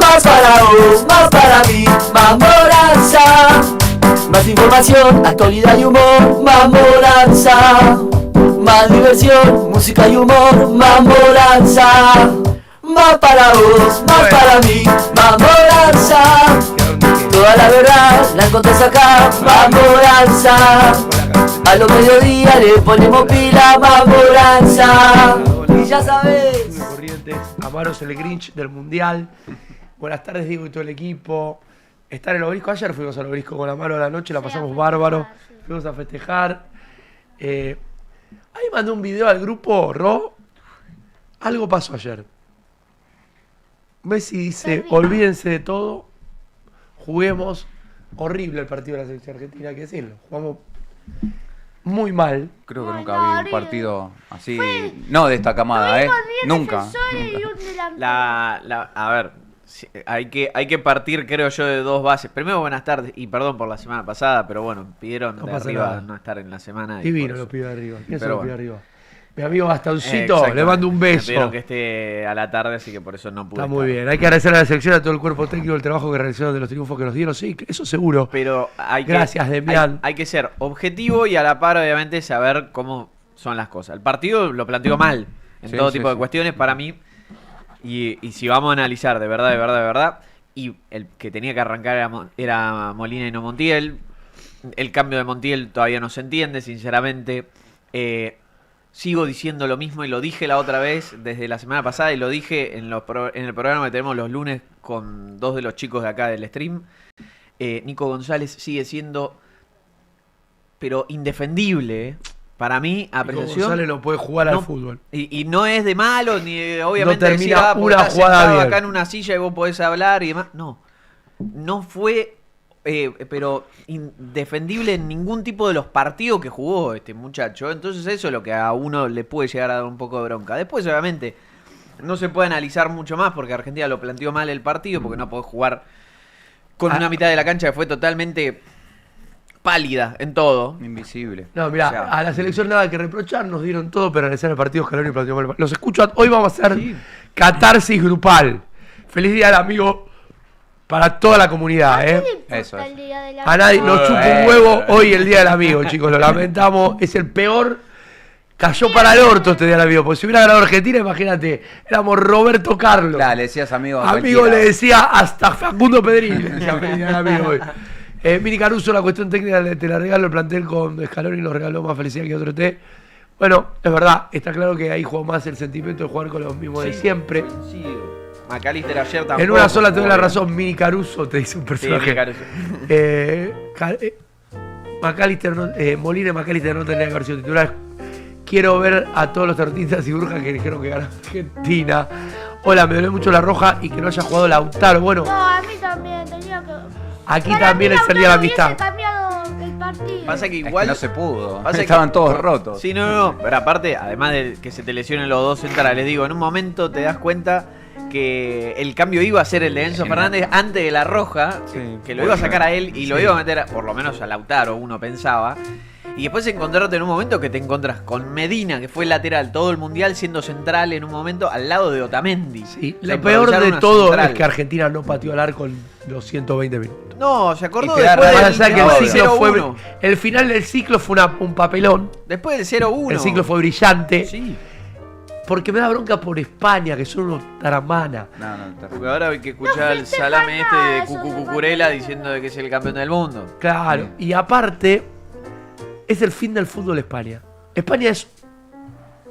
Más para vos, más para mí, más Moranza. Más información, actualidad y humor, más Moranza. Más diversión, música y humor, más Moranza. Más para vos, más para mí, más Moranza. Toda la verdad la encontrás acá, más Moranza. A los mediodías le ponemos pila, más Moranza. Y ya sabes. Corrientes, Amaros el Grinch del Mundial. Buenas tardes, Diego y todo el equipo. Estar en el Obelisco. Ayer fuimos al Obelisco con Amaro a la noche, la pasamos bárbaro. Fuimos a festejar. Ahí mandé un video al grupo, Ro. Algo pasó ayer. Messi dice, olvídense de todo, juguemos. Horrible el partido de la selección argentina, hay que decirlo. Jugamos muy mal. Creo que nunca vi un partido así, no de esta camada, nunca. A ver, hay que partir, creo yo, de dos bases. Primero, buenas tardes, y perdón por la semana pasada, pero bueno, pidieron No de pasa arriba nada. no estar en la semana. Divino lo pido arriba. ¿Quién se Pero lo pide bueno. arriba? Mi amigo Bastoncito, Exactamente. le mando un Me beso. pidieron que esté a la tarde, así que por eso no pude Está muy estar. bien. Hay que agradecer a la selección, a todo el cuerpo técnico, el trabajo que realizaron de los triunfos que nos dieron. Sí, eso seguro. Pero Gracias, Demián. Hay que ser objetivo y a la par, obviamente, saber cómo son las cosas. El partido lo planteó mal en Sí, todo sí, tipo de sí. cuestiones para mí. Y si vamos a analizar de verdad, y el que tenía que arrancar era Molina y no Montiel. El cambio de Montiel todavía no se entiende, sinceramente. Sigo diciendo lo mismo y lo dije la otra vez desde la semana pasada y lo dije en el programa que tenemos los lunes con dos de los chicos de acá del stream. Nico González sigue siendo, pero indefendible, para mí, apreciación. González no puede jugar al fútbol. Y no es de malo, ni obviamente No termina decir, porque una estás jugada sentado bien. acá en una silla y vos podés hablar y demás. No fue, pero indefendible en ningún tipo de los partidos que jugó este muchacho. Entonces eso es lo que a uno le puede llegar a dar un poco de bronca. Después, obviamente, no se puede analizar mucho más porque Argentina lo planteó mal el partido, porque no podés jugar con una mitad de la cancha que fue totalmente pálida en todo. Invisible. No, mirá, O sea, a la selección nada que reprochar, nos dieron todo, pero analizar el partido Scaloni planteó mal. Los escucho, hoy vamos a hacer catarsis grupal. Feliz día del amigo para toda la comunidad, Eso es. A nadie nos chupa un huevo hoy el día del amigo, chicos, lo lamentamos, es el peor. Cayó para el orto este día del amigo, porque si hubiera ganado Argentina, imagínate, éramos Roberto Carlos. Claro, le decías amigo a Amigo cualquiera. le decía hasta Facundo Pedrini, le decía feliz día del amigo hoy. Mini Caruso, la cuestión técnica te la regalo, el plantel con Scaloni nos regaló más felicidad que otro té. Bueno, es verdad, está claro que ahí jugó más el sentimiento de jugar con los mismos de siempre. McAllister ayer tampoco. En una sola te doy la jugó bien. razón, Mini Caruso te dice un Sí, personaje. Caruso. McAllister Molina y McAllister no tendrían que haber sido titulares. Quiero ver a todos los terroristas y brujas que dijeron que ganó Argentina. Hola, me duele mucho la roja y que no haya jugado Lautaro. Bueno, No, a mí también tenía que. aquí Para también mí es el día de la Lautaro amistad. hubiese cambiado el partido. Pasa que Es que igual no se pudo. pasa que- Estaban todos rotos. Sí, no, pero aparte, además de que se te lesionen los dos centrales, digo, en un momento te das cuenta que el cambio iba a ser el de Enzo Sí, Fernández antes de la roja, Sí, que lo iba a sacar a él y lo Sí. iba a meter, por lo menos a Lautaro, uno pensaba. Y después encontrarte en un momento que te encontrás con Medina, que fue lateral todo el mundial, siendo central en un momento al lado de Otamendi. Sí, O sea, lo peor improvisaron de una todo central. es que Argentina no pateó al arco en los 120 minutos. No, se acordó Y te da después rabia, del, Más allá que el después del ciclo fue. 0-1. El final del ciclo fue un papelón. Después del 0-1. El ciclo fue brillante. Sí. Porque me da bronca por España, que son unos taramanas. No, terrible. Porque ahora hay que escuchar el festeja salame este nada de esos Cucu del Cucurella partido. diciendo de que es el campeón del mundo. Claro. Y aparte, es el fin del fútbol España. España es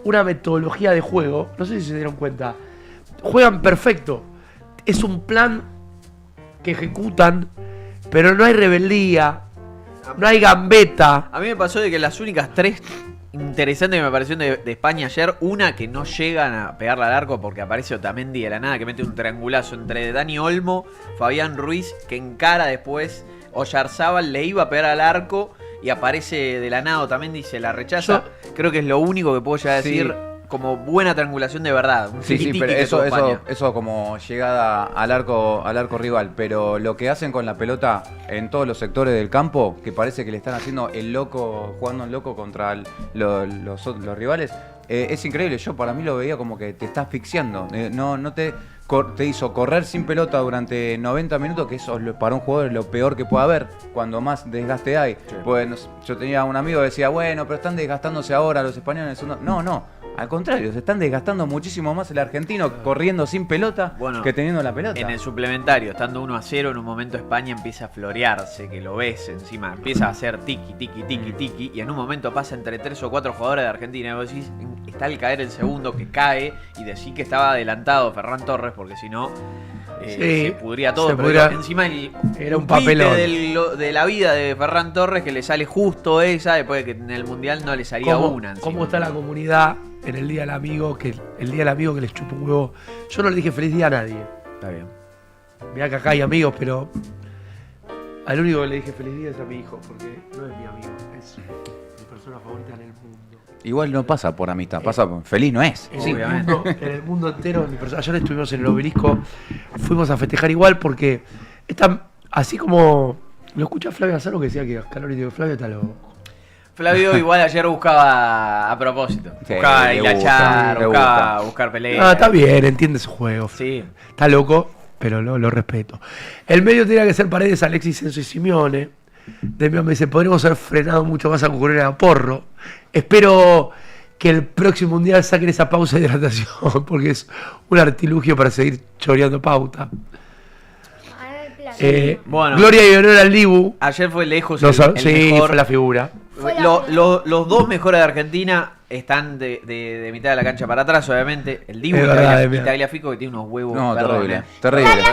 una metodología de juego. No sé si se dieron cuenta. Juegan perfecto. Es un plan que ejecutan, pero no hay rebeldía, no hay gambeta. A mí me pasó de que las únicas tres interesantes que me parecieron de España ayer, una que no llegan a pegarle al arco porque aparece Otamendi de la nada, que mete un triangulazo entre Dani Olmo, Fabián Ruiz, que encara después, Oyarzábal le iba a pegar al arco y aparece de la nada Otamendi y se la rechaza. Creo que es lo único que puedo llegar a Sí. decir como buena triangulación de verdad. Un Sí, sí, tiki-tiki pero que tuvo eso España. como llegada al arco rival. Pero lo que hacen con la pelota en todos los sectores del campo, que parece que le están haciendo el loco, jugando el loco contra los rivales, Es increíble, yo para mí lo veía como que te está asfixiando. No te hizo correr sin pelota durante 90 minutos, que eso para un jugador es lo peor que puede haber, cuando más desgaste hay. Sí. Pues yo tenía un amigo que decía, bueno, pero están desgastándose ahora los españoles. No. Al contrario, se están desgastando muchísimo más el argentino corriendo sin pelota que teniendo la pelota. En el suplementario, estando 1-0, en un momento España empieza a florearse, que lo ves encima, empieza a hacer tiki, y en un momento pasa entre 3 o 4 jugadores de Argentina, y vos decís, está al caer el segundo que cae, y decís que estaba adelantado Ferran Torres, porque si no, se pudría todo. Pero encima era un papelón de la vida de Ferran Torres, que le sale justo esa, después de que en el Mundial no le salía una. ¿Cómo está la comunidad en el Día del Amigo? Que el Día del Amigo que les chupa un huevo. Yo no le dije feliz día a nadie. Está bien. Mirá que acá hay amigos, pero al único que le dije feliz día es a mi hijo, porque no es mi amigo, es mi persona favorita en el mundo. Igual no pasa por amistad, pasa por feliz no es. En el mundo entero, mi persona. Ayer estuvimos en el Obelisco, fuimos a festejar igual porque están así como lo escucha Flavio Azaro que decía que Scaloni dijo, Flavio está loco. Flavio igual ayer buscaba a propósito. Buscaba hilachar, buscaba buscar peleas. Está bien, entiende su juego. Sí. Está loco, pero lo respeto. El medio tenía que ser Paredes, Alexis, Enzo y Simeone. Demian me dice, podríamos haber frenado mucho más a concurrir a Porro. Espero que el próximo mundial saquen esa pausa de hidratación, porque es un artilugio para seguir choreando pauta. Bueno, Gloria y honor al Dibu. Ayer fue lejos el mejor. Fue la figura. Los dos mejores de Argentina están de mitad de la cancha para atrás, obviamente. El Dibu y Tagliafico, que tiene unos huevos. No, terrible.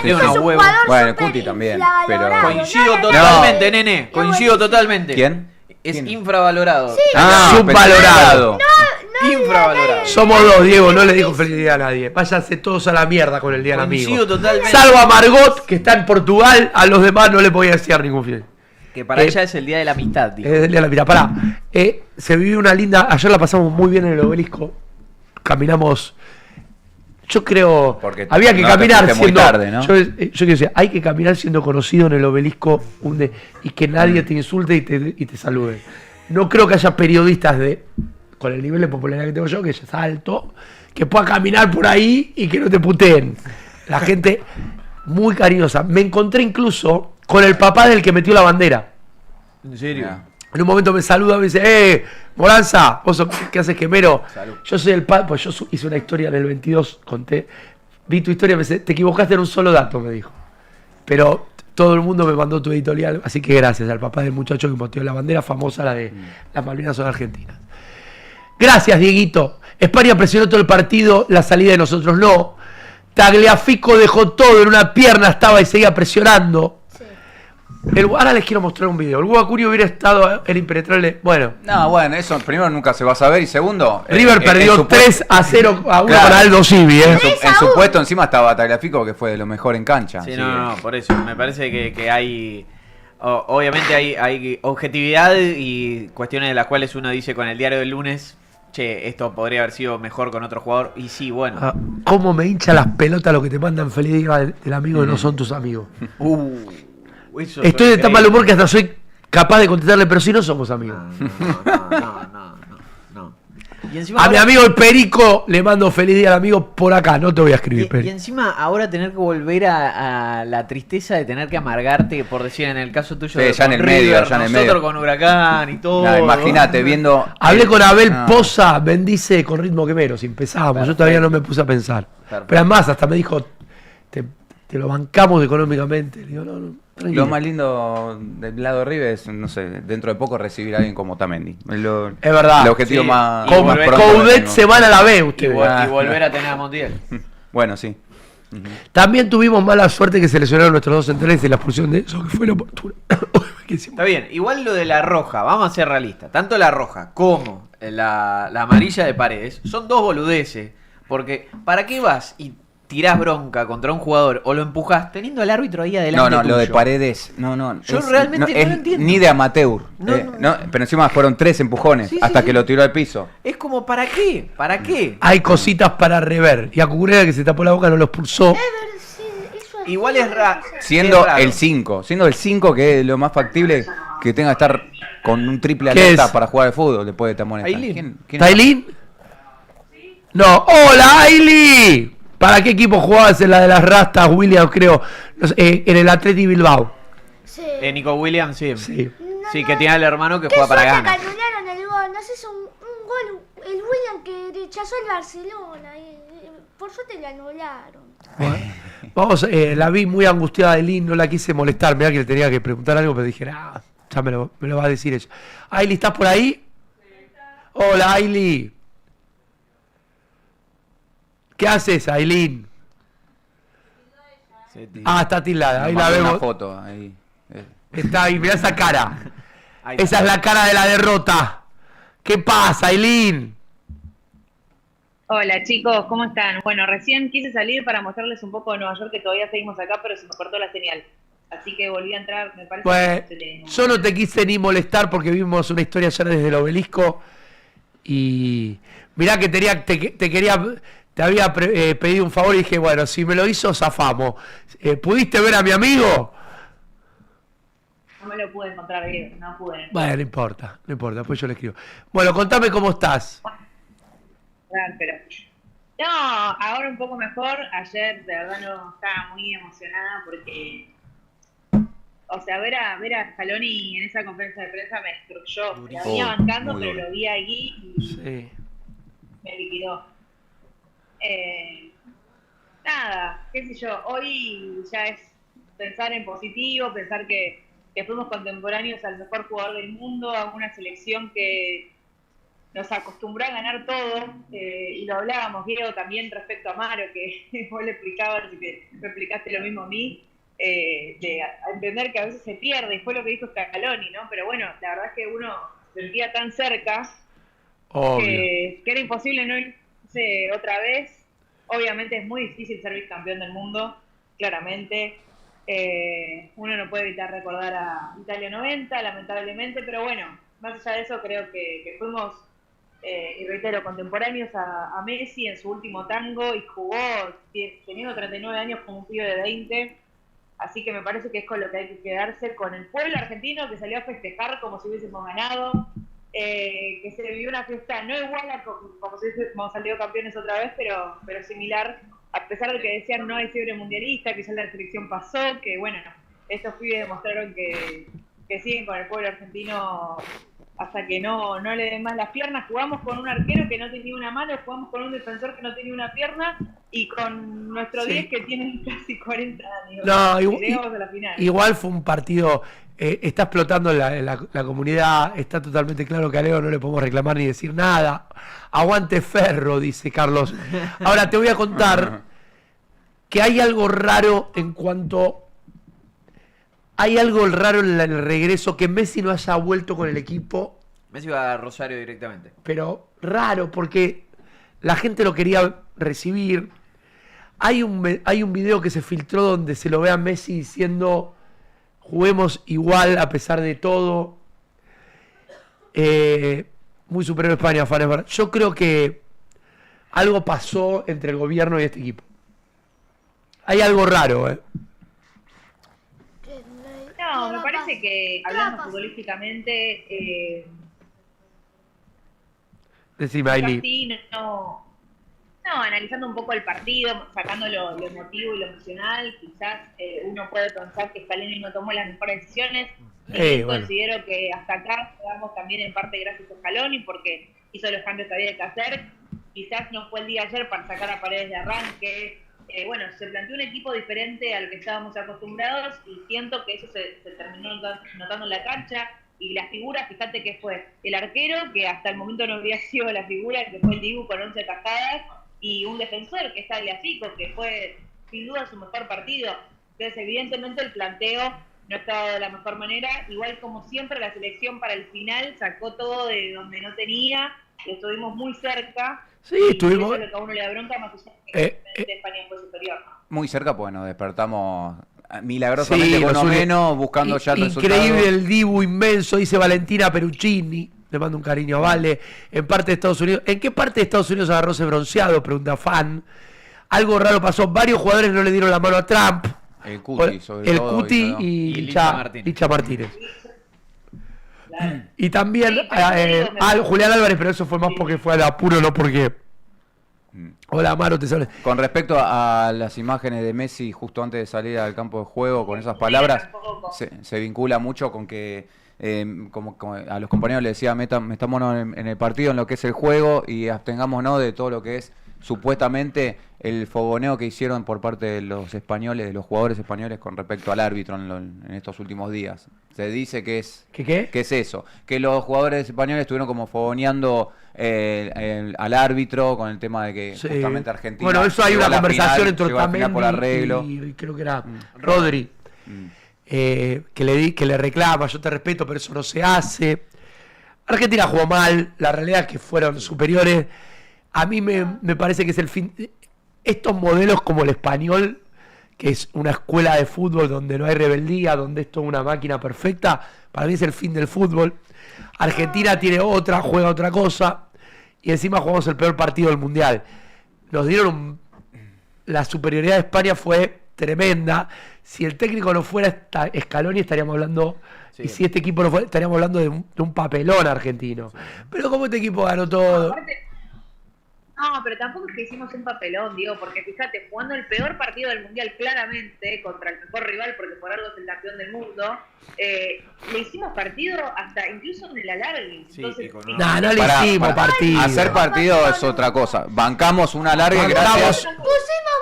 Tiene unos huevos. Bueno, Cuti también. Pero coincido totalmente, nene. Coincido totalmente. ¿Quién? Es infravalorado. Sí. Subvalorado. Infravalorado. Somos dos, Diego, no le dijo feliz día a nadie. Váyanse todos a la mierda con el día del amigo. Totalmente. Salvo a Margot, que está en Portugal, a los demás no le podía decir ningún fiel. Que para ella es el día de la amistad, dijo. Es el día de la amistad. Pará. Se vivió una linda. Ayer la pasamos muy bien en el Obelisco. Caminamos. Yo creo. Porque había que caminar siendo. Muy tarde, ¿no? Yo quiero decir, hay que caminar siendo conocido en el Obelisco y que nadie te insulte y te salude. No creo que haya periodistas con el nivel de popularidad que tengo yo, que ya es alto, que pueda caminar por ahí y que no te puteen. La gente muy cariñosa. Me encontré incluso con el papá del que metió la bandera. ¿En serio? En un momento me saluda y me dice, Moranza, ¿vos qué haces, gemero? Salud. Yo soy el padre, pues yo hice una historia en el 22, conté, vi tu historia, me dice, te equivocaste en un solo dato, me dijo. Pero todo el mundo me mandó tu editorial, así que gracias al papá del muchacho que metió la bandera famosa, la de las Malvinas son argentinas. Gracias, Dieguito. España presionó todo el partido, la salida de nosotros no. Tagliafico dejó todo en una pierna, estaba y seguía presionando. Sí. Ahora les quiero mostrar un video. El Guacurio hubiera estado el impenetrable. Bueno. No, bueno, eso primero nunca se va a saber. Y segundo, River perdió 3-0 a 1 para Aldo Civi. En su puesto encima estaba Tagliafico, que fue de lo mejor en cancha. Sí, no, por eso. Me parece que hay. Obviamente hay objetividad y cuestiones de las cuales uno dice con el diario del lunes. Che, esto podría haber sido mejor con otro jugador. Y sí, bueno. ¿Cómo me hincha las pelotas lo que te mandan feliz día del amigo que no son tus amigos? Estoy de tan mal humor que hasta soy capaz de contestarle, pero si no somos amigos. No. Y encima a mi amigo el Perico le mando feliz día al amigo por acá, no te voy a escribir. Y encima ahora tener que volver a la tristeza de tener que amargarte, por decir en el caso tuyo, sí, ya en el medio, ya en el medio. Nosotros con Huracán y todo. No, imagínate, viendo. Hablé con Abel Poza, bendice con ritmo quemero, si empezamos. Perfecto. Yo todavía no me puse a pensar. Perfecto. Pero además, hasta me dijo, te lo bancamos económicamente. Le digo, no, tranquilo. Lo más lindo del lado de River es, no sé, dentro de poco recibir a alguien como Tamendi. Es verdad. El objetivo sí, más. Coudet se van a la B, usted. Y volver a tener a Montiel. Bueno, sí. También tuvimos mala suerte que se lesionaron nuestros dos centrales y la expulsión de eso, que fue la oportuna. Está bien, igual lo de la roja, vamos a ser realistas. Tanto la roja como la amarilla de Paredes son dos boludeces. Porque, ¿para qué vas y tirás bronca contra un jugador o lo empujás teniendo al árbitro ahí adelante? No, tuyo? Lo de Paredes, no. Yo realmente no lo entiendo. Ni de amateur. Pero encima fueron 3 empujones hasta que lo tiró al piso. Es como, ¿para qué? ¿Para qué? Hay cositas para rever. Y a Cucurella, que se tapó la boca, no lo expulsó. Igual es raro. Siendo el 5, que es lo más factible que tenga que estar con un triple alerta para jugar al fútbol después de Tamón. ¿Tailín? No, hola Ailey. ¿Para qué equipo jugabas en la de las Rastas, Williams, creo? No sé, en el Atleti Bilbao. Sí. Nico Williams, sí. Sí. Sí, que tiene al hermano que ¿Qué juega para suerte Ghana. que anularon el gol? No sé, es un gol, el William que rechazó el Barcelona. Por suerte le anularon. Vamos, la vi muy angustiada de Lynn, no la quise molestar. Mirá que le tenía que preguntar algo, pero dije, ya me lo va a decir ella. Ailey, ¿estás por ahí? Hola, Ailey. ¿Qué haces, Ailín? Sí, Está tildada, ahí Nos la mandó vemos. una foto ahí. Está ahí, mirá esa cara. Ahí Esa está. es la cara de la derrota. ¿Qué pasa, Ailín? Hola chicos, ¿cómo están? Bueno, recién quise salir para mostrarles un poco de Nueva York, que todavía seguimos acá, pero se me cortó la señal. Así que volví a entrar, me parece Pues que se te- yo no te quise ni molestar porque vimos una historia ayer desde el obelisco y mirá que te había pedido un favor y dije, bueno, si me lo hizo, zafamos. ¿Pudiste ver a mi amigo? No me lo pude encontrar bien, no pude. Bueno, no importa, después yo le escribo. Bueno, contame cómo estás. Pero... No, ahora un poco mejor. Ayer de verdad no estaba muy emocionada porque... O sea, ver a Scaloni en esa conferencia de prensa me destruyó. La venía bancando, muy pero duro. lo vi ahí y Sí. me liquidó. Nada, qué sé yo, hoy ya es pensar en positivo, pensar que fuimos contemporáneos al mejor jugador del mundo, a una selección que nos acostumbró a ganar todo, y lo hablábamos, Diego, también respecto a Maro, que vos le explicabas y que me explicaste lo mismo a mí, de entender que a veces se pierde, y fue lo que dijo Scaloni, ¿no? Pero bueno, la verdad es que uno se sentía tan cerca Obvio. que era imposible no irse otra vez. Obviamente es muy difícil ser bicampeón del mundo, claramente. Uno no puede evitar recordar a Italia 90, lamentablemente, pero bueno, más allá de eso creo que fuimos, y reitero, contemporáneos a Messi en su último tango y jugó teniendo 39 años como un pibe de 20. Así que me parece que es con lo que hay que quedarse, con el pueblo argentino que salió a festejar como si hubiésemos ganado, que se vivió una fiesta no igual a como si hubiésemos salido campeones otra vez, pero similar, a pesar de que decían no hay fiebre mundialista, que ya la selección pasó, que bueno, estos pibes demostraron que siguen con el pueblo argentino hasta que no le den más las piernas. Jugamos con un arquero que no tenía una mano, jugamos con un defensor que no tenía una pierna y con nuestro 10 que tiene casi 40 años. No, Y llegamos a la final. igual fue un partido, está explotando la comunidad, está totalmente claro que a Leo no le podemos reclamar ni decir nada. Aguante Ferro, dice Carlos. Ahora te voy a contar que hay algo raro en cuanto... Hay algo raro en el regreso, que Messi no haya vuelto con el equipo, Messi va a Rosario directamente. pero raro porque la gente lo quería recibir. Hay un video que se filtró donde se lo ve a Messi diciendo juguemos igual a pesar de todo. Muy superior a España, Fanes. Yo creo que algo pasó entre el gobierno y este equipo. Hay algo raro, No, me parece que hablando pasa? futbolísticamente, Decime, Ailey. Casti no, analizando un poco el partido, sacando lo emotivo y lo emocional, quizás uno puede pensar que Scaloni no tomó las mejores decisiones. Bueno. Considero que hasta acá llegamos también en parte gracias a Scaloni porque hizo los cambios que había que hacer. Quizás no fue el día ayer para sacar a Paredes de arranque. Bueno, se planteó un equipo diferente al que estábamos acostumbrados y siento que eso se terminó notando en la cancha. Y la figura, fíjate que fue el arquero, que hasta el momento no había sido la figura, que fue el Dibu con 11 atajadas, y un defensor, que es Tagliafico, que fue sin duda su mejor partido. Entonces, evidentemente, el planteo no estaba de la mejor manera. Igual, como siempre, la selección para el final sacó todo de donde no tenía, estuvimos muy cerca. Sí, y estuvimos... eso es lo que a uno le da bronca, más allá de que España fue superior, ¿no? Muy cerca, pues nos despertamos milagrosamente Sí, con uno Nosuri- menos, buscando ya el resultado. Increíble el Dibu inmenso, dice Valentina Peruccini. Le mando un cariño a Vale. En parte de Estados Unidos. ¿En qué parte de Estados Unidos agarró ese bronceado? Pregunta fan. Algo raro pasó. Varios jugadores no le dieron la mano a Trump. El Cuti, sobre El todo. Cuti y y Licha Martínez. Licha Martínez. Claro. Y también Sí, pero te digo, Julián Álvarez, pero eso fue más porque fue al apuro, no porque Hola, Maro, te saludo. Con respecto a las imágenes de Messi justo antes de salir al campo de juego, con esas palabras, se vincula mucho con que como a los compañeros les decía, metámonos en el partido, en lo que es el juego, y abstengámonos de todo lo que es supuestamente el fogoneo que hicieron por parte de los españoles, de los jugadores españoles con respecto al árbitro en estos últimos días. Se dice que es ¿Qué? que es eso, que los jugadores españoles estuvieron como fogoneando al árbitro con el tema de que justamente Argentina. Bueno, eso hay llegó una a la conversación final, llegó a la final por arreglo. y creo que era Rodri, que le reclama, yo te respeto, pero eso no se hace. Argentina jugó mal, la realidad es que fueron superiores. A mí me parece que es el fin. Estos modelos como el español, que es una escuela de fútbol donde no hay rebeldía, donde esto es una máquina perfecta, para mí es el fin del fútbol. Argentina tiene otra, juega otra cosa, y encima jugamos el peor partido del Mundial. Nos dieron la superioridad de España fue tremenda. Si el técnico no fuera Scaloni, estaríamos hablando... Sí. Y si este equipo no fuera, estaríamos hablando de un papelón argentino. Sí. Pero como este equipo ganó todo... No, pero tampoco es que hicimos un papelón, digo, porque fíjate, jugando el peor partido del Mundial claramente, contra el mejor rival, porque por algo es el campeón del mundo, le hicimos partido hasta incluso en el alargue. Sí, entonces, no le hicimos partido. Hacer partido es otra cosa. Bancamos un alargue gracias... Pusimos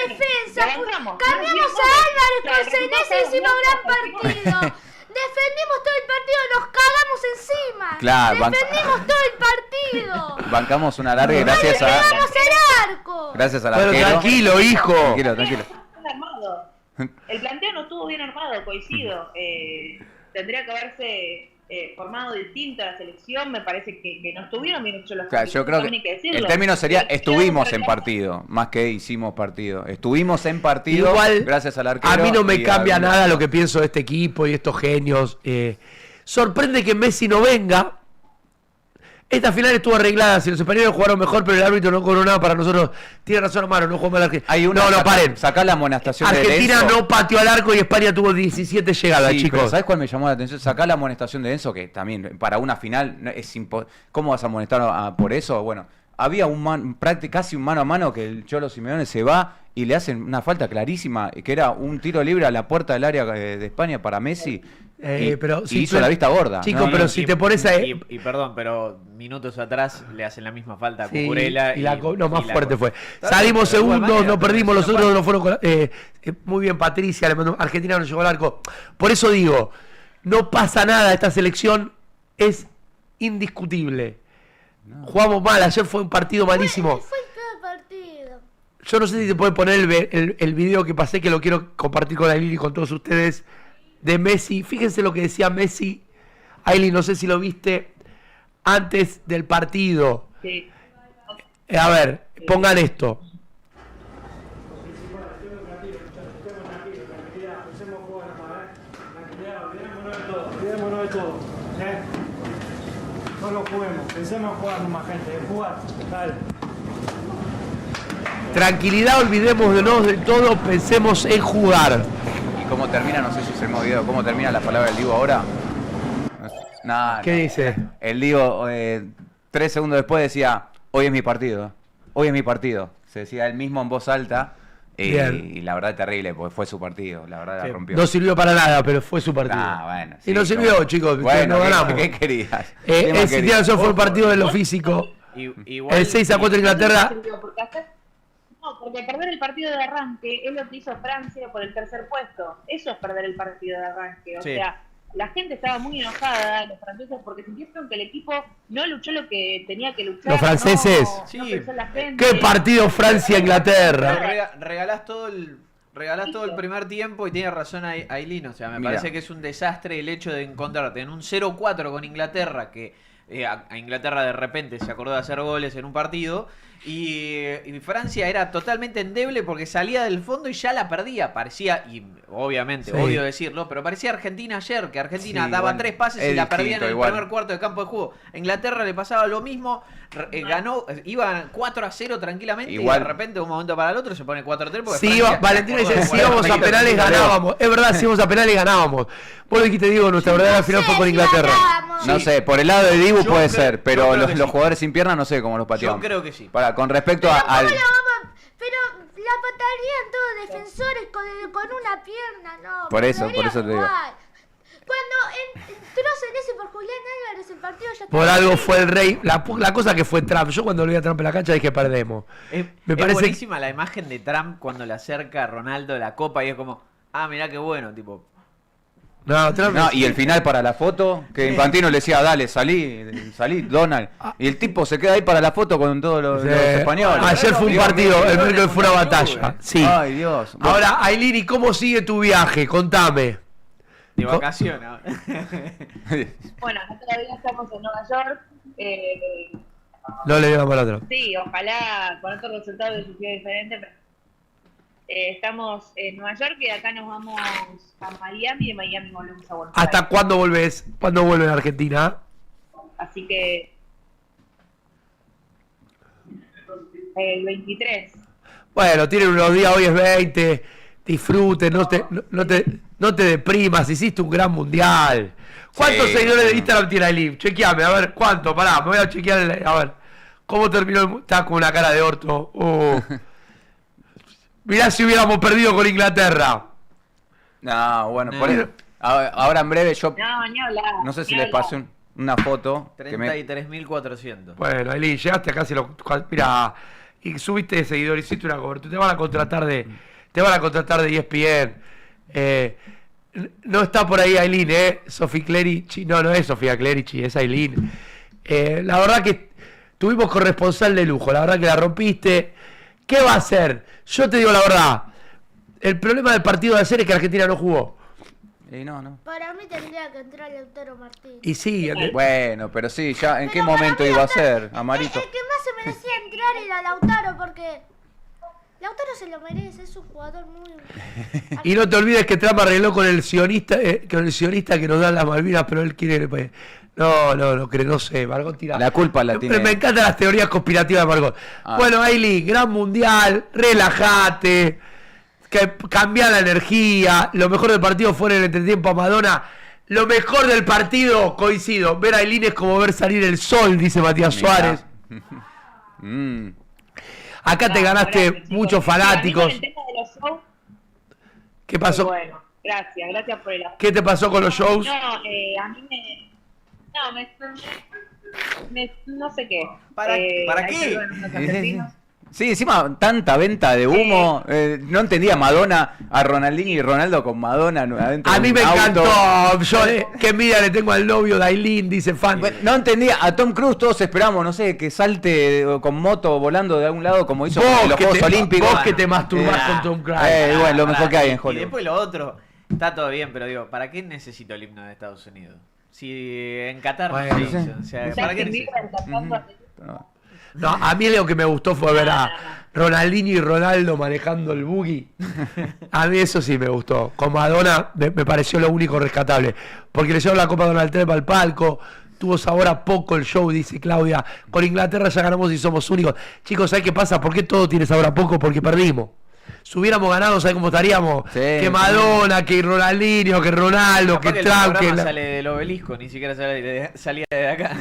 1000 defensas, cambiamos a Álvarez con Senesi y hicimos gran partido. Defendimos todo el partido, nos cagamos encima. Claro, defendimos todo el partido. Bancamos una larga gracias a... el arco. Gracias al arquero. Pero tranquilo, hijo. Tranquilo. El planteo no estuvo bien armado, coincido. Tendría que haberse formado distinto a la selección. Me parece que no estuvieron bien hechos los partidos. Yo creo que el término sería estuvimos en partido, más que hicimos partido. Estuvimos en partido. Igual, gracias al arquero. A mí no me cambia nada lo que pienso de este equipo y estos genios. Sorprende que Messi no venga. Esta final estuvo arreglada, si los españoles jugaron mejor, pero el árbitro no cobró nada para nosotros. Tiene razón, Amaro, no jugó mal Argentina. No, paren. Sacá la amonestación de Argentina Enzo. no pateó al arco y España tuvo 17 llegadas, sí, chicos. Pero ¿sabés cuál me llamó la atención? Sacá la amonestación de Enzo, que también para una final es ¿cómo vas a amonestar por eso? Bueno, había casi un mano a mano que el Cholo Simeone se va y le hacen una falta clarísima, que era un tiro libre a la puerta del área de España para Messi. Pero y hizo la vista gorda. Chicos, pero si te pones a... Y perdón, pero minutos atrás le hacen la misma falta a Cucurella. Y más fuerte fue. Salimos segundos, no perdimos, los otros no fueron... muy bien, Patricia, Argentina no llegó al arco. Por eso digo, no pasa nada, esta selección es indiscutible. No. Jugamos mal, ayer fue un partido malísimo. Fue el peor partido. Yo no sé si te puede poner el video que pasé, que lo quiero compartir con Ailey y con todos ustedes, de Messi. Fíjense lo que decía Messi. Ailey, no sé si lo viste antes del partido. Sí. A ver, pongan esto. Olvidémonos de todo. No lo juguemos, pensemos en jugar más gente, en jugar, dale. Tranquilidad, olvidémonos de todo, pensemos en jugar. ¿Y cómo termina? No sé si es el mismo video. ¿Cómo termina la palabra del Divo ahora? ¿Qué dice? El Divo, 3 segundos después decía, hoy es mi partido. Hoy es mi partido. Se decía él mismo en voz alta. Y la verdad es terrible, porque fue su partido, la verdad la rompió. No sirvió para nada, pero fue su partido. Bueno, sí, y no sirvió, chicos, bueno, no ganamos. ¿Qué querías? El City fue un partido de lo físico. Igual, el 6-4 de Inglaterra. Porque perder el partido de arranque es lo que hizo Francia por el tercer puesto. Eso es perder el partido de arranque. O sea, la gente estaba muy enojada, los franceses, porque sintieron que el equipo no luchó lo que tenía que luchar. Los franceses. No pensó la gente. ¿Qué partido Francia-Inglaterra? Regalás todo el primer tiempo y tiene razón Ailín. O sea, me parece que es un desastre el hecho de encontrarte en un 0-4 con Inglaterra, que a Inglaterra de repente se acordó de hacer goles en un partido. Y Francia era totalmente endeble porque salía del fondo y ya la perdía. Parecía, y obviamente, odio decirlo, pero parecía Argentina ayer, que Argentina daba 3 pases y la perdía en el primer cuarto de campo de juego. A Inglaterra le pasaba lo mismo, ganó, iban 4-0 tranquilamente y de repente de un momento para el otro se pone 4-3. Sí, Valentina dice, si íbamos a penales ganábamos. Es verdad, si íbamos a penales ganábamos. Vos lo dijiste, Diego, nuestra verdadera final fue con Inglaterra. pateamos. No sé, por el lado de Dibu Yo puede creo- ser, yo pero creo los, que los sí. jugadores sin piernas no sé cómo los pateaban. Yo creo que sí. Con respecto Pero, al... pero la patarían todos defensores con una pierna, no. Por eso perderíamos te digo. igual. Cuando entró Senesi por Julián Álvarez, el partido ya Por estaba algo ahí. fue el rey. La cosa que fue Trump. Yo cuando lo vi a Trump en la cancha dije perdemos. Es, Me es parece buenísima la imagen de Trump cuando le acerca a Ronaldo la copa y es como, mirá qué bueno, tipo. No, Trump No, y el final para la foto, que Infantino le decía, dale, salí, Donald. Y el tipo se queda ahí para la foto con todos los españoles. Ayer fue un Dios partido, mío. el miércoles fue una batalla. Sí. Ay, Dios. Bueno, Ahora, Ailín, ¿y cómo sigue tu viaje? Contame. De vacaciones. ahora. Bueno, acá todavía estamos en Nueva York. No le digo mal otro. Sí, ojalá con otro resultado de ciudad diferente. Pero, estamos en Nueva York y de acá nos vamos a Miami y de Miami volvemos a Buenos ¿Hasta Aires. cuándo volvés? ¿Cuándo vuelves a Argentina? Así que el 23. Bueno, tienen unos días, hoy es 20. Disfruten, no te deprimas, hiciste un gran mundial. ¿Cuántos Sí. seguidores de Instagram tiene Ailín? Chequeame, a ver, ¿cuánto? Pará, me voy a chequear, a ver. ¿Cómo terminó el Está con una cara de orto. Mirá si hubiéramos perdido con Inglaterra. no, bueno, No. por eso. Ahora en breve yo No, ni hablar. no sé si ni les hablar. pasé una foto. Que me, 33.400. Bueno, Ailín, llegaste a casi los... Mirá, y subiste de seguidor, hiciste una cobertura. Te van a contratar de ESPN. No está por ahí Ailín, Sofía Clerici. No es Sofía Clerici, es Ailín. La verdad que tuvimos corresponsal de lujo. La verdad que la rompiste. ¿Qué va a hacer? Yo te digo la verdad. El problema del partido de ayer es que Argentina no jugó. no. Para mí tendría que entrar Lautaro Martínez. Y sí, Bueno, pero sí, ya en qué Pero para momento mí iba a Lautaro- ser, Amarito. El que más se merecía entrar era Lautaro porque Lautaro se lo merece, es un jugador muy... y no te olvides que Trump arregló con el sionista que nos da las Malvinas, pero él quiere... No sé, Margot tira. La culpa la tiene. Me encantan las teorías conspirativas de Margot. Ah. Bueno, Ailín, gran mundial, relájate, cambia la energía. Lo mejor del partido fue en el entretiempo a Madonna. Lo mejor del partido, coincido, ver a Ailín es como ver salir el sol, dice Matías Mirá. Suárez. Acá te ganaste Gracias, chicos. muchos Sí, a mí con fanáticos. el tema de los shows, ¿Qué pasó? bueno, gracias por el apoyo. ¿Qué te pasó con los shows? No, a mí no sé qué. ¿Para Ahí qué? saludan unos argentinos. Sí, encima tanta venta de humo. No entendía Madonna a Ronaldinho y Ronaldo con Madonna adentro A de mí un me auto. encantó. Yo, qué envidia le tengo al novio de Ailín, dice fan. Bueno, no entendía, a Tom Cruise todos esperamos, no sé, que salte con moto volando de algún lado como hizo en los Juegos Olímpicos. Vos que te masturbás con Tom Cruise. Bueno, lo mejor que hay en Y Hollywood. después lo otro, está todo bien, pero digo, ¿para qué necesito el himno de Estados Unidos? Si en Qatar no Bueno, se hizo, sí. o sea, Ya ¿para qué que necesito? viven cantando argentinos. No, a mí lo que me gustó fue ver a Ronaldinho y Ronaldo manejando el buggy. A mí eso sí me gustó. Con Madonna me pareció lo único rescatable. Porque le llevaron la Copa Donald Trump al palco. Tuvo sabor a poco el show, dice Claudia. Con Inglaterra ya ganamos y somos únicos. Chicos, ¿sabes qué pasa? ¿Por qué todo tiene sabor a poco? Porque perdimos. Si hubiéramos ganado, ¿sabes cómo estaríamos? Sí, que Madonna, que Ronaldinho, que Ronaldo, Capaz que el Trump, que... programa sale del obelisco, ni siquiera salía de acá.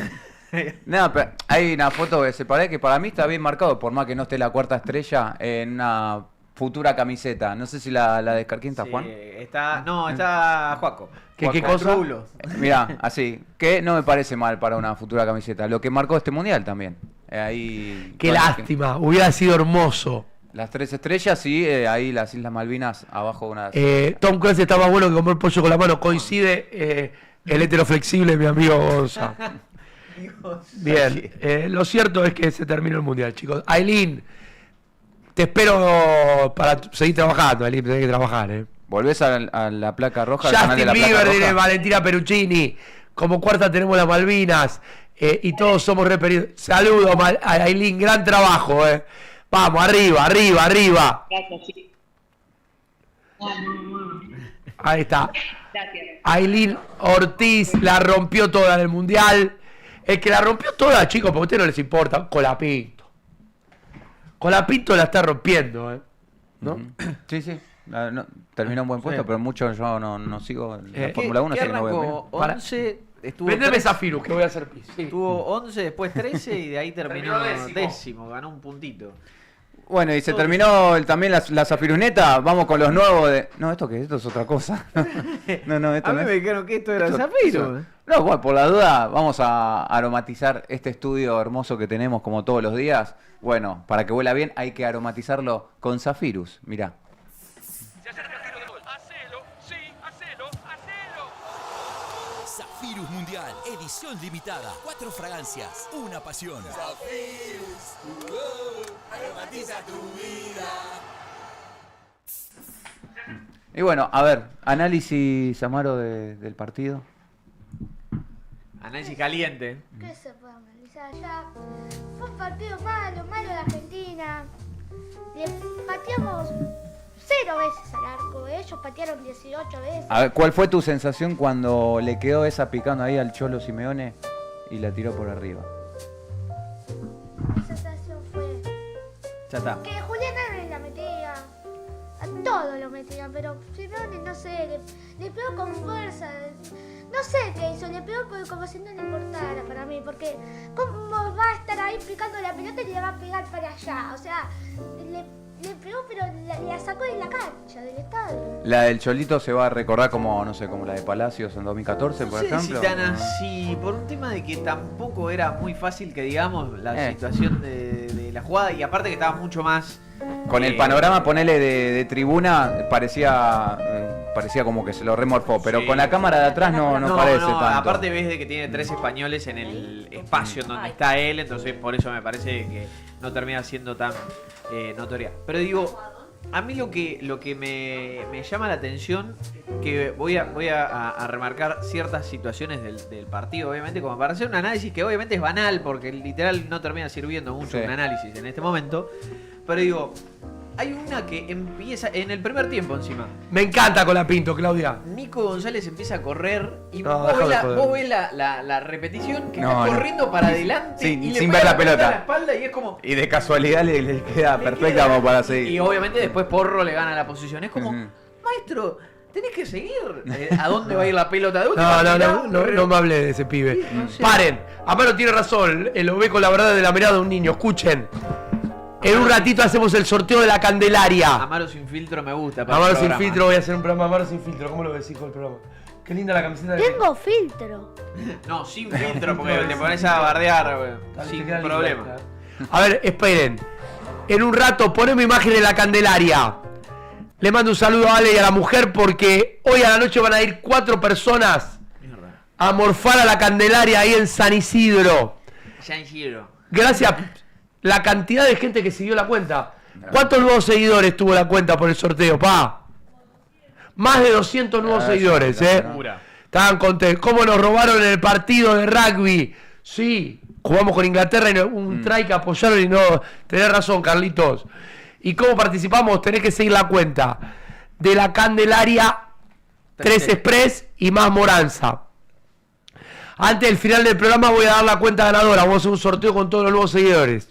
No, pero hay una foto que se parece que para mí está bien marcado, por más que no esté la cuarta estrella en una futura camiseta. No sé si la descargué. ¿Quién está, Sí, Juan? está Juaco. ¿Qué Juaco cosa? Rulo. Mirá, así, que no me parece mal para una futura camiseta. Lo que marcó este mundial también. Ahí. Qué bueno, lástima, hubiera sido hermoso. Las 3 estrellas y ahí las Islas Malvinas abajo una. Tom Cruise está más bueno que comer pollo con la mano. Coincide el heteroflexible, mi amigo Gonza. Bien, lo cierto es que se terminó el mundial, chicos. Ailín, te espero para seguir trabajando, Ailín, tenés que trabajar, ¿Volvés a la placa roja? al canal de Justin la placa Bieber, roja? tiene Valentina Peruccini. Como cuarta tenemos las Malvinas. Y todos somos reperidos. Saludos a Ailín, gran trabajo, Vamos, arriba, arriba, arriba. Gracias, sí. Ahí está. Gracias. Ailín Ortiz la rompió toda en el mundial. El que la rompió toda, chicos, porque a ustedes no les importa, Colapinto. Colapinto la está rompiendo, ¿no? Sí, sí. Terminó un buen puesto, Sí. pero mucho yo no sigo en la ¿Qué- Fórmula 1, ¿Qué así que no voy a arrancó? opinar. 11, Vendeme 3, Zafirus, que voy a hacer pis. Sí. tuvo 11, después 13 y de ahí terminó Terminó décimo, ganó un puntito. Bueno, y se terminó también la Zafiruneta. Vamos con los nuevos de. No, ¿esto qué? Esto es otra cosa. No, esto A no mí es. me dijeron que esto era Esto- Zafiro. No, bueno, por la duda, vamos a aromatizar este estudio hermoso que tenemos como todos los días. Bueno, para que huela bien hay que aromatizarlo con Zafirus. Mirá. Zafirus Mundial, edición limitada. 4 fragancias, una pasión. Zafirus, aromatiza tu vida. Y bueno, a ver, análisis, Amaro, del partido. Análisis caliente. ¿Qué se puede analizar ya? Fue un partido malo de Argentina. Le pateamos 0 veces al arco, ellos patearon 18 veces. A ver, ¿cuál fue tu sensación cuando le quedó esa picando ahí al Cholo Simeone y la tiró por arriba? Mi sensación fue Ya está. que Julián Álvarez la metía. A todos lo metían, pero Simeone, no sé, le pegó con fuerza. No sé qué hizo, le pegó como si no le importara para mí, porque ¿cómo va a estar ahí picando la pelota y le va a pegar para allá? O sea, le pegó, pero la sacó de la cancha, del estadio. La del Cholito se va a recordar como, no sé, como la de Palacios en 2014, No por sé ejemplo. si tan así, por un tema de que tampoco era muy fácil que digamos la situación de la jugada y aparte que estaba mucho más... Con el panorama, ponele de tribuna, parecía como que se lo remorfó, pero Sí. con la cámara de atrás no parece tanto. Aparte ves de que tiene 3 españoles en el espacio en donde está él, entonces por eso me parece que no termina siendo tan notoria. Pero digo, a mí lo que me llama la atención, que voy a remarcar ciertas situaciones del partido, obviamente, como para hacer un análisis que obviamente es banal, porque literal no termina sirviendo mucho Sí. un análisis en este momento, pero digo, hay una que empieza en el primer tiempo encima. Me encanta con la Pinto, Claudia. Nico González empieza a correr y No, vos déjame ves, joder. vos ves la repetición que No, está no. corriendo para adelante Sí, y le sin pega ver la pelota. a la espalda y es como... Y de casualidad le queda le perfecta queda. como para seguir. Y obviamente después Porro le gana la posición. Es como, Ujú. maestro, tenés que seguir. ¿A dónde va a ir la pelota? ¿De última? No me hable de ese pibe. Paren. Amaro tiene razón. Lo ve con la verdad de la mirada de un niño. Escuchen. En un ratito hacemos el sorteo de la Candelaria. Amaro sin filtro me gusta. para Amaro el sin programa. filtro, voy a hacer un programa Amaro sin filtro. ¿Cómo lo ves, hijo, el programa? Qué linda la camiseta de... Tengo filtro. No, sin filtro, porque te pones a bardear, güey, Dale, sin te queda linda, problema. claro. A ver, esperen. En un rato ponemos imagen de la Candelaria. Le mando un saludo a Ale y a la mujer porque hoy a la noche van a ir 4 personas Mierda. a morfar a la Candelaria ahí en San Isidro. San Giro. Gracias la cantidad de gente que siguió la cuenta. ¿Cuántos nuevos seguidores tuvo la cuenta por el sorteo, pa? Más de 200 nuevos seguidores, Pura. Estaban contentos. ¿Cómo nos robaron en el partido de rugby? Sí, jugamos con Inglaterra y un try que apoyaron y no... Tenés razón, Carlitos. ¿Y cómo participamos? Tenés que seguir la cuenta de la Candelaria 3 Express y más Moranza. Antes del final del programa voy a dar la cuenta ganadora. Vamos a hacer un sorteo con todos los nuevos seguidores.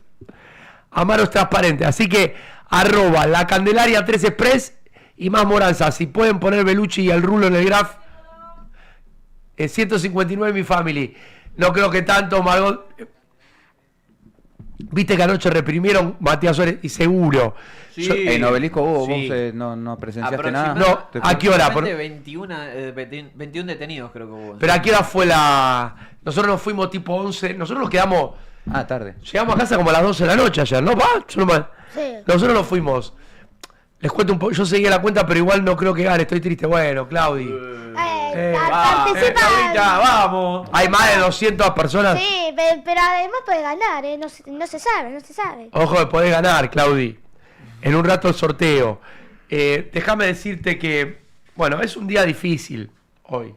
Amaro es transparente. Así que @ la Candelaria 3 Express y más Moranza. Si pueden poner Belucci y el rulo en el graph. 159 mi family. No creo que tanto, Margot. Viste que anoche reprimieron Matías Suárez y seguro. Sí. En Obelisco vos Sí. no presenciaste nada. Aproximadamente- No, ¿a qué hora? aproximadamente 21 detenidos creo que hubo. Pero ¿a qué hora fue la...? Nosotros nos fuimos tipo 11. Nosotros nos quedamos... Ah, tarde. Llegamos a casa como a las 12 de la noche ayer, ¿no, pa? Yo no me- Sí. Nosotros nos fuimos. Les cuento un poco. Yo seguía la cuenta, pero igual no creo que gane. Estoy triste. Bueno, Claudi. Participa. Claudita, vamos. Hay más de 200 personas. Sí, pero además puede ganar, ¿eh? No se sabe. Ojo que podés ganar, Claudi. En un rato el sorteo. Déjame decirte que, bueno, es un día difícil hoy.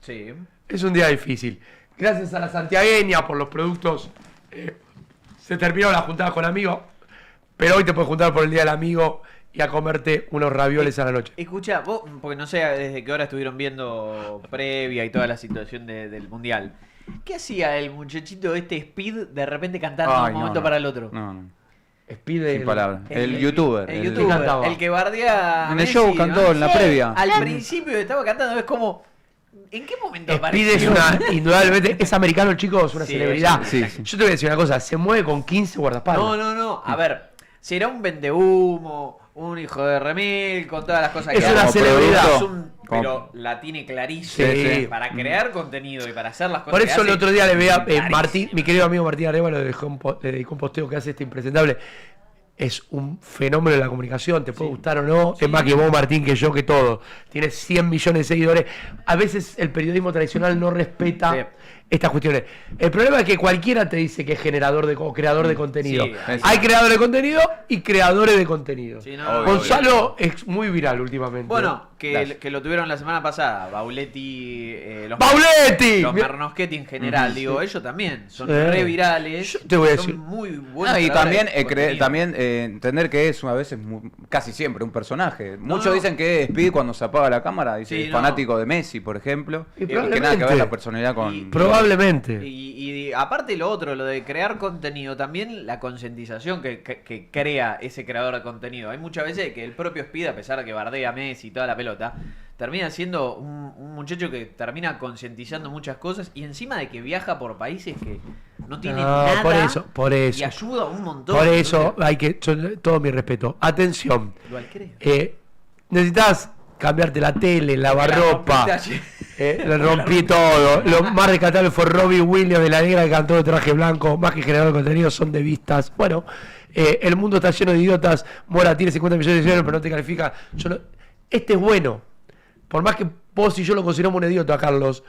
Sí. Es un día difícil. Gracias a la santiagueña por los productos. Se terminó la juntada con amigos. Pero hoy te puedes juntar por el Día del Amigo y a comerte unos ravioles a la noche. Escucha, vos, porque no sé desde qué hora estuvieron viendo previa y toda la situación del Mundial. ¿Qué hacía el muchachito este Speed de repente cantando de Ay, un no, momento no. para el otro? No. Speed Sin palabras. El youtuber. El ¿Qué youtuber, cantaba? el que bardea. a En el Messi, show ¿no? cantó en la Sí. previa. Al principio estaba cantando, es como. ¿En qué momento Speed es apareció? indudablemente, es americano el chico, es una Sí, celebridad. sí, sí. Yo te voy a decir una cosa, se mueve con 15 guardaespaldas. No. A ver, será un vendehumo, un hijo de remil, con todas las cosas Es que una hace. celebridad. Es un- pero la tiene clarísima. Sí. Para crear contenido y para hacer las cosas Por que eso el hace, otro día le veía clarísimo. Martín, mi querido amigo Martín Arevalo le dedicó un posteo que hace impresentable. Es un fenómeno de la comunicación, te puede gustar o no, es más que vos, Martín, que yo, que todo. Tiene 100 millones de seguidores. A veces el periodismo tradicional no respeta Sí. estas cuestiones. El problema es que cualquiera te dice que es generador de o creador de contenido. Sí, Hay creadores de contenido y creadores de contenido. Sí, no, Gonzalo es muy viral últimamente. Bueno, Gracias. que lo tuvieron la semana pasada, Bauletti, ¡Bauletti! los Marnoschetti en general, digo, ellos también son Sí. re virales, Yo te voy a son decir- muy buenos. No, y creadores también, de contenido. entender que es a veces casi siempre un personaje. Muchos no. dicen que Speed cuando se apaga la cámara, dice Sí, no. fanático de Messi, por ejemplo. Y Que nada que probablemente. ver la personalidad con... Y- Probablemente. Y aparte lo otro, lo de crear contenido, también la concientización que crea ese creador de contenido. Hay muchas veces que el propio Speed, a pesar de que bardea a Messi y toda la pelota, termina siendo un muchacho que termina concientizando muchas cosas y encima de que viaja por países que no tienen No, nada por eso. y ayuda un montón. Por eso Entonces, hay que, todo mi respeto. Atención, igual creo. necesitas cambiarte la tele, lavarropa. La rompiste ayer. Le rompí todo. Lo más rescatable fue Robbie Williams de la negra que cantó de traje blanco. Más que generador de contenido, son de vistas. Bueno, el mundo está lleno de idiotas. Mora tiene 50 millones de seguidores, pero no te califica. Este es bueno. Por más que vos y yo lo consideramos un idiota, Carlos,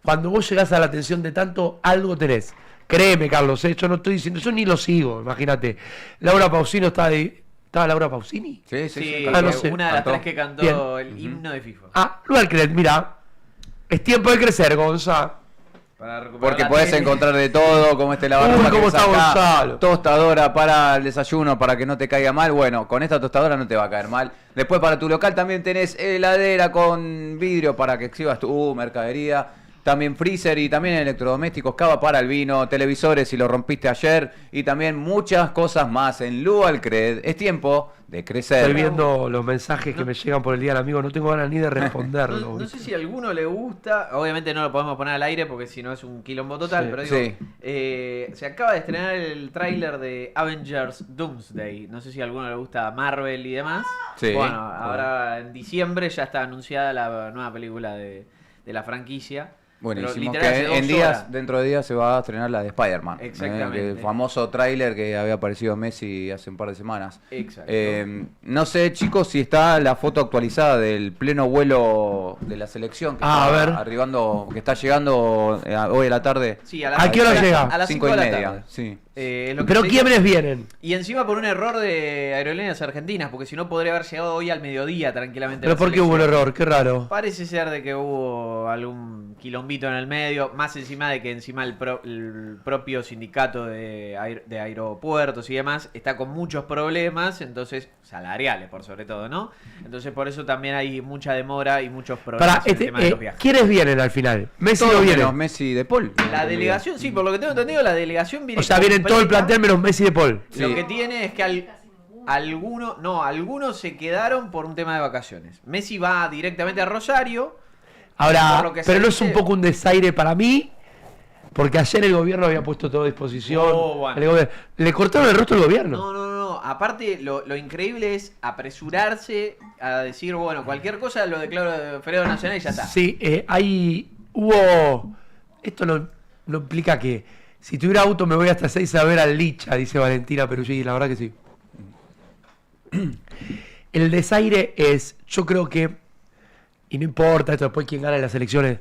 cuando vos llegás a la atención de tanto, algo tenés. Créeme, Carlos, yo no estoy diciendo, yo ni lo sigo, imagínate. Laura Pausini ¿Estaba Laura Pausini? Sí, Sí, Ah, no sé. una de las Cantó. tres que cantó Bien. el himno de FIFA. Ah, lugar creer, mira. Es tiempo de crecer, Gonza. Para recuperar Porque la podés tele. encontrar de todo, como este lavarropa Uy, que cómo ves está acá, Gonzalo. tostadora para el desayuno, para que no te caiga mal. Bueno, con esta tostadora no te va a caer mal. Después para tu local también tenés heladera con vidrio para que exhibas tu mercadería. También freezer y también electrodomésticos, cava para el vino, televisores si lo rompiste ayer y también muchas cosas más en Lualcred. Es tiempo de crecer. Estoy viendo los mensajes que me llegan por el día del amigo, no tengo ganas ni de responderlo. No sé si a alguno le gusta, obviamente no lo podemos poner al aire porque si no es un quilombo total, Sí. pero digo, Sí. se acaba de estrenar el tráiler de Avengers Doomsday. No sé si a alguno le gusta Marvel y demás. Sí. Bueno, ahora en diciembre ya está anunciada la nueva película de la franquicia. Buenísimo, Pero literal hace que 2 en días, horas. dentro de días se va a estrenar la de Spider-Man. Exactamente. El famoso tráiler que había aparecido Messi hace un par de semanas. Exacto. No sé, chicos, si está la foto actualizada del pleno vuelo de la selección que Ah, está a ver. arribando, que está llegando hoy a la tarde. Sí, ¿A qué hora llega? A las 5 5 y de la media. tarde. Sí. Es lo que Pero se ¿quiénes vienen? Y encima por un error de Aerolíneas Argentinas, porque si no podría haber llegado hoy al mediodía tranquilamente. ¿Pero la por qué hubo un selección. error? Qué raro. Parece ser de que hubo algún quilombito en el medio, más encima de que encima el propio sindicato de aeropuertos y demás está con muchos problemas, entonces salariales por sobre todo, ¿no? Entonces por eso también hay mucha demora y muchos problemas Para, en el tema de los viajes. ¿quiénes vienen al final? Messi Todo no viene. menos Messi de Paul. La delegación, sí, por lo que tengo entendido, la delegación viene O sea, vienen todo el completa. plantel menos Messi de Paul. Lo Sí. que tiene es que algunos se quedaron por un tema de vacaciones. Messi va directamente a Rosario. Ahora, Por lo que pero se no es dice- un poco un desaire para mí, porque ayer el gobierno había puesto todo a disposición. Oh, bueno. Le cortaron el rostro al gobierno. No. Aparte, lo increíble es apresurarse a decir, bueno, cualquier cosa lo declaro de feriado nacional y ya está. Sí, hubo. Esto no implica que si tuviera auto me voy hasta 6 a ver al Licha, dice Valentina Peruggi, la verdad que sí. El desaire es, yo creo que, y no importa esto después quién gana en las elecciones,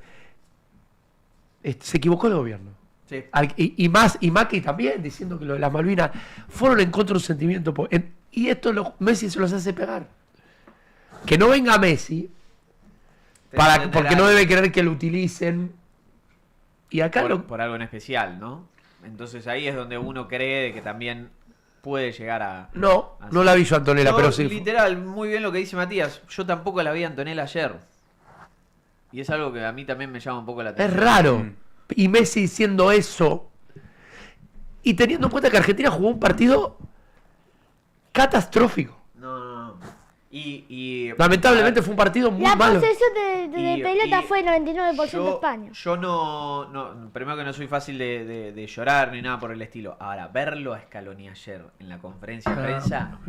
se equivocó el gobierno. Sí. Y Macri también, diciendo que lo de las Malvinas fueron en contra de un sentimiento. Y esto Messi se los hace pegar. Que no venga Messi, porque no debe querer que lo utilicen. Y acá por algo en especial, ¿no? Entonces ahí es donde uno cree de que también puede llegar a... No la vi yo, Antonella, No, pero sí. literal, muy bien lo que dice Matías. Yo tampoco la vi a Antonella ayer. Y es algo que a mí también me llama un poco la Es atención. raro. Y Messi diciendo eso. Y teniendo en cuenta que Argentina jugó un partido catastrófico. No. Lamentablemente fue un partido muy La malo. posesión de pelota fue 99% yo, España. Yo no, primero que no soy fácil de llorar ni nada por el estilo. Ahora, verlo a Scaloni ayer en la conferencia de prensa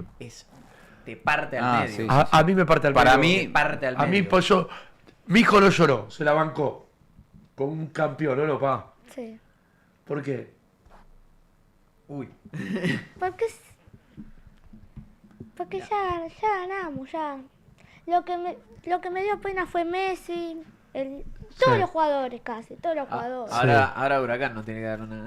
te parte al medio. Sí. A mí me parte al Para medio. mí, Te parte al A mí, medio. pues mi hijo no lloró, se la bancó. Con un campeón, ¿no, pa? Sí. ¿Por qué? Uy. Porque ya ganamos, ya. Lo que me dio pena fue Messi, todos los jugadores casi, todos los jugadores. Ahora Huracán nos tiene que dar una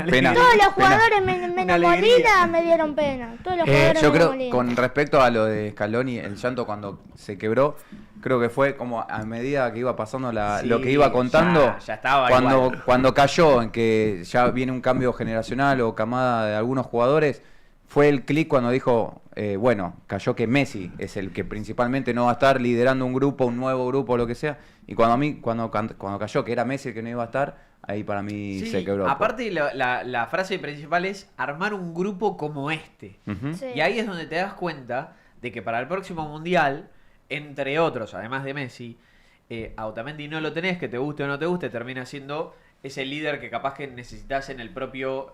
Pena. Todos los jugadores menos alegría. Molina me dieron pena. Todos los jugadores Yo menos creo, Molina. con respecto a lo de Scaloni, el llanto cuando se quebró, creo que fue como a medida que iba pasando Sí, lo que iba contando, ya estaba cuando, igual. cayó en que ya viene un cambio generacional o camada de algunos jugadores, fue el clic cuando dijo, bueno, cayó que Messi es el que principalmente no va a estar liderando un grupo, un nuevo grupo, lo que sea, y cuando cayó que era Messi el que no iba a estar, ahí para mí Sí, se quebró. aparte la frase principal es armar un grupo como este. Ujú. Sí. Y ahí es donde te das cuenta de que para el próximo mundial, entre otros, además de Messi, a Otamendi no lo tenés, que te guste o no te guste, termina siendo ese líder que capaz que necesitas en el propio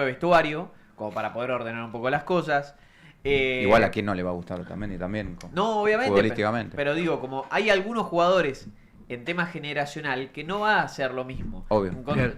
vestuario, como para poder ordenar un poco las cosas. Igual a quien no le va a gustar Otamendi también. No, obviamente. Futbolísticamente. Pero digo, como hay algunos jugadores en tema generacional que no va a ser lo mismo. Obvio.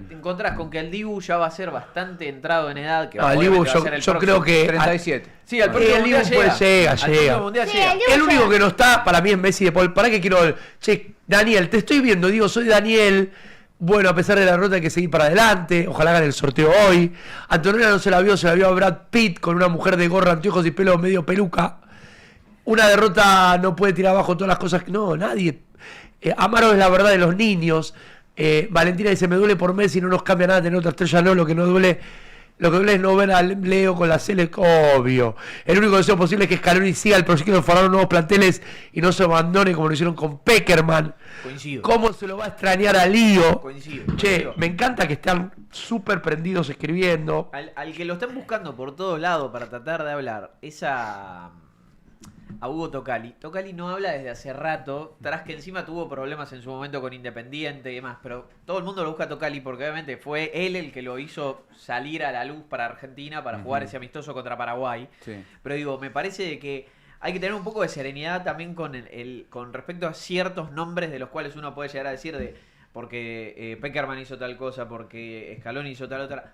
Te encontrás con que el Dibu ya va a ser bastante entrado en edad. Que No, el obviamente Dibu, va a ser el yo próximo. creo que 37. Sí, al Sí, próximo el mundial Dibu puede llega. llega. Al próximo mundial Sí, llega. el Dibu El único que no está, para mí es Messi de Paul. ¿Para qué quiero? Che, Daniel, te estoy viendo, digo, soy Daniel. Bueno, a pesar de la derrota hay que seguir para adelante. Ojalá hagan el sorteo hoy. Antonella no se la vio a Brad Pitt con una mujer de gorra, anteojos y pelo medio peluca. Una derrota no puede tirar abajo todas las cosas. No, nadie. Amaro es la verdad de los niños. Valentina dice, me duele por Messi, no nos cambia nada tener otra estrella. No, lo que duele es no ver a Leo con la Sele, obvio. El único deseo posible es que Scaloni siga el proyecto de formar nuevos planteles y no se abandone como lo hicieron con Peckerman. Coincido. ¿Cómo se lo va a extrañar a Lío? Coincido. Che, me encanta que están súper prendidos escribiendo. Al que lo estén buscando por todos lados para tratar de hablar es a Hugo Tocali. Tocali no habla desde hace rato, tras que encima tuvo problemas en su momento con Independiente y demás, pero todo el mundo lo busca a Tocali porque obviamente fue él el que lo hizo salir a la luz para Argentina para jugar ese amistoso contra Paraguay. Sí. Pero digo, me parece que hay que tener un poco de serenidad también con respecto a ciertos nombres de los cuales uno puede llegar a decir porque Peckerman hizo tal cosa, porque Scaloni hizo tal otra.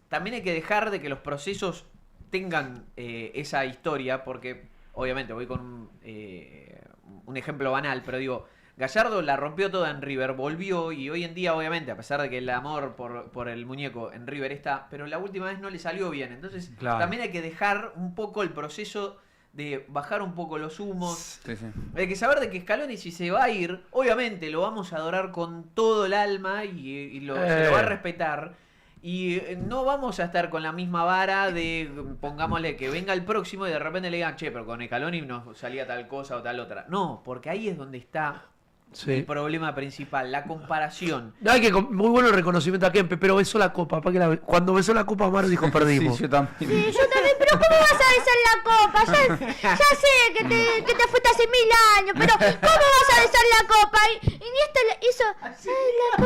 También hay que dejar de que los procesos tengan esa historia, porque obviamente voy con un ejemplo banal, pero digo, Gallardo la rompió toda en River, volvió y hoy en día obviamente, a pesar de que el amor por el muñeco en River está, pero la última vez no le salió bien, entonces Claro. también hay que dejar un poco el proceso de bajar un poco los humos. Sí, sí. Hay que saber de que Scaloni, si se va a ir, obviamente lo vamos a adorar con todo el alma y se lo va a respetar. Y no vamos a estar con la misma vara de, pongámosle, que venga el próximo y de repente le digan, che, pero con Scaloni nos salía tal cosa o tal otra. No, porque ahí es donde está el problema principal, la comparación. No, muy bueno el reconocimiento a Kempe, pero besó la copa. Cuando besó la copa, Amaro dijo, perdimos. Sí, yo también. Sí, yo también, pero ¿cómo vas a besar la copa? Ya sé que te fuiste hace 1000 años, pero ¿cómo vas a besar la copa? Y Iniesta hizo, ay, la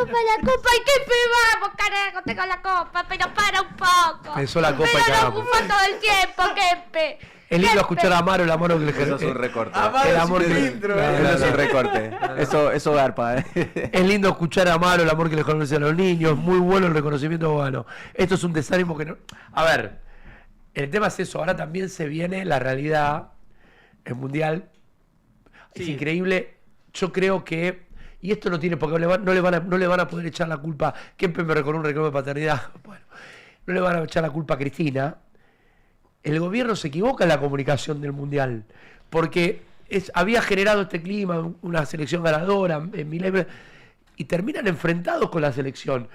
copa, y qué vamos, carajo, tengo la copa, pero para un poco. Besó la copa y pero no cagamos. ocupa todo el tiempo, Kempe. Es lindo escuchar a Amaro, el Amaro que le Eso es un recorte. el amor que Eso es un recorte. Eso garpa, Es lindo escuchar a Amaro, el amor que le conoce a los niños. Muy bueno el reconocimiento bueno. Esto es un desánimo que no. A ver, el tema es eso. Ahora también se viene la realidad. El mundial es Sí. increíble. Yo creo que. Y esto no tiene, porque no le van a poder echar la culpa. Kempe me recordó un reclamo de paternidad. Bueno, no le van a echar la culpa a Cristina. El gobierno se equivoca en la comunicación del mundial, porque había generado este clima, una selección ganadora, y terminan enfrentados con la selección.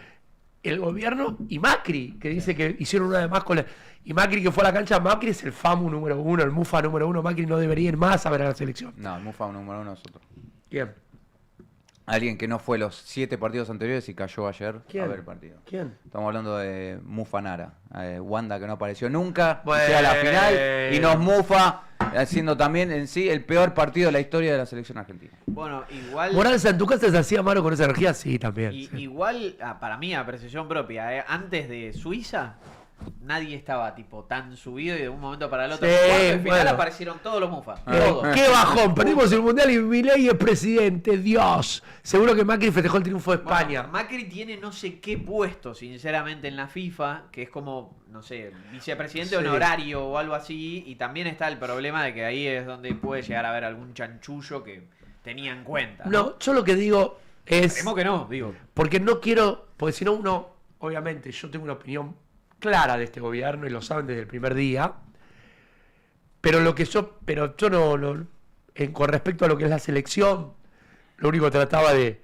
El gobierno y Macri, que dice que hicieron una de más con y Macri que fue a la cancha. Macri es el FAMU número 1, el MUFA número 1. Macri no debería ir más a ver a la selección. No, el Mufa número 1 nosotros. ¿Quién? Alguien que no fue los 7 partidos anteriores y cayó ayer ¿Quién? a ver el partido. ¿Quién? Estamos hablando de Mufa Nara. Wanda que no apareció nunca, Bueno. llega a la final y nos mufa Siendo también en sí el peor partido de la historia de la selección argentina. Bueno, igual. Moranza, ¿en tu casa se hacía mano con esa energía? Sí, también. Sí. Igual, para mí, a apreciación propia, antes de Suiza, nadie estaba tipo tan subido y de un momento para el otro. Sí, Al final bueno. aparecieron todos los mufas. Todos. ¡Qué bajón! Perdimos el Mundial y Milei es presidente. ¡Dios! Seguro que Macri festejó el triunfo de España. Bueno, Macri tiene no sé qué puesto, sinceramente, en la FIFA, que es como, no sé, vicepresidente Sí. honorario o algo así. Y también está el problema de que ahí es donde puede llegar a haber algún chanchullo que tenía en cuenta. No, yo lo que digo es... Esperemos que no, digo. Porque no quiero... Porque si no uno... Obviamente, yo tengo una opinión clara de este gobierno y lo saben desde el primer día. Pero yo no con respecto a lo que es la selección, lo único que trataba de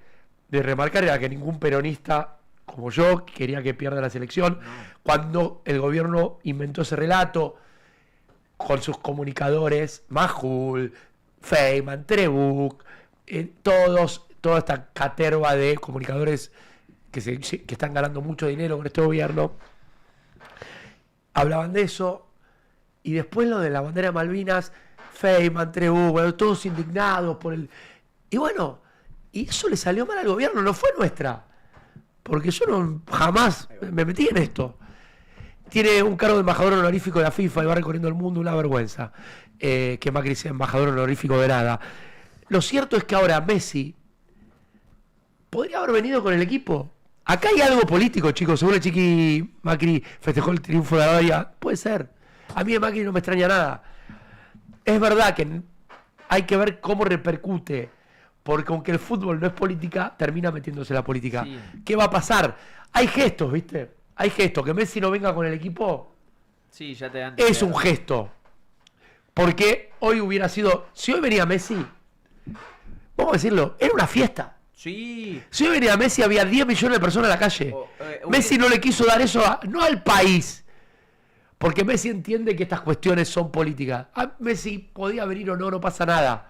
remarcar era que ningún peronista como yo quería que pierda la selección. Cuando el gobierno inventó ese relato con sus comunicadores, Majul, Feynman, Trebuch, toda esta caterva de comunicadores que están ganando mucho dinero con este gobierno, hablaban de eso. Y después lo de la bandera de Malvinas, Feynman, Trebuch, bueno, todos indignados por el... Y bueno, y eso le salió mal al gobierno, no fue nuestra. Porque yo jamás me metí en esto. Tiene un cargo de embajador honorífico de la FIFA y va recorriendo el mundo, una vergüenza. Que Macri sea embajador honorífico de nada. Lo cierto es que ahora Messi podría haber venido con el equipo. Acá hay algo político, chicos. Según el Chiqui, Macri festejó el triunfo de Arabia. Puede ser. A mí de Macri no me extraña nada. Es verdad que hay que ver cómo repercute. Porque aunque el fútbol no es política, termina metiéndose la política. Sí. ¿Qué va a pasar? Hay gestos, ¿viste? Hay gestos. Que Messi no venga con el equipo Sí, ya te dan. es un gesto. Porque hoy hubiera sido... Si hoy venía Messi, vamos a decirlo, era una fiesta. Sí. Si hoy venía Messi había 10 millones de personas en la calle. Messi no le quiso dar eso no al país. Porque Messi entiende que estas cuestiones son políticas. Messi podía venir o no, no pasa nada.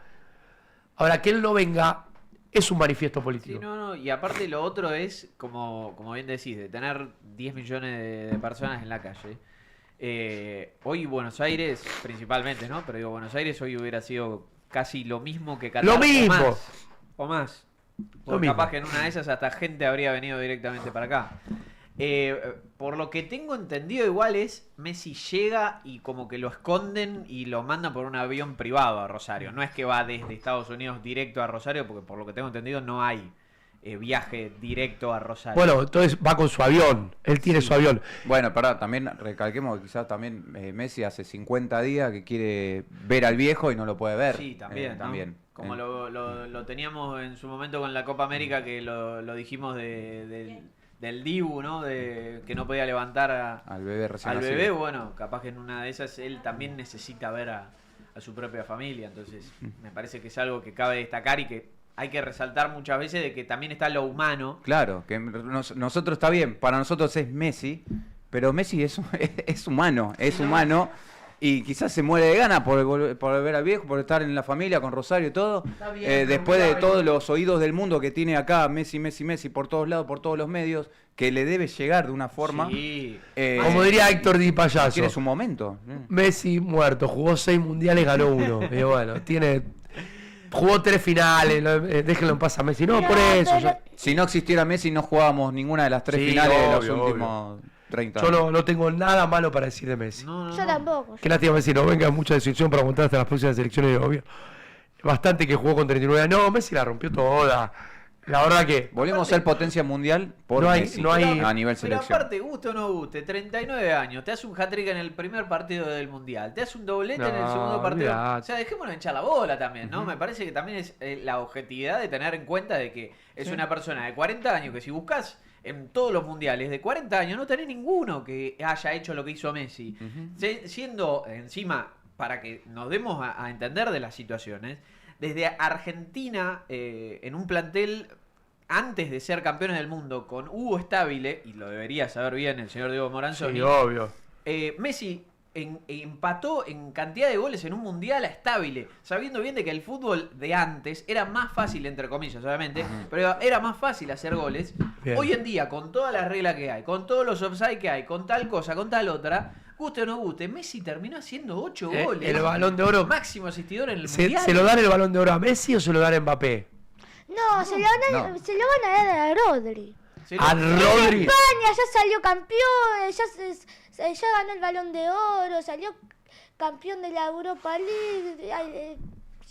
Ahora, que él no venga es un manifiesto político. Sí, no, y aparte lo otro es, como bien decís, de tener 10 millones de personas en la calle. Hoy Buenos Aires, principalmente, ¿no? Pero digo, Buenos Aires hoy hubiera sido casi lo mismo que Qatar. Lo mismo. O más. Lo O mismo. capaz que en una de esas hasta gente habría venido directamente para acá. Por lo que tengo entendido, igual es Messi llega y como que lo esconden y lo mandan por un avión privado a Rosario. No es que va desde Estados Unidos directo a Rosario, porque por lo que tengo entendido no hay viaje directo a Rosario. Bueno, entonces va con su avión. Él tiene su avión. Bueno, pará, también recalquemos que quizás también Messi hace 50 días que quiere ver al viejo y no lo puede ver. Sí, también. ¿no? También. Como lo teníamos en su momento con la Copa América, que lo dijimos del Dibu, ¿no? Que no podía levantar Al bebé recién al nacido. bebé. Bueno, capaz que en una de esas él también necesita ver a su propia familia. Entonces, me parece que es algo que cabe destacar y que hay que resaltar muchas veces de que también está lo humano. Claro, que nosotros está bien, para nosotros es Messi, pero Messi es humano, humano. Y quizás se muere de ganas por ver al viejo, por estar en la familia con Rosario y todo. bien, Después pero de mira, todos los oídos del mundo que tiene acá, Messi por todos lados, por todos los medios, que le debe llegar de una forma. Sí. Como diría Héctor Di Payaso. Tiene su momento. Messi muerto, jugó 6 mundiales, ganó 1. Y bueno, jugó 3 finales, déjenlo en paz a Messi. No, Mira, por eso. pero- Si no existiera Messi, no jugábamos ninguna de las 3 Sí, finales de los obvio, últimos 30 Yo años. no tengo nada malo para decir de Messi. Yo tampoco. Qué lástima Messi no venga mucha decisión para aguantar hasta las próximas elecciones, obvio. Bastante que jugó con 39 años. No, Messi la rompió toda. La verdad que Volvemos a ser potencia mundial por No hay- Messi no hay- a nivel Pero selección. aparte, guste o no guste, 39 años, te hace un hat-trick en el primer partido del Mundial, te hace un doblete en el No, segundo partido. olvidate. O sea, dejémonos hinchar la bola también, ¿no? Me parece que también es la objetividad de tener en cuenta de que es una persona de 40 años que si buscas en todos los mundiales de 40 años no tenés ninguno que haya hecho lo que hizo Messi. Siendo encima, para que nos demos a entender de las situaciones, desde Argentina, en un plantel antes de ser campeones del mundo con Hugo Stabile, y lo debería saber bien el señor Diego Moranzoni, sí, obvio. Messi empató en cantidad de goles en un mundial a Stabile, sabiendo bien de que el fútbol de antes era más fácil, entre comillas, obviamente, pero era más fácil hacer goles. Bien. Hoy en día, con todas las reglas que hay, con todos los offside que hay, con tal cosa, con tal otra, guste o no guste, Messi terminó haciendo 8 goles. El Balón de Oro. Máximo asistidor en el mundial. ¿Se lo dan el Balón de Oro a Messi o se lo dan a Mbappé? No, se lo van a dar a Rodri. Sí, A Rodri. España ya salió campeón, ya ganó el Balón de Oro, salió campeón de la Europa League,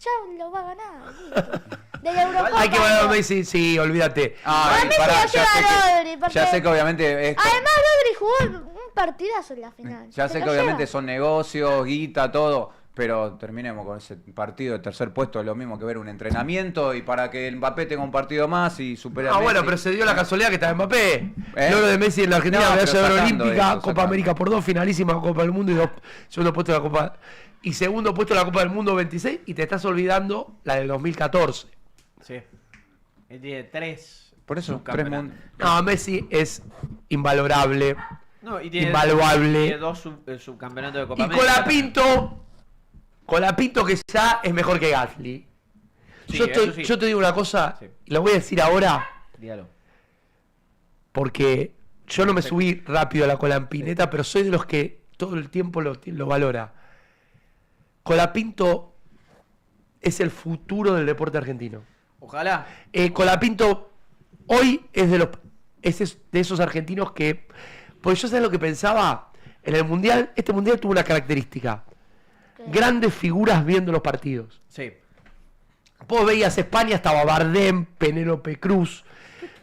ya lo va a ganar. ¿Listo? De la Europa Hay que League. ganar a Messi, sí, olvídate. A mí se lo lleva Rodri, porque ya sé que obviamente además Rodri jugó un partidazo en la final. ya Se sé lo que obviamente lleva. son negocios, guita, todo, pero terminemos con ese partido de tercer puesto, es lo mismo que ver un entrenamiento y para que el Mbappé tenga un partido más y supere a Ah, Messi. bueno, pero se dio la casualidad que estaba Mbappé. El oro de Messi en la Argentina, No, medalla pero de oro sacando olímpica, eso, Copa sacando. América por 2, finalísima Copa del Mundo y 2, segundo puesto de la Copa. Y segundo puesto de la Copa del Mundo 26, y te estás olvidando la del 2014. Sí. Él tiene 3. Por eso, subcampeonatos. No, Messi es invalorable. No, y tiene, Invaluable. tiene 2 subcampeonatos de Copa Y América. Colapinto que ya es mejor que Gasly. Sí, yo, eso sí. yo te digo una cosa, Sí. y lo voy a decir ahora, Dígalo. porque yo no me subí rápido a la Colampineta, pero soy de los que todo el tiempo lo valora. Colapinto es el futuro del deporte argentino. Ojalá. Colapinto hoy es de esos argentinos que, porque yo sé lo que pensaba, en el Mundial, este Mundial tuvo una característica, grandes figuras viendo los partidos. Sí. Vos veías España, estaba Bardem, Penélope Cruz,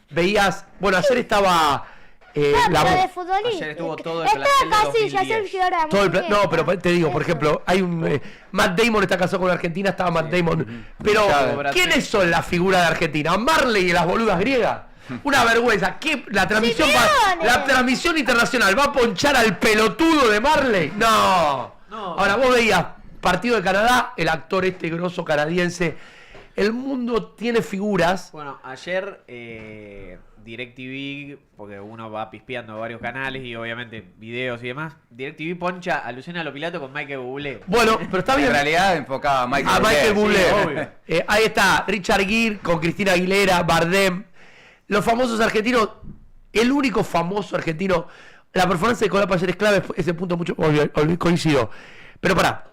veías, bueno, ayer estaba Pero de futbolista. Ayer estuvo todo el Estaba plantel de Casilla, 2010. Sergio Ramos. todo el ¿qué? no, pero te digo, por Eso. ejemplo, hay un Matt Damon está casado con Argentina, estaba Matt Damon, pero Claro. ¿quiénes son las figuras de Argentina? Marley y las boludas griegas. Una vergüenza. ¿Qué? La transmisión internacional va a ponchar al pelotudo de Marley. No. Ahora vos veías partido de Canadá, el actor este grosso canadiense. El mundo tiene figuras. Bueno, ayer DirecTV, porque uno va pispeando varios canales y obviamente videos y demás, DirecTV poncha a Luciana Lopilato con Michael Bublé. Bueno, pero está bien. En realidad enfocaba a Michael A Michael Bublé. sí, obvio. Ahí está, Richard Gere con Cristina Aguilera, Bardem. Los famosos argentinos, el único famoso argentino, la performance de Colapa ayer es clave, ese punto mucho coincido. Pero pará,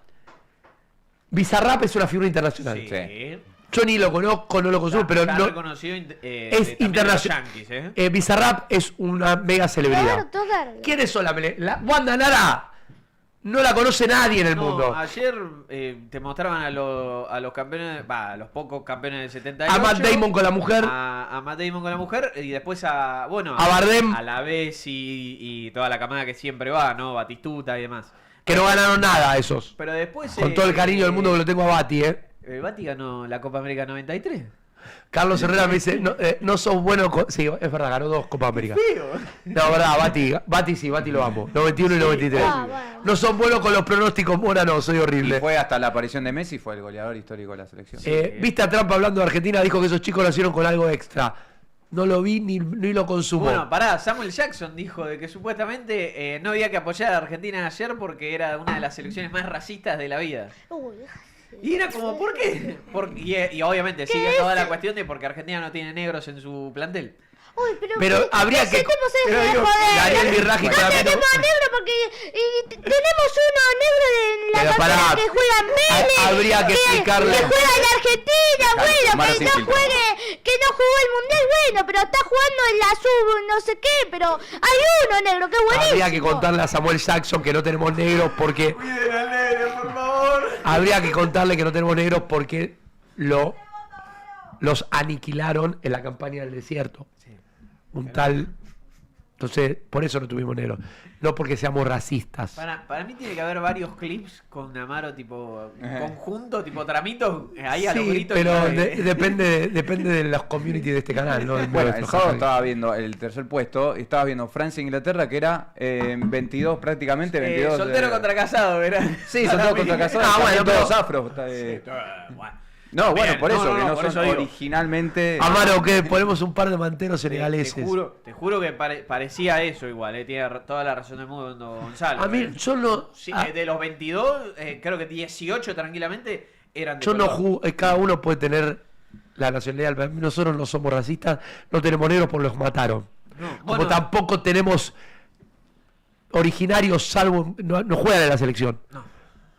Bizarrap es una figura internacional. Sí. Yo ni lo conozco, no lo consumo, pero Está no, reconocido es también de los internacional. Yankees, Bizarrap es una mega celebridad. Todo verde. ¿Quiénes son la Wanda Nara? No la conoce nadie en el No, mundo. ayer te mostraban a los campeones, a los pocos campeones del 78. A Matt Damon con la mujer. A Matt Damon con la mujer y después a Bardem. a la Bessi y toda la camada que siempre va, ¿no? Batistuta y demás. Que no ganaron nada esos. Pero después Con todo el cariño del mundo que lo tengo a Bati, Bati ganó la Copa América 93. Carlos Herrera me dice, no sos bueno sí, es verdad, ganó 2 Copa América. No, verdad, Bati sí, Bati lo amo. 91 y 93. Bueno. No son buenos con los pronósticos, Mora, no, soy Y horrible. fue hasta la aparición de Messi, fue el goleador histórico de la selección. Viste a Trump hablando de Argentina, dijo que esos chicos lo hicieron con algo extra. No lo vi ni lo consumo. Bueno, pará, Samuel Jackson dijo de que supuestamente no había que apoyar a Argentina ayer porque era una de las selecciones más racistas de la vida. Uy, Y era como, ¿por qué? Y obviamente sigue toda la cuestión de porque Argentina no tiene negros en su plantel. uy, Pero habría ese que. tipo se pero deja de digo, joder. Daniel Birraji No claramente- tenemos negro porque tenemos uno negro en la Pero cantera pará, que juega en Vélez. habría que explicarle. Que juega en Argentina, bueno, Manos que sin no filtro. juegue, que no jugó el mundial, bueno, pero está jugando en la sub no sé qué, pero hay uno negro, qué buenísimo. Habría que contarle a Samuel Jackson que no tenemos negros porque. Habría que contarle que no tenemos negros porque los aniquilaron en la campaña del desierto. Un tal. Entonces, por eso no tuvimos negros. No porque seamos racistas. Para mí tiene que haber varios clips con Amaro tipo conjunto, tipo tramito, ahí a los Sí, gritos. pero y- depende de los community de este canal, ¿no? Bueno, el Nuestro, sábado Javi. estaba viendo el tercer puesto, estaba viendo Francia-Inglaterra, que era 22 prácticamente, 22. soltero contra casado, ¿verdad? Sí, soltero contra casado. Ah, bueno, todos pero- afros. Bueno. No, bueno, Bien, por eso, que no por son eso digo. originalmente... Amaro, ¿qué? Ponemos un par de manteros Te senegaleses. juro que parecía eso igual, tiene toda la razón del mundo Gonzalo. A mí, yo no... Sí, ah, de los 22, creo que 18 tranquilamente eran de yo no color. juzgo, cada uno puede tener la nacionalidad. Nosotros no somos racistas, no tenemos negros porque los mataron. No, Como bueno, tampoco tenemos originarios, salvo no juegan en la selección. No.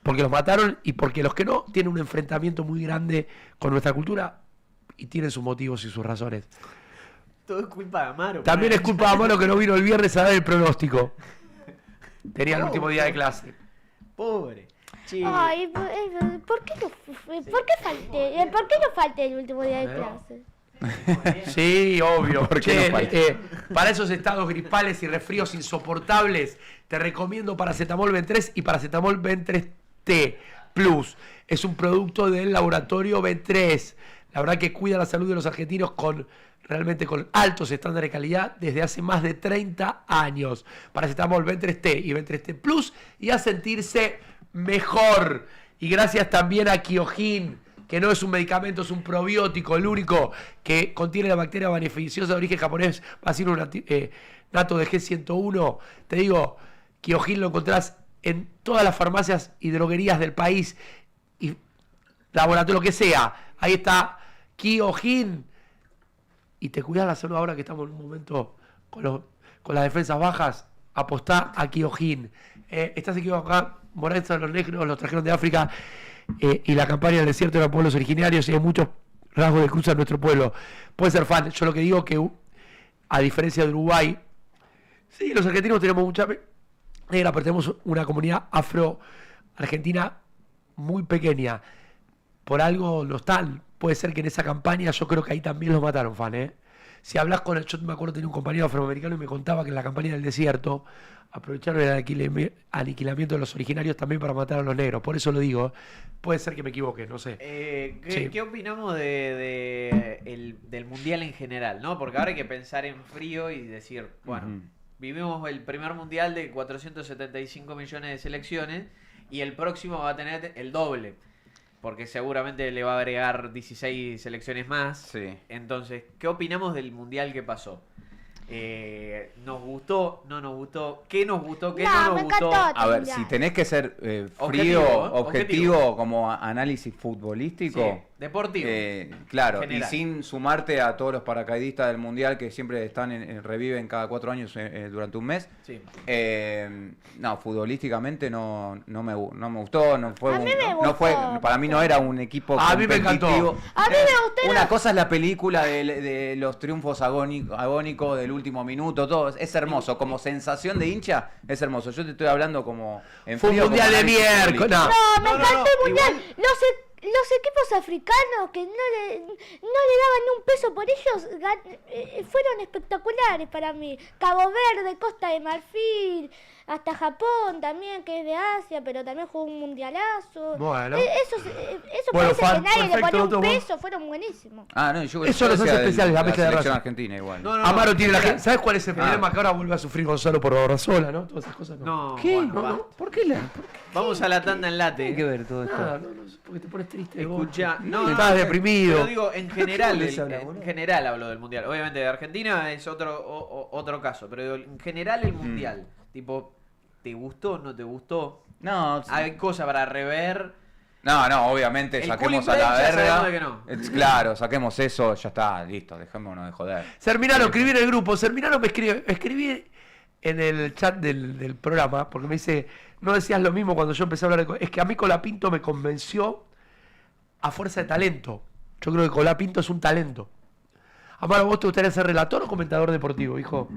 Porque los mataron y porque los que no tienen un enfrentamiento muy grande con nuestra cultura y tienen sus motivos y sus razones. Todo es culpa de Amaro. También es culpa de Amaro que no vino el viernes a dar el pronóstico. Tenía el Oh, último día de clase. Pobre. Sí. Ay, ¿por qué no falté el último día de clase? Sí, obvio. ¿Por qué Che, no falta? para esos estados gripales y resfríos insoportables, te recomiendo paracetamol Ben3 y paracetamol Ben3T Plus. Es un producto del laboratorio Ben3. La verdad que cuida la salud de los argentinos realmente con altos estándares de calidad desde hace más de 30 años. Paracetamol Ben3T y Ben3T Plus y a sentirse mejor. Y gracias también a Kyojin, que no es un medicamento, es un probiótico, el único que contiene la bacteria beneficiosa de origen japonés, Bacillus nato de G101. Te digo, Kyojin lo encontrás en todas las farmacias y droguerías del país y laboratorio, lo que sea. Ahí está Kyojin. Y te cuidas la salud ahora que estamos en un momento con las defensas bajas. Apostá a Kyojin. Estás equivocado, Morales de los negros los trajeron de África. Y la campaña del desierto eran pueblos originarios y hay muchos rasgos de cruz en nuestro pueblo. Puede ser fan. Yo lo que digo que, a diferencia de Uruguay, sí, los argentinos tenemos mucha negra, pero tenemos una comunidad afro-argentina muy pequeña. Por algo no están. Puede ser que en esa campaña, yo creo que ahí también los mataron, fan, Si hablas con yo me acuerdo, tenía un compañero afroamericano y me contaba que en la campaña del desierto aprovecharon el aniquilamiento de los originarios también para matar a los negros. Por eso lo digo. Puede ser que me equivoque, no sé. ¿Qué, ¿Qué opinamos del mundial en general, no? Porque ahora hay que pensar en frío y decir, bueno, vivimos el primer mundial de 475 millones de selecciones y el próximo va a tener el doble. Porque seguramente le va a agregar 16 selecciones más. Sí. Entonces, ¿qué opinamos del mundial que pasó? ¿Nos gustó? ¿No nos gustó? ¿Qué nos gustó? ¿Qué no nos me gustó? encantó. A ver, Mundial. si tenés que ser Objetivo, objetivo como análisis futbolístico, Sí, deportivo. claro, General. y sin sumarte a todos los paracaidistas del mundial que siempre están reviven cada 4 años durante un mes. Sí. No, futbolísticamente no me gustó, no fue A mí me gustó, para mí no era un equipo A mí me encantó. competitivo. A mí me gustó Una cosa es la película de los triunfos agónicos del último minuto, todo es hermoso, como sensación de hincha es hermoso. Yo te estoy hablando como en Fue un frío, como mundial de análisis miércoles. futbolístico. No. No, me No, no, encantó no, el mundial. igual- Los equipos africanos que no le daban ni un peso por ellos fueron espectaculares para mí. Cabo Verde, Costa de Marfil, hasta Japón también, que es de Asia, pero también jugó un mundialazo. Bueno. Esos Bueno, países fan, que nadie le perfecto, ponía un Otto, vos. peso fueron buenísimos. Ah, no, yo Eso los hace decía especiales, la mezcla de selección raza. argentina igual. No, no, Amaro no, tiene la mira. gente. ¿Sabes cuál es el problema? Que ahora vuelve a sufrir Gonzalo por Borrasola, ¿no? Todas esas cosas. No, ¿Qué? bueno, No, basta. no. ¿Por qué Vamos a la tanda en late. ¿Qué tiene que ver todo esto? Nada, no, porque te pones triste. vos. Escucha, no, Estás deprimido. Pero digo, en general, les habla, boludo? en general hablo del mundial. Obviamente de Argentina es otro caso, pero digo, en general el mundial, tipo, ¿te gustó? ¿No te gustó? No, Hay cosas para rever. no, obviamente El saquemos cooling a la break ya sabemos verga. de que no. Claro, saquemos eso, ya está, listo, dejémonos de joder. Serminano, escribí en el grupo. Serminano me escribí en el chat del programa, porque me dice, no decías lo mismo cuando yo empecé a hablar de... Es que a mí Colapinto me convenció a fuerza de talento. Yo creo que Colapinto es un talento. Amaro, ¿vos te gustaría ser relator o comentador deportivo, hijo?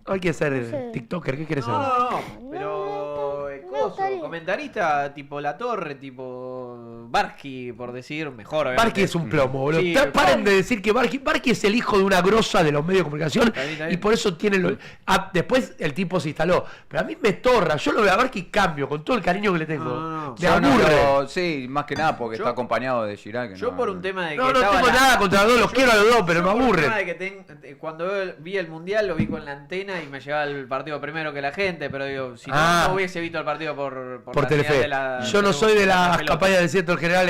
No hay que ser No sé. TikToker, ¿qué quieres ser? No, pero me gustaría. comentarista tipo La Torre, tipo Barsky, por decir, mejor. Barqui obviamente. es un plomo, boludo. Sí, Paren de decir que Barqui es el hijo de una grosa de los medios de comunicación Está bien, está bien. y por eso tiene después el tipo se instaló. Pero a mí me torra, yo lo veo a Barqui y cambio, con todo el cariño que le tengo. No. Me Yo no aburre. lo- sí, más que nada porque Yo- está acompañado de Chirac. que Yo no- por un tema de que No estaba tengo nada contra los dos, los quiero a los dos, pero yo me por un aburre. tema de que cuando vi el mundial lo vi con la antena y me llevaba el partido primero que la gente, pero digo, si no, Ah. no hubiese visto el partido por Por la señal Telefe. de la- Yo no soy de las pelota. campañas de desierto del general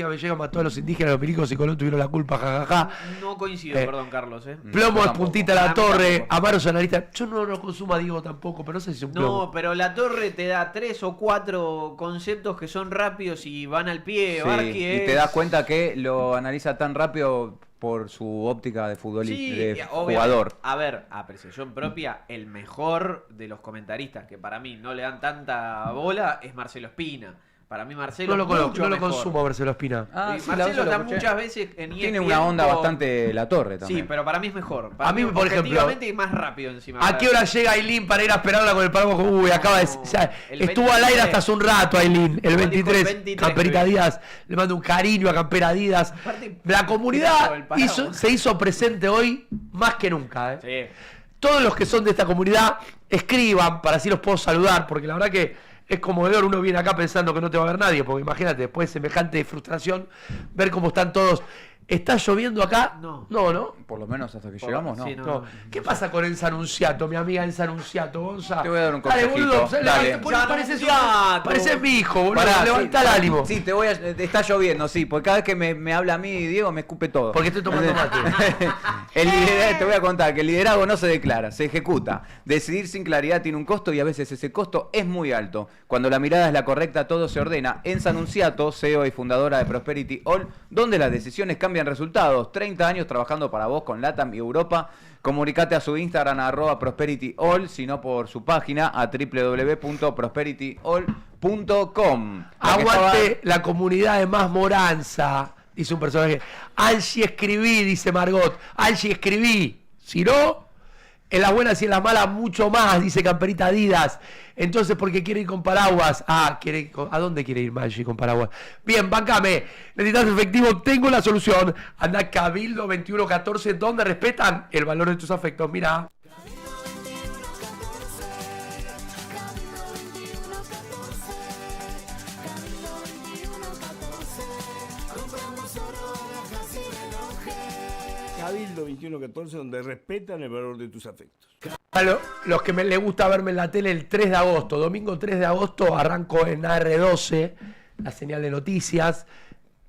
me llegan a todos los indígenas, los milicos y Colón tuvieron la culpa, jajaja. No coincido, perdón, Carlos. Plomo es tampoco. puntita la A mí torre, tampoco. Amaro es analista. Yo no lo consumo a Diego tampoco, pero no sé si es un plomo. No, pero la torre te da 3 o 4 conceptos que son rápidos y van al pie. Sí, Barqui y es... te das cuenta que lo analiza tan rápido por su óptica de futbolista, Sí, de obviamente. jugador. A ver, apreciación propia, el mejor de los comentaristas que para mí no le dan tanta bola es Marcelo Espina. Para mí Marcelo No lo es conozco, mucho no lo mejor. consumo a Marcelo Espina. Ah, Y sí, la Marcelo verdad lo está escuché. muchas veces en Tiene ESPN una onda con- bastante La Torre también. Sí, pero para mí es mejor. Para A mí, por ejemplo, objetivamente y más rápido encima. ¿A qué hora llega Ailín para ir a esperarla con el paraguas? Uy, acaba de... o sea, el estuvo 23. al aire hasta hace un rato Ailín, el Dijo 23. el 23, Camperita creo. Díaz, le mando un cariño a Campera Díaz. Aparte, La tira comunidad por el paraguas. se hizo presente hoy más que nunca. Sí. Todos los que son de esta comunidad, escriban para así los puedo saludar, porque la verdad que es conmovedor. Uno viene acá pensando que no te va a ver nadie, porque imagínate, después de semejante frustración, ver cómo están todos. ¿Está lloviendo acá? No. No. Por lo menos hasta que llegamos, ¿no? Sí, No. ¿Qué pasa con Enza Anunciato, mi amiga Enza Anunciato, Gonza? Te voy a dar un Dale, consejito, boludo, dale. Pareces mi hijo, boludo. Pará, Levanta sí, el ánimo. Sí, está lloviendo, sí, porque cada vez que me habla a mí, Diego, me escupe todo. Porque estoy tomando mate. Te voy a contar que el liderazgo no se declara, se ejecuta. Decidir sin claridad tiene un costo y a veces ese costo es muy alto. Cuando la mirada es la correcta, todo se ordena. Enza Anunciato, CEO y fundadora de Prosperity All, donde las decisiones cambian resultados. 30 años trabajando para vos con LATAM y Europa. Comunicate a su Instagram @ProsperityAll, sino por su página a www.prosperityall.com. Aguante la comunidad de Más Moranza, dice un personaje. Angie escribí, dice Margot. Angie escribí. Si no, en las buenas y en las malas mucho más, dice Camperita Adidas. Entonces, porque quiere ir con paraguas. ¿A dónde quiere ir Angie con paraguas? Bien, bancame. Necesitas efectivo, tengo la solución. Anda a Cabildo 2114, donde respetan el valor de tus afectos. Mira. Cabildo 2114, donde respetan el valor de tus afectos. Los que les gusta verme en la tele el 3 de agosto, domingo 3 de agosto, arranco en AR12, la señal de noticias.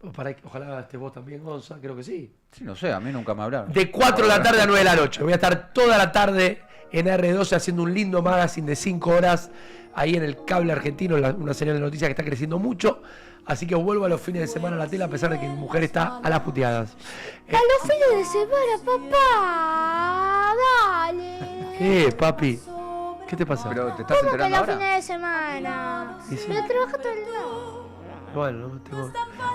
Ojalá estés vos también, Gonza, creo que sí. Sí, no sé, a mí nunca me hablaron. De 4 de la tarde a 9 de la noche. Voy a estar toda la tarde en AR12 haciendo un lindo magazine de 5 horas ahí en el cable argentino, una señal de noticias que está creciendo mucho. Así que vuelvo a los fines de semana a la tele a pesar de que mi mujer está a las puteadas. A los fines de semana, papá. Dale. Papi? ¿Qué te pasa? Pero te estás ¿Cómo que enterando los ahora. fines de semana? Y sí. Pero trabajas todo el día. Bueno,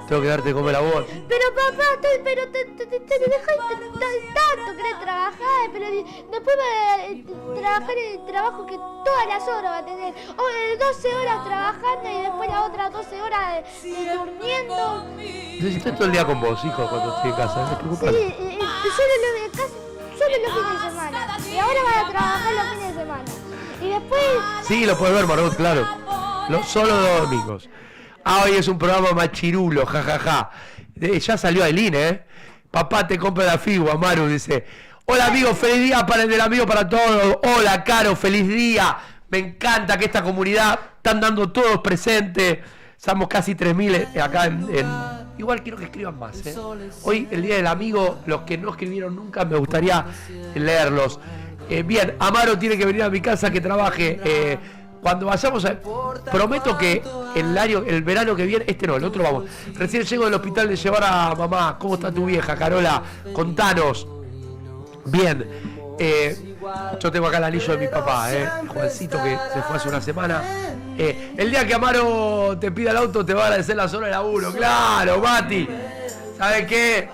tengo que darte de comer a vos. Pero papá, te dejas tanto querer trabajar, pero después va a trabajar el trabajo que todas las horas va a tener. 12 horas trabajando y después las otras 12 horas durmiendo. Estoy todo el día con vos, hijo, cuando estoy en casa. ¿No te Sí, preocupes? solo los fines de semana. Y ahora van a trabajar los fines de semana. Y después... Sí, lo puedes ver, Margot, claro. Solo los domingos. Hoy es un programa machirulo, jajaja. Ya salió Ailín, Papá te compra la figua, Maru dice. Hola amigo, feliz día para el del amigo para todos. Hola Caro, feliz día. Me encanta que esta comunidad están dando todos presentes. Somos casi 3.000 acá en... Igual quiero que escriban más, Hoy, el día del amigo, los que no escribieron nunca, me gustaría leerlos. Bien, Amaro tiene que venir a mi casa que trabaje. Cuando vayamos prometo que el verano que viene, el otro vamos. Recién llego del hospital de llevar a mamá. ¿Cómo está tu vieja, Carola? Contanos. Bien. Yo tengo acá el anillo de mi papá, Juancito, que se fue hace una semana. El día que Amaro te pida el auto, te va a agradecer las horas de laburo. Claro, Mati. ¿Sabes qué?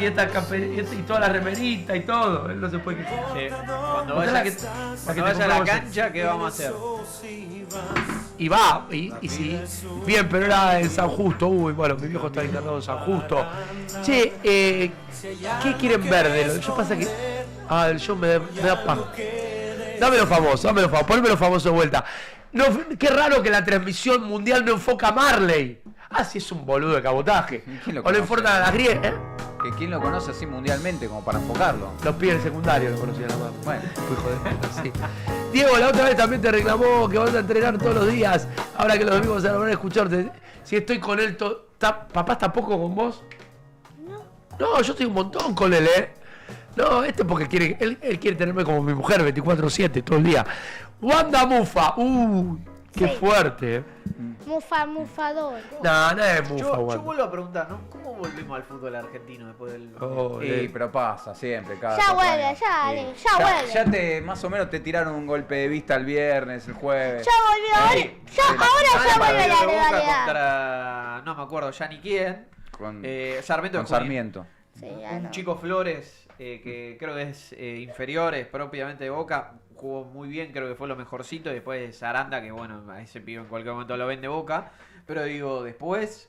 Y esta y toda la remerita y todo. Él no se puede quejar. Sí. Cuando Ojalá vaya, que- cuando que vaya te a la compremos- cancha, ¿qué vamos a hacer? Y va, y sí. Bien, pero era en San Justo. Uy, bueno, mi viejo está internado en San Justo. Che, ¿qué quieren ver de lo? Yo pasa que. El show me da paja. Dámelo famoso, ponmelo famoso de vuelta. No, qué raro que la transmisión mundial no enfoca a Marley. Si es un boludo de cabotaje. ¿Quién lo O le conoce? enfocan a las griegas, Que quién lo conoce así mundialmente como para enfocarlo. Los pibes secundarios lo conocían nada más. Bueno. Hijo de puta, sí. Diego, la otra vez también te reclamó que vas a entrenar todos los días. Ahora que los domingos se van a escucharte. Si estoy con él ¿Papá está poco con vos? No. No, yo estoy un montón con él, ¿eh? No, porque él quiere tenerme como mi mujer 24/7 todo el día. Wanda Mufa, qué Sí. fuerte. Mufador. No, no es Mufa, Yo Wanda. vuelvo a preguntar, ¿no? ¿Cómo volvemos al fútbol argentino después del... Oh, Sí, pero pasa siempre, cada Ya 4 vuelve, años. ya, Sí. dale, ya vuelve. Ya te, más o menos te tiraron un golpe de vista el viernes, el jueves. Ya volvió, ahora, Sí. ahora ya vuelve la Boca rivalidad. contra, no me acuerdo ya ni quién. Con, Sarmiento con de Junín. Sarmiento. Sí, ya Un no. chico Flores, que creo que es inferior, es propiamente de Boca, jugó muy bien, creo que fue lo mejorcito, y después Saranda, que bueno, a ese pibe en cualquier momento lo vende Boca, pero digo, después,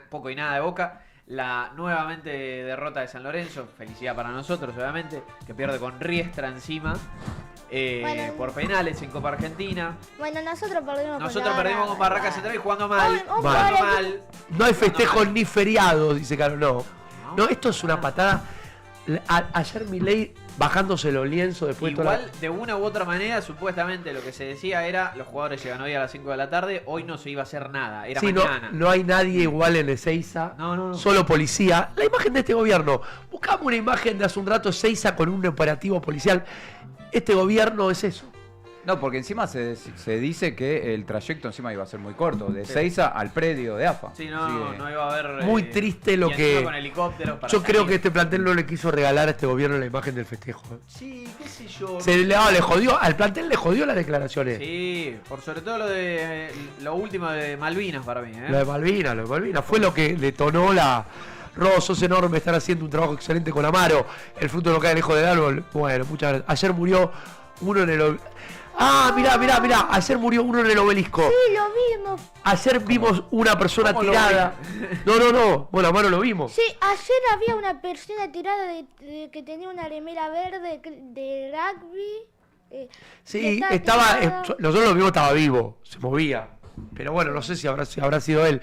poco y nada de Boca, la nuevamente derrota de San Lorenzo, felicidad para nosotros obviamente, que pierde con Riestra encima, Bueno. por penales en Copa Argentina. Bueno, nosotros perdimos Nosotros con perdimos con Barraca Central y jugando mal, Un jugando pobre mal. No hay festejos ni feriados, dice Carlos. No, esto es una patada. Ayer Milei bajándose los lienzos después de toda Igual, de una u otra manera, supuestamente lo que se decía era los jugadores llegan hoy a las 5 de la tarde, hoy no se iba a hacer nada, era Sí, mañana. no hay nadie igual en Ezeiza, No. solo policía. La imagen de este gobierno, buscamos una imagen de hace un rato Ezeiza con un operativo policial. Este gobierno es eso. No, porque encima se dice que el trayecto encima iba a ser muy corto, de Ezeiza al predio de AFA. Sí, Así que- no iba a haber... Muy triste lo y encima que... con helicópteros para Yo creo salir. que este plantel no le quiso regalar a este gobierno la imagen del festejo. Sí, qué sé yo. Le jodió, al plantel le jodió las declaraciones. Sí, por sobre todo lo último de Malvinas para mí, ¿eh? Lo de Malvinas. Fue lo que detonó la... Ros, sos enorme, están haciendo un trabajo excelente con Amaro. El fruto no cae lejos del árbol. Bueno, muchas gracias. Ayer murió uno en el... mirá. Ayer murió uno en el obelisco. Sí, lo vimos. Ayer vimos una persona ¿Cómo lo tirada. No. Bueno, Amaro lo vimos. Sí, ayer había una persona tirada que tenía una remera verde de rugby. Sí, que estaba... tirada. nosotros lo vimos, estaba vivo. Se movía. Pero bueno, no sé si habrá sido él.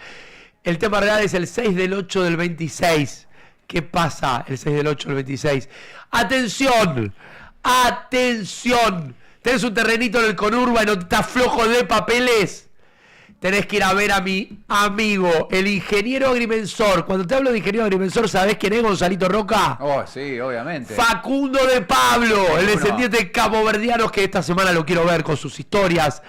El tema real es el 6 del 8 del 26. ¿Qué pasa el 6 del 8 del 26? ¡Atención! Tenés un terrenito en el Conurba y no estás flojo de papeles. Tenés que ir a ver a mi amigo, el ingeniero agrimensor. Cuando te hablo de ingeniero agrimensor, ¿sabés quién es, Gonzalito Roca? Oh, sí, obviamente. Facundo de Pablo, el Uno. descendiente caboverdiano que esta semana lo quiero ver con sus historias.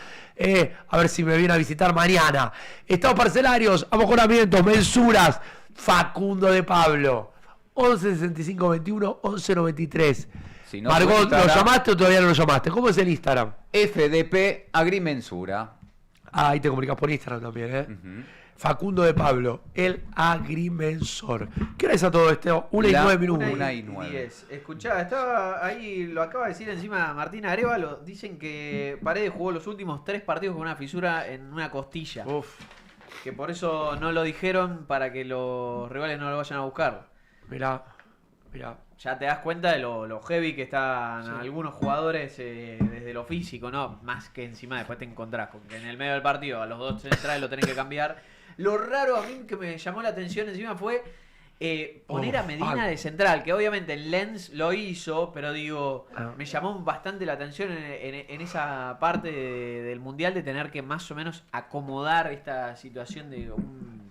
A ver si me viene a visitar mañana. Estados parcelarios, amojoramientos, mensuras. Facundo de Pablo. 11 65 21 11 93. Si no, Margot, tu ¿lo Instagram- llamaste o todavía no lo llamaste? ¿Cómo es el Instagram? FDP Agrimensura. Ah, ahí te comunicas por Instagram también, ¿eh? Ujú. Facundo de Pablo, el agrimensor. ¿Qué hora es a todo esto? 1 y La 9 minutos. 1:09. Escuchá, estaba ahí, lo acaba de decir encima Martín Arévalo. Dicen que Paredes jugó los últimos 3 partidos con una fisura en una costilla. Uf, Que por eso no lo dijeron para que los rivales no lo vayan a buscar. mirá. Ya te das cuenta de lo heavy que están algunos jugadores desde lo físico, ¿no? Más que encima después te encontrás con que en el medio del partido a los dos centrales lo tenés que cambiar. Lo raro a mí que me llamó la atención encima fue poner a Medina de central, que obviamente en Lens lo hizo, pero digo, me llamó bastante la atención en esa parte del Mundial de tener que más o menos acomodar esta situación de un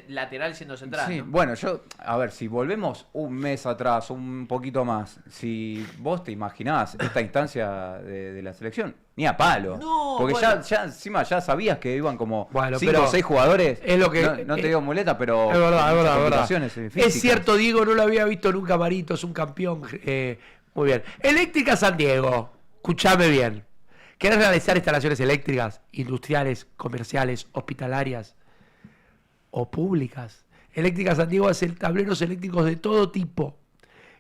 lateral siendo central. Sí, ¿no? bueno, a ver, si volvemos un mes atrás, un poquito más, si vos te imaginás esta instancia de la selección, ni a palo. No, porque bueno. ya encima ya sabías que iban como Bueno, 5 pero o 6 jugadores. es lo que- no te digo muleta, pero Es verdad, muchas es verdad. complicaciones físicas. Es cierto, Diego, no lo había visto nunca Marito, es un campeón. Muy bien. Eléctrica San Diego, escuchame bien. ¿Querés realizar instalaciones eléctricas, industriales, comerciales, hospitalarias o públicas? Eléctrica San Diego hace tableros eléctricos de todo tipo.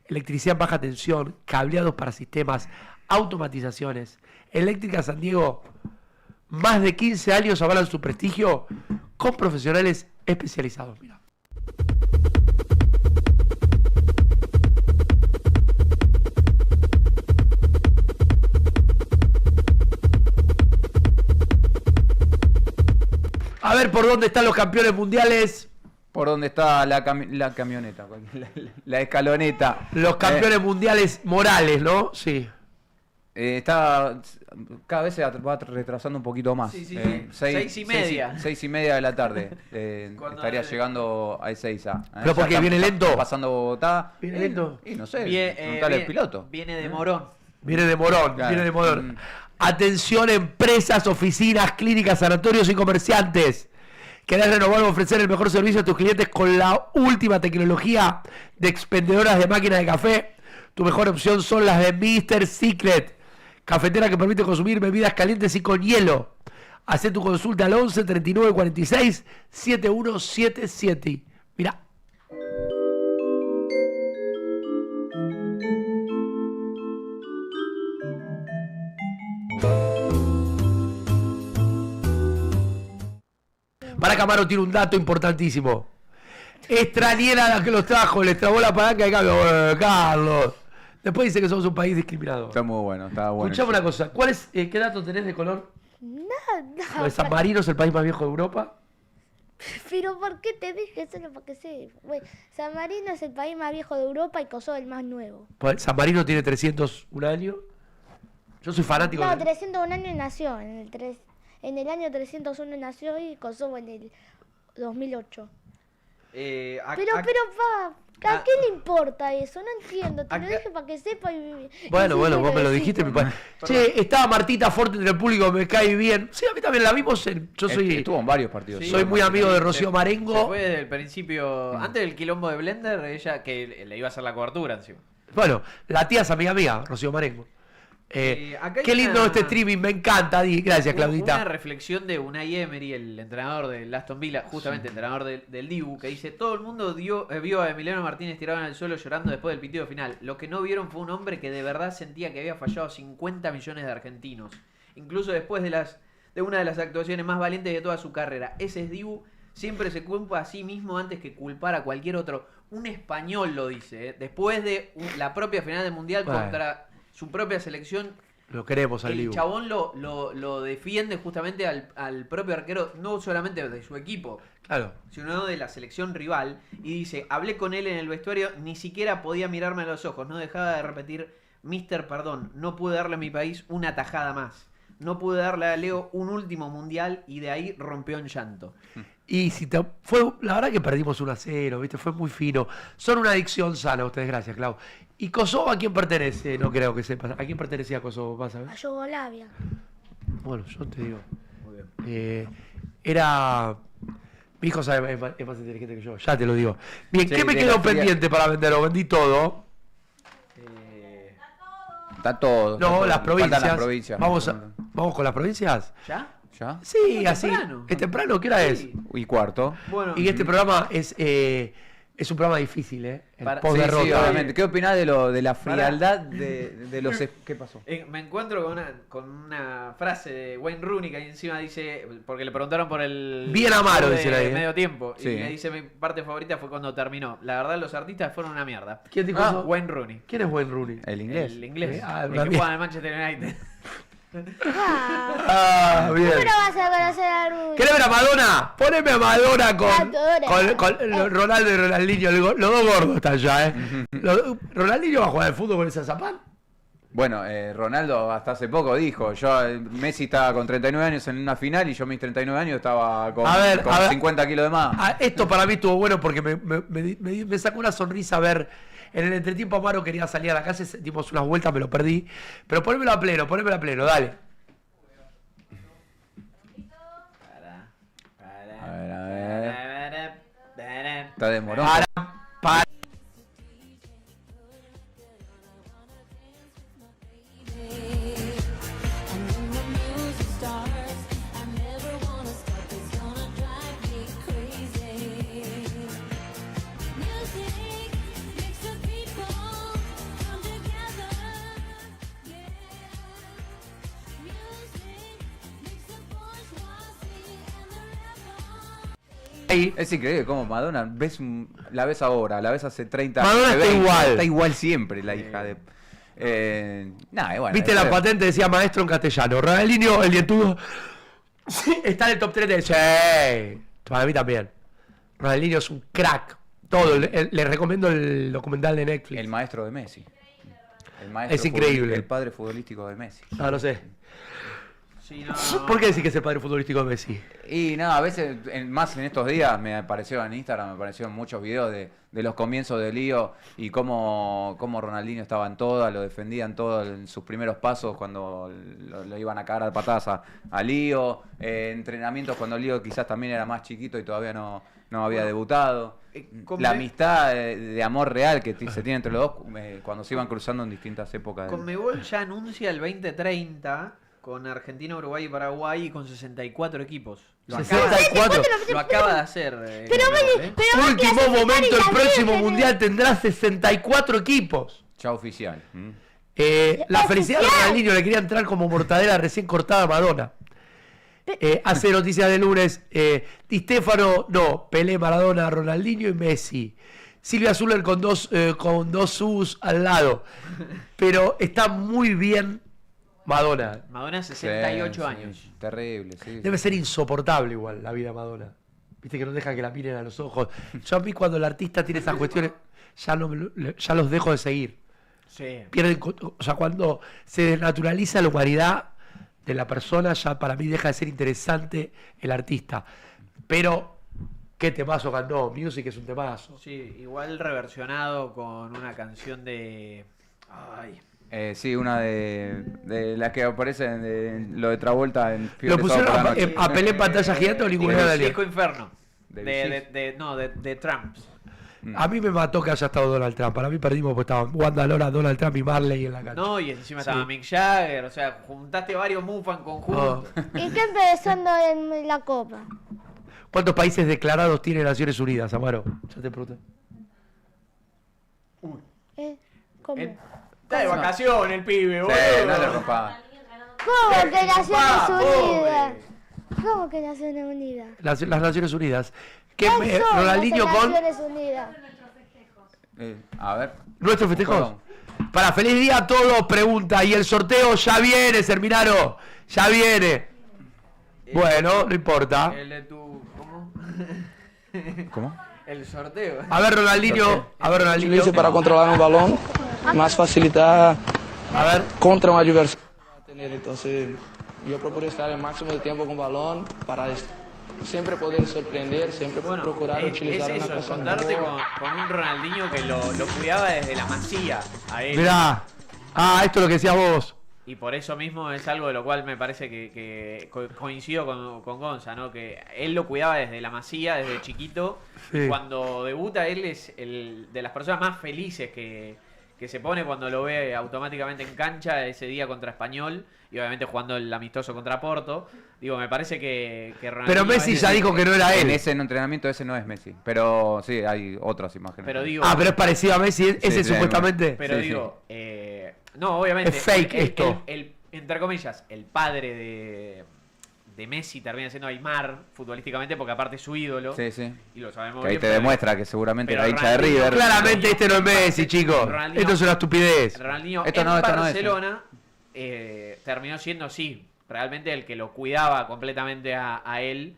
Electricidad en baja tensión, cableados para sistemas, automatizaciones. Eléctrica San Diego, más de 15 años avalan su prestigio con profesionales especializados. Mira. A ver por dónde están los campeones mundiales. Por donde está la camioneta, la escaloneta. Los campeones mundiales morales, ¿no? Sí. Está cada vez se va retrasando un poquito más. Sí. 6:30. 6:30 de la tarde. Cuando Estaría hable- llegando a Ezeiza. Pero porque viene lento. Pasando Bogotá. ¿Viene lento? Y no sé, Viene preguntale al piloto. Viene de Morón. Viene de Morón, Claro. viene de Morón. Atención, empresas, oficinas, clínicas, sanatorios y comerciantes. ¿Querés renovar o ofrecer el mejor servicio a tus clientes con la última tecnología de expendedoras de máquinas de café? Tu mejor opción son las de Mr. Secret, cafetera que permite consumir bebidas calientes y con hielo. Hacé tu consulta al 11 39 46 7177. Mirá. Para Camaro tiene un dato importantísimo. Extrañera la que los trajo, les trabó la palanca de cambio. Carlos. Después dice que somos un país discriminador. Está muy bueno, está bueno. Escuchame una cosa. ¿Qué dato tenés de color? Nada. Lo de San Marino es el país más viejo de Europa. Pero ¿por qué te dije solo para que sepas? Bueno, San Marino es el país más viejo de Europa y Kosovo el más nuevo. Pues San Marino tiene 301 años. Yo soy fanático No, de... 301 años nació. En el año 301 nació y Kosovo en el 2008. Pero, pa, ¿a qué le importa eso? No entiendo. Te lo dije para que sepa y... Bueno, y bueno, sí, vos me lo sí, dijiste. sí. Mi padre. Che, estaba Martita Forte entre el público, me cae bien. Sí, a mí también la vimos. Yo soy... Estuvo en varios partidos. Soy muy amigo de Rocío Se Marengo. fue desde el principio, antes del quilombo de Blender, ella que le iba a hacer la cobertura encima. Bueno, la tía es amiga mía, Rocío Marengo. Acá hay Qué lindo una- este streaming, me encanta. Gracias, Una Claudita. reflexión de Unai Emery, el entrenador del Aston Villa, justamente entrenador del Dibu, que dice: todo el mundo vio a Emiliano Martínez tirado en el suelo llorando después del pitido final. Lo que no vieron fue un hombre que de verdad sentía que había fallado a 50 millones de argentinos. Incluso después de una de las actuaciones más valientes de toda su carrera. Ese es Dibu. Siempre se culpa a sí mismo antes que culpar a cualquier otro. Un español lo dice, después de la propia final del Mundial Bueno. contra su propia selección. Lo queremos al El Dibu. chabón lo defiende justamente al propio arquero, no solamente de su equipo, Claro. sino de la selección rival. Y dice: hablé con él en el vestuario, ni siquiera podía mirarme a los ojos, no dejaba de repetir: Mister, perdón, no pude darle a mi país una tajada más. No pude darle a Leo un último mundial, y de ahí rompió en llanto. Y la verdad que perdimos 1-0, ¿viste? Fue muy fino. Son una adicción sana ustedes, gracias, Clau. ¿Y Kosovo a quién pertenece? No creo que sepas. ¿A quién pertenecía Kosovo? ¿Vas a ver? A Yugoslavia. Bueno, yo te digo. Muy bien. Era... Mi hijo sabe, es más inteligente que yo, ya te lo digo. Bien, Sí, ¿qué me de quedó la fría. pendiente para vender? ¿O vendí todo? Está todo. está No, todo. las provincias. Faltan las provincias. ¿Vamos con las provincias? ¿Ya? ¿Ya? Sí, Muy así. temprano. ¿Es temprano? ¿Qué hora es? Sí. Y cuarto. Bueno, Y este programa es un programa difícil, ¿eh? El Para- post Sí, derrota. sí, obviamente. ¿Qué opinás de la frialdad de los... ¿Qué pasó? me encuentro con una frase de Wayne Rooney que ahí encima dice, porque le preguntaron por el Bien Amaro, de dicen ahí, ¿eh? medio tiempo, Sí. y le dice: mi parte favorita fue cuando terminó. La verdad, los artistas fueron una mierda. ¿Quién dijo eso? Wayne Rooney. ¿Quién es Wayne Rooney? El inglés. El inglés. Ah, el una que mierda. juega en el Manchester United. Ah, Ah, bien. ¿cómo no vas a conocer a Rubio? ¿Querés ver a Madonna? Poneme a Madonna Madonna. con Ronaldo y Ronaldinho. Los dos gordos están ya, ¿eh? ¿Ronaldinho va a jugar al fútbol con ese zapán? Bueno, Ronaldo hasta hace poco dijo, Messi estaba con 39 años en una final y yo a mis 39 años estaba con, A ver, con a ver. 50 kilos de más. Ah, esto para mí estuvo bueno porque me sacó una sonrisa ver. En el entretiempo Amaro quería salir a la casa, dimos unas vueltas, me lo perdí. Pero ponémelo a pleno, dale. A ver. Está de morón. Para. Ahí. Es increíble cómo Madonna, la ves ahora, la ves hace 30 Madonna hace está 20, igual. Está igual siempre la hija de... bueno, Viste la patente, decía maestro en castellano. Ronaldinho, el dientudo. Sí, está en el top 3 de. Sí. Para mí también. Ronaldinho es un crack. Todo. Le recomiendo el documental de Netflix. El maestro de Messi. El maestro Es increíble. El padre futbolístico de Messi. No sé. Sí, no. ¿Por qué decís que es el padre futbolístico de Messi? Y nada, a veces, más en estos días, me apareció en Instagram, me aparecieron muchos videos de los comienzos de Lío y cómo Ronaldinho estaba en todas, lo defendían todo en sus primeros pasos cuando lo iban a cagar a patadas a Lío, entrenamientos cuando Lío quizás también era más chiquito y todavía no había debutado. La amistad de amor real que se tiene entre los dos cuando se iban cruzando en distintas épocas. Conmebol ya anuncia el 2030 con Argentina, Uruguay y Paraguay con 64 equipos. Lo 64. Lo acaba de hacer. Último momento, el próximo mundial tendrá 64 equipos. Ya oficial. La felicidad de Ronaldinho le quería entrar como mortadela recién cortada a Madonna. Hace noticias de lunes. Di Stéfano, no. Pelé, Maradona, Ronaldinho y Messi. Silvia Zuller con dos U's al lado. Pero está muy bien Madonna. Madonna 68 Sí, años. Terrible, sí. Debe ser insoportable igual la vida de Madonna. Viste que no deja que la miren a los ojos. Yo a mí cuando el artista tiene esas cuestiones, ya los dejo de seguir. Sí. Pierden, o sea, cuando se desnaturaliza la humanidad de la persona, ya para mí deja de ser interesante el artista. Pero, ¿qué temazo cantó? Music es un temazo. Sí, igual reversionado con una canción de... Ay. Sí, una de las que aparecen de lo de Travolta en ¿Lo Fiebre pusieron Sábado por la noche. a Pelé en pantalla gigante o ninguna de las Disco Inferno. ¿De De Trump. A mí me mató que haya estado Donald Trump. Para mí perdimos porque estaban Wanda Lora, Donald Trump y Marley en la cancha. No, y encima Sí. estaba Mick Jagger, o sea, juntaste varios Mufan conjuntos. ¿Y qué empezando en la copa? ¿Cuántos países declarados tiene Naciones Unidas, Amaro? Ya te pregunté. ¿Cómo? Está de vacaciones el pibe, Sí, boludo. no le rompa. ¿Cómo que Naciones pobre. Unidas? ¿Cómo que Naciones Unidas? Las Naciones Unidas. ¿Qué ¿Cuáles son Ronaldinho las con Naciones Unidas? A ver. nuestros festejos? Perdón. Para feliz día a todos, pregunta. Y el sorteo ya viene, Serminaro. Ya viene. Bueno, no importa. El de tu... ¿Cómo? ¿Cómo? El sorteo. A ver, Ronaldinho. A ver, Ronaldinho. Utiliza para controlar un balón, más facilitar A ver. contra un adversario. Entonces, yo procuro estar el máximo de tiempo con balón para siempre poder sorprender, siempre procurar es utilizar eso, una cosa encontrarte nueva. con un Ronaldinho que lo cuidaba desde la masía a él. Mirá. Esto es lo que decías vos. Y por eso mismo es algo de lo cual me parece que coincido con Gonza, ¿no? Que él lo cuidaba desde la masía, desde chiquito. Sí. Cuando debuta, él es el de las personas más felices que se pone cuando lo ve automáticamente en cancha ese día contra Español y obviamente jugando el amistoso contra Porto. Digo, me parece que Ronaldinho Pero Messi es- ya dijo que no era En él. ese entrenamiento ese no es Messi. Pero sí, hay otras imágenes. Pero digo, Pero es parecido a Messi. Ese sí, supuestamente. pero sí, digo, no, obviamente. Es fake esto. Entre comillas, el padre de Messi termina siendo Aymar futbolísticamente porque aparte es su ídolo. Sí, sí. Y lo sabemos Que ahí bien. te pero- demuestra que seguramente pero era hincha de Ronaldinho- River. Claramente este no es Messi, chicos. Ronaldinho- Esto es una estupidez. Ronaldinho Esto en no es. Barcelona terminó siendo, sí, realmente el que lo cuidaba completamente a él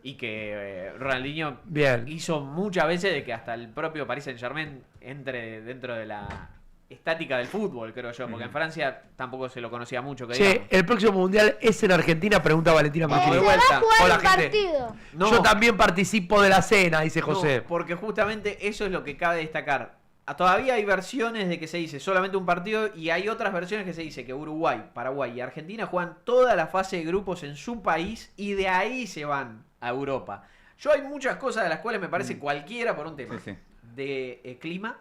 y que Ronaldinho Bien. hizo muchas veces de que hasta el propio Paris Saint-Germain entre dentro de la estática del fútbol, creo yo, porque en Francia tampoco se lo conocía mucho. Que Che, digamos. el próximo mundial es en Argentina, pregunta Valentina Vamos Martínez. de Se va vuelta. a jugar Hola, un gente. partido. No. Yo también participo de la cena, dice No, José. porque justamente eso es lo que cabe destacar. Todavía hay versiones de que se dice solamente un partido y hay otras versiones que se dice que Uruguay, Paraguay y Argentina juegan toda la fase de grupos en su país y de ahí se van a Europa. Yo hay muchas cosas de las cuales me parece cualquiera por un tema Sí, sí. de clima,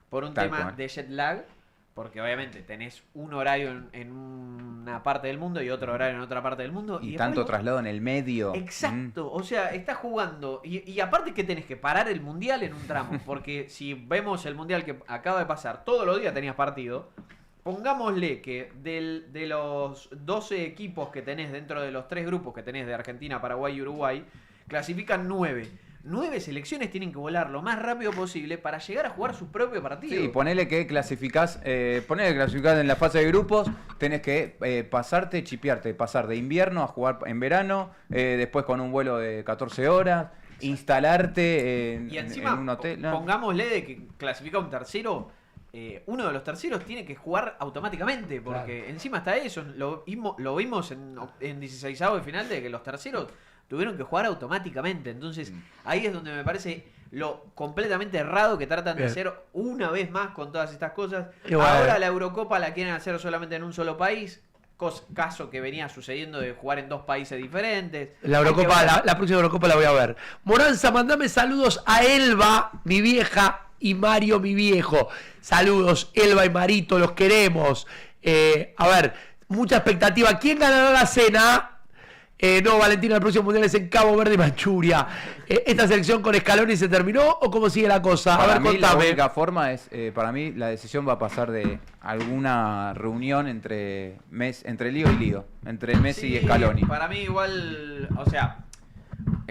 por un Tal tema cual. de jet lag, porque obviamente tenés un horario en una parte del mundo y otro horario en otra parte del mundo. Y después tanto vos- traslado en el medio. Exacto, o sea, estás jugando y aparte que tenés que parar el mundial en un tramo, porque si vemos el mundial que acaba de pasar, todos los días tenías partido, pongámosle que de los 12 equipos que tenés dentro de los 3 grupos que tenés de Argentina, Paraguay y Uruguay, clasifican 9. 9 selecciones tienen que volar lo más rápido posible para llegar a jugar sus propios partidos. Sí, ponele que clasificás en la fase de grupos, tenés que chipearte, pasar de invierno a jugar en verano, después con un vuelo de 14 horas, instalarte Y encima, en un hotel. ¿no? pongámosle de que clasifica un tercero, uno de los terceros tiene que jugar automáticamente, porque encima está eso, lo vimos en 16avo de final de que los terceros tuvieron que jugar automáticamente. Entonces ahí es donde me parece lo completamente errado que tratan de hacer una vez más con todas estas cosas. Ahora la Eurocopa la quieren hacer solamente en un solo país, caso que venía sucediendo de jugar en 2 países diferentes. La Eurocopa, la próxima Eurocopa la voy a ver. Moranza, mandame saludos a Elba, mi vieja, y Mario, mi viejo. Saludos, Elba y Marito, los queremos. A ver, mucha expectativa. ¿Quién ganará la cena? No, Valentina, el próximo mundial es en Cabo Verde y Manchuria. ¿Esta selección con Scaloni se terminó o cómo sigue la cosa? Para a ver, mí, contame. la única forma es, para mí, la decisión va a pasar de alguna reunión entre Lío y Lío, entre Messi y Scaloni. Para mí igual, o sea...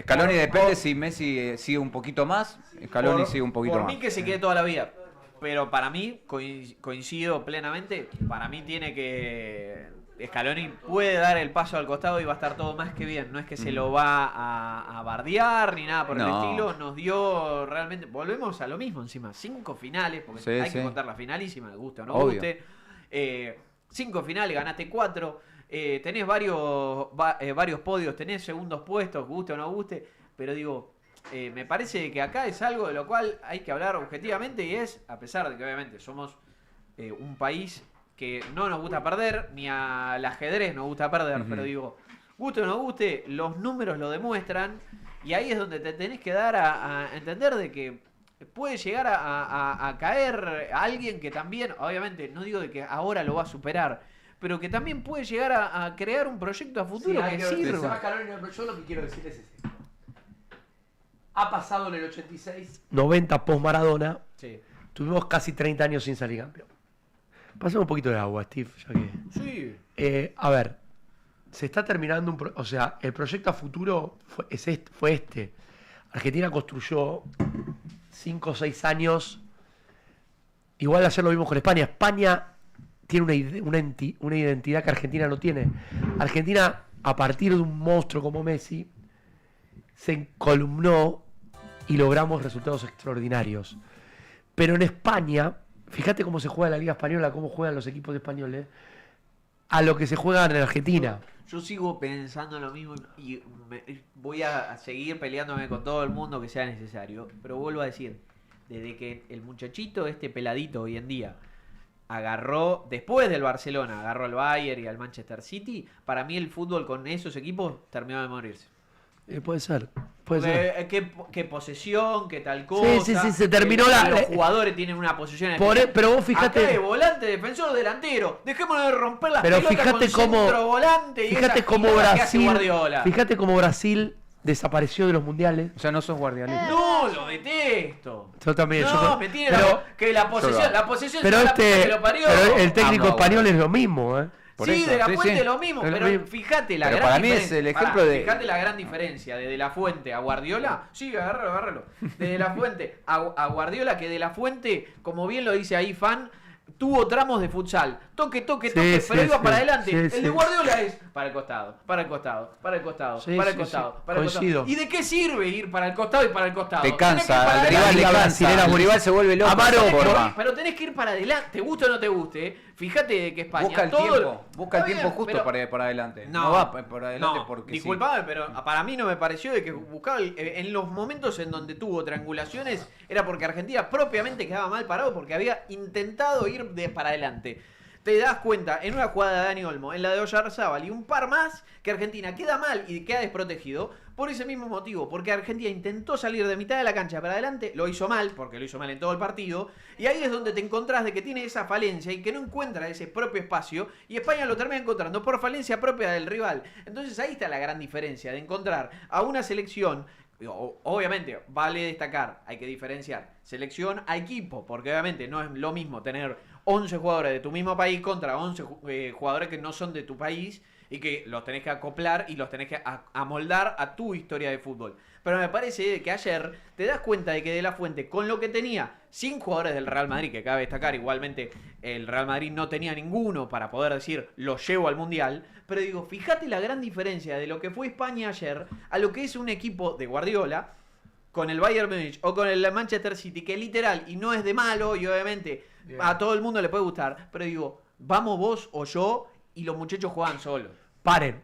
Scaloni depende si Messi sigue un poquito más, Scaloni sigue un poquito más. Por mí que se quede toda la vida. Pero para mí, coincido plenamente, para mí tiene que... Scaloni puede dar el paso al costado y va a estar todo más que bien. No es que se lo va a bardear ni nada por el estilo. Nos dio realmente... Volvemos a lo mismo encima. 5 finales, porque hay que contar la finalísima, guste o no guste. 5 finales, ganaste 4. Tenés varios podios, tenés segundos puestos, guste o no guste. Pero digo... me parece que acá es algo de lo cual hay que hablar objetivamente y es, a pesar de que obviamente somos un país que no nos gusta perder, ni al ajedrez nos gusta perder, pero digo, guste o no guste, los números lo demuestran y ahí es donde te tenés que dar a entender de que puede llegar a caer alguien que también, obviamente, no digo de que ahora lo va a superar, pero que también puede llegar a crear un proyecto a futuro que sirva. Yo lo que quiero decir es ese. Ha pasado en el 86, 90 post Maradona. Sí. Tuvimos casi 30 años sin salir campeón. Pasame un poquito de agua, Steve, ya que... Sí. A ver, se está terminando o sea, el proyecto a futuro fue este. Argentina construyó 5 o 6 años. Igual ayer lo vimos con España. España tiene una identidad que Argentina no tiene. Argentina, a partir de un monstruo como Messi, se encolumnó y logramos resultados extraordinarios. Pero en España, fíjate cómo se juega la Liga Española, cómo juegan los equipos españoles, a lo que se juega en Argentina. Yo sigo pensando lo mismo y voy a seguir peleándome con todo el mundo que sea necesario. Pero vuelvo a decir, desde que el muchachito, este peladito hoy en día, agarró, después del Barcelona, agarró al Bayern y al Manchester City, para mí el fútbol con esos equipos terminó de morirse. Puede ser. Puede ser. ¿Qué posesión? ¿Qué tal cosa? Sí, se terminó los jugadores tienen una posición pero vos fíjate. Acá es volante, defensor, delantero. Dejémonos de romper las pero pelotas fíjate con cómo, centro, volante y fíjate cómo Brasil, Guardiola. Fíjate cómo Brasil desapareció de los mundiales. O sea, no sos guardialista. No, lo detesto. Yo también. No, que la posesión pero que lo parió. Pero el técnico español es lo mismo, Sí, de la Fuente lo mismo, pero fíjate la gran para mí diferencia. es el ejemplo de... Fíjate la gran diferencia de la Fuente a Guardiola. Sí, agárralo. De la Fuente a Guardiola, que de la Fuente, como bien lo dice ahí Fan, tuvo tramos de futsal. Toque, pero iba para adelante. El de Guardiola es para el costado, para el costado, para el costado, para el costado, para el costado. ¿Y de qué sirve ir para el costado y para el costado? Te cansa, el rival se vuelve loco. Pero tenés que ir para adelante, te guste o no te guste. Fíjate que España... Busca el tiempo justo para ir para adelante. No va por adelante porque disculpame, pero para mí no me pareció de que buscaba... En los momentos en donde tuvo triangulaciones, era porque Argentina propiamente quedaba mal parado porque había intentado ir para adelante. Te das cuenta, en una jugada de Dani Olmo, en la de Oyarzábal y un par más, que Argentina queda mal y queda desprotegido por ese mismo motivo, porque Argentina intentó salir de mitad de la cancha para adelante, lo hizo mal, porque lo hizo mal en todo el partido, y ahí es donde te encontrás de que tiene esa falencia y que no encuentra ese propio espacio, y España lo termina encontrando por falencia propia del rival. Entonces ahí está la gran diferencia de encontrar a una selección. Obviamente, vale destacar, hay que diferenciar selección a equipo, porque obviamente no es lo mismo tener 11 jugadores de tu mismo país contra 11 jugadores que no son de tu país y que los tenés que acoplar y los tenés que amoldar a tu historia de fútbol. Pero me parece que ayer te das cuenta de que De La Fuente, con lo que tenía, sin jugadores del Real Madrid, que cabe destacar, igualmente el Real Madrid no tenía ninguno para poder decir, lo llevo al Mundial, pero digo, fíjate la gran diferencia de lo que fue España ayer a lo que es un equipo de Guardiola, con el Bayern Múnich o con el Manchester City, que literal, y no es de malo, y obviamente a todo el mundo le puede gustar, pero digo, vamos vos o yo, y los muchachos juegan solos. Paren.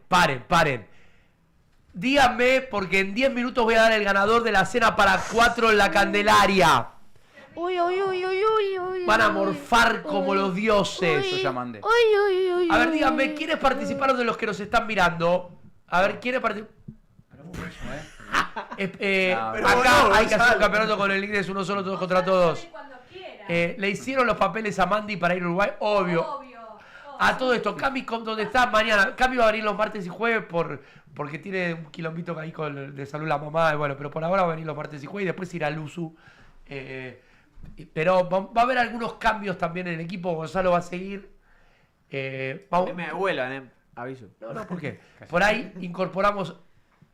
Díganme, porque en 10 minutos voy a dar el ganador de la cena para 4 en la Candelaria. Uy. Van a morfar como los dioses. Yo ya mandé. A ver, díganme, ¿quiénes participaron de los que nos están mirando? A ver, ¿quiénes participaron? Acá hay que hacer un campeonato con el inglés, uno solo, todos contra todos. Le hicieron los papeles a Mandy para ir a Uruguay, obvio. A todo esto, Cami, ¿dónde está? Mañana. Cami va a venir los martes y jueves porque tiene un quilombito ahí de salud la mamá. Bueno, pero por ahora va a venir los martes y jueves y después irá a Luzu. Pero va a haber algunos cambios también en el equipo. Gonzalo va a seguir. Vamos. Me vuelan, aviso. No, ¿por qué? Por ahí incorporamos.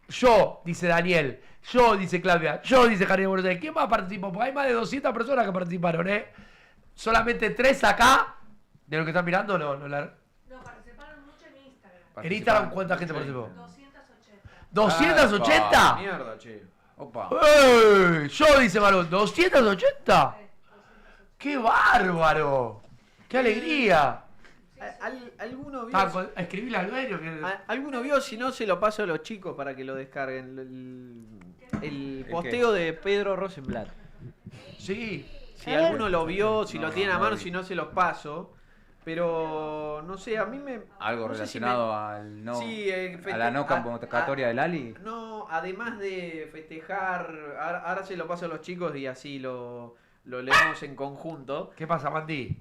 Yo, dice Daniel. Yo, dice Claudia. Yo, dice Javier Borges. ¿Quién más participó? Porque hay más de 200 personas que participaron, Solamente 3 acá. De lo que están mirando, no. No, participaron mucho en Instagram. ¿En Instagram cuánta gente participó? 280. ¿280? Mierda, che. Opa. Yo, dice Marón, ¿280? ¡Qué bárbaro! ¡Qué alegría! ¿Alguno vio? Escribíle al dueño. ¿Alguno vio? Si no, se lo paso a los chicos para que lo descarguen. El posteo de Pedro Rosenblatt. Sí. Si alguno lo vio, si lo tiene a mano, si no, se los paso. Pero, no sé, a mí me... Algo no relacionado a la no convocatoria del Ali. No, además de festejar, ahora se lo paso a los chicos y así lo leemos en conjunto. ¿Qué pasa, Mandy?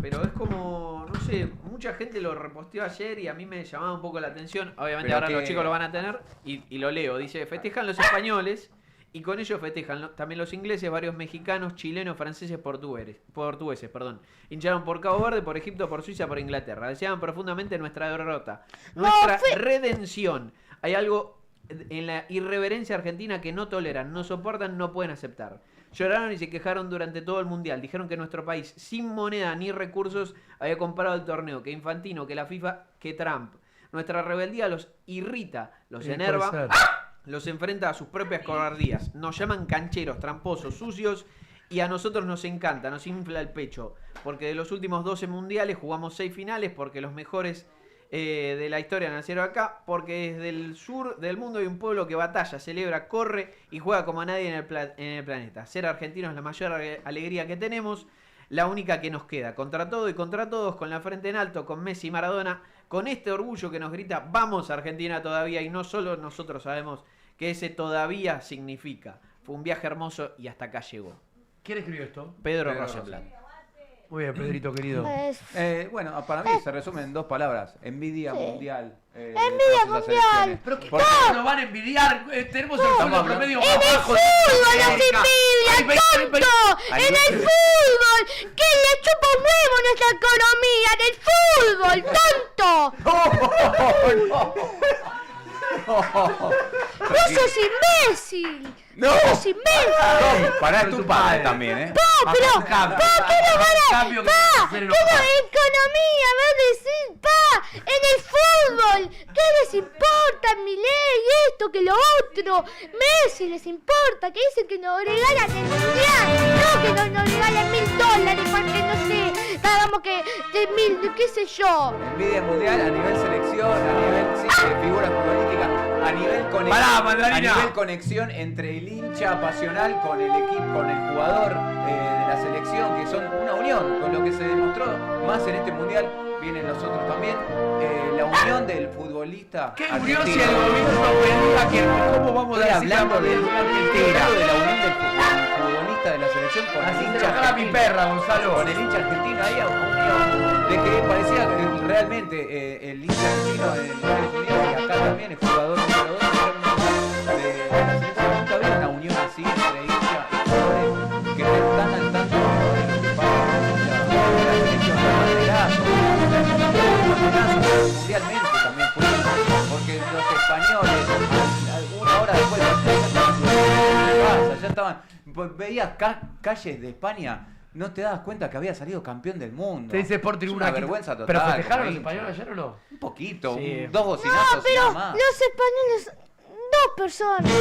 Pero es como, no sé, mucha gente lo reposteó ayer y a mí me llamaba un poco la atención. Obviamente ahora los chicos lo van a tener y lo leo. Dice, festejan los españoles y con ellos festejan también los ingleses, varios mexicanos, chilenos, franceses, portugueses. Hincharon por Cabo Verde, por Egipto, por Suiza, por Inglaterra. Deseaban profundamente nuestra derrota, nuestra redención. Hay algo en la irreverencia argentina que no toleran, no soportan, no pueden aceptar. Lloraron y se quejaron durante todo el mundial. Dijeron que nuestro país, sin moneda ni recursos, había comprado el torneo, que Infantino, que la FIFA, que Trump. Nuestra rebeldía los irrita, los enerva, los enfrenta a sus propias cobardías. Nos llaman cancheros, tramposos, sucios, y a nosotros nos encanta, nos infla el pecho. Porque de los últimos 12 mundiales jugamos 6 finales, porque los mejores de la historia nacieron acá, porque desde el sur del mundo hay un pueblo que batalla, celebra, corre y juega como nadie en el planeta. Ser argentino es la mayor alegría que tenemos, la única que nos queda. Contra todo y contra todos, con la frente en alto, con Messi y Maradona, con este orgullo que nos grita, vamos Argentina todavía, y no solo nosotros sabemos que ese todavía significa. Fue un viaje hermoso y hasta acá llegó. ¿Quién escribió esto? Pedro Rosenblatt. Muy bien, Pedrito querido. Bueno, para mí se resume en 2 palabras. Envidia mundial. Envidia mundial. Pero ¿qué nos van a envidiar? Tenemos el sueldo promedio más ¡En el bajo. fútbol nos envidia, tonto! ¡En el fútbol! ¡Que le chupa un huevo nuestra economía! ¡En el fútbol, tonto! ¡No sos imbécil! ¡No! ¡Sos imbécil! Pará, es tu padre también, ¡Pa! ¡Pero! ¡Pa! ¿Qué no van a...! ¡Pa! ¿Qué no? Economía, va a decir, pa, en el fútbol, ¿qué les importa Milei, esto, que lo otro? Messi les importa, que dicen que nos regalan el mundial, no que nos regalan $1.000, porque no sé, hagamos que de 1.000, qué sé yo. Envidia mundial a nivel selección, a nivel figuras futbolísticas, a nivel conexión entre el hincha apasional con el equipo, con el jugador de la selección, que son una unión, con lo que se demostró más en este mundial, vienen los otros también, la unión del futbolista. ¿Qué unión si el gobierno que cómo vamos a hablando de la unión del futbolista de la selección con el hincha argentino? Mi perra, Gonzalo. Con el hincha argentino ahí a unión de que parecía que realmente el hincha argentino en Estados Unidos y acá también el jugador número 2 de la selección. Nunca había una unión así entre hincha y jugadores que están al tanto de lo que pasa en la selección. Mundialmente también fue, porque los españoles, una hora después ya estaban, veías calles de España, no te dabas cuenta que había salido campeón del mundo. Te dice por tribuna. Una vergüenza total. ¿Pero festejaron los españoles ayer o no? Un poquito, sí. 2 bocinazos no, pero nada más. los españoles... personas.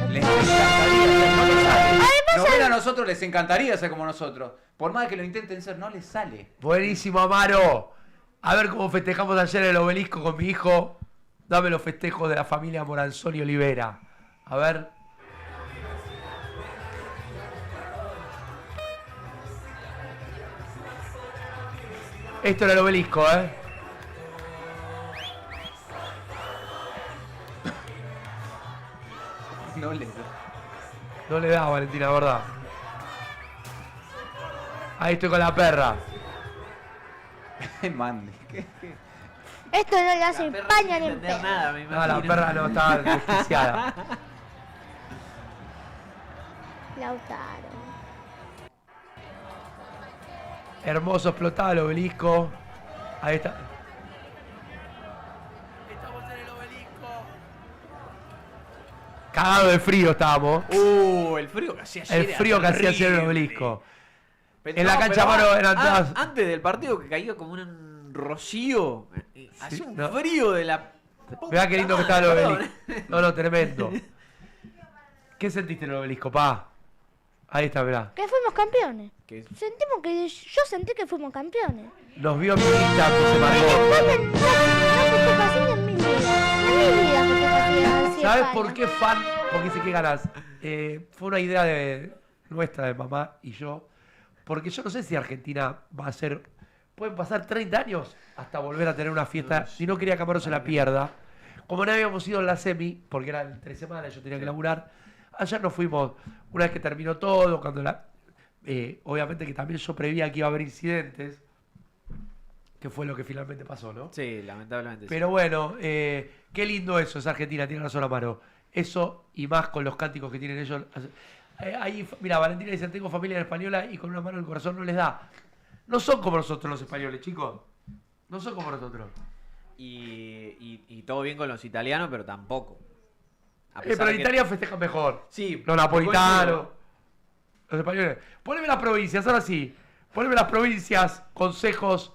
Les encantaría ser como nosotros. Nos ven a nosotros, les encantaría ser como nosotros. Por más que lo intenten ser, no les sale. Buenísimo, Amaro. A ver cómo festejamos ayer el obelisco con mi hijo. Dame los festejos de la familia Moranzoni Olivera. A ver. Esto era el obelisco, ¿eh? No les No le da, Valentina, ¿verdad? Ahí estoy con la perra. mande. Esto no le hace España ni en pedo. Nada, me No, imagino. la perra no estaba desquiciada. Lautaro. Hermoso, explotaba el obelisco. Ahí está. Estamos en el obelisco. Cagado de frío estábamos. El frío que hacía ayer. El frío que hacía ayer en el terrible. obelisco. Pero En la cancha, pero Maro, eran todas. Antes del partido que caía como un rocío. Hacía un no. frío de la. Mirá qué lindo que estaba el Perdón. obelisco. No, tremendo. ¿Qué sentiste en el obelisco, pa? Ahí está, mirá. Que fuimos campeones. ¿Qué? Sentimos que. Yo sentí que fuimos campeones. Nos vio mi Insta, José Margot. No festejo así en mi vida. En mi vida festejo así. ¿Sabes por qué fan? Porque sé que ganas. Fue una idea de nuestra, de mamá y yo. Porque yo no sé si Argentina va a ser. Pueden pasar 30 años hasta volver a tener una fiesta. Si no quería que Amaro se la pierda. Como no habíamos ido en la semi, porque eran 3 semanas, yo tenía que laburar. Ayer nos fuimos, una vez que terminó todo, cuando obviamente que también yo preveía que iba a haber incidentes. Que fue lo que finalmente pasó, ¿no? Sí, lamentablemente. Pero bueno, qué lindo eso, es Argentina, tiene razón Amaro. Eso y más con los cánticos que tienen ellos. Ahí, mira, Valentina dice, tengo familia española y con una mano en el corazón no les da. No son como nosotros los españoles, chicos. No son como nosotros. Y todo bien con los italianos, pero tampoco. Pero en Italia festejan mejor. Sí. Los napolitanos. Los españoles. Poneme las provincias, ahora sí. Poneme las provincias, consejos.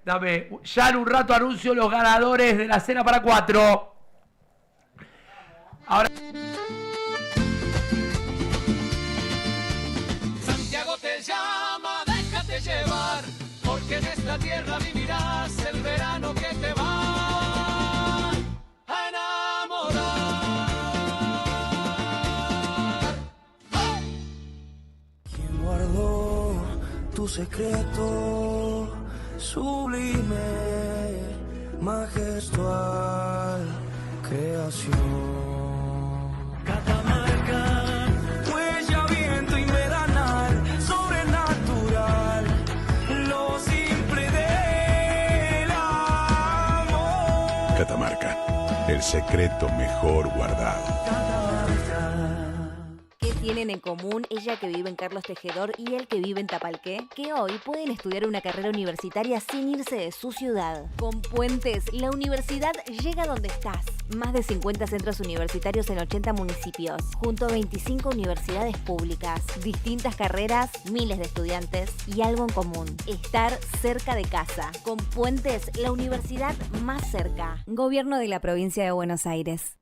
Dame. Ya en un rato anuncio los ganadores de la cena para 4. Ahora. Santiago te llama, déjate llevar, porque en esta tierra vivirás el verano que te va a enamorar. ¿Quién guardó tu secreto sublime, majestual creación? Catamarca, huella, viento invernal, sobrenatural, lo simple del amor. Catamarca, el secreto mejor guardado. ¿Qué tienen en común ella que vive en Carlos Tejedor y él que vive en Tapalqué? Que hoy pueden estudiar una carrera universitaria sin irse de su ciudad. Con Puentes, la universidad llega donde estás. Más de 50 centros universitarios en 80 municipios, junto a 25 universidades públicas, distintas carreras, miles de estudiantes y algo en común: estar cerca de casa. Con Puentes, la universidad más cerca. Gobierno de la provincia de Buenos Aires.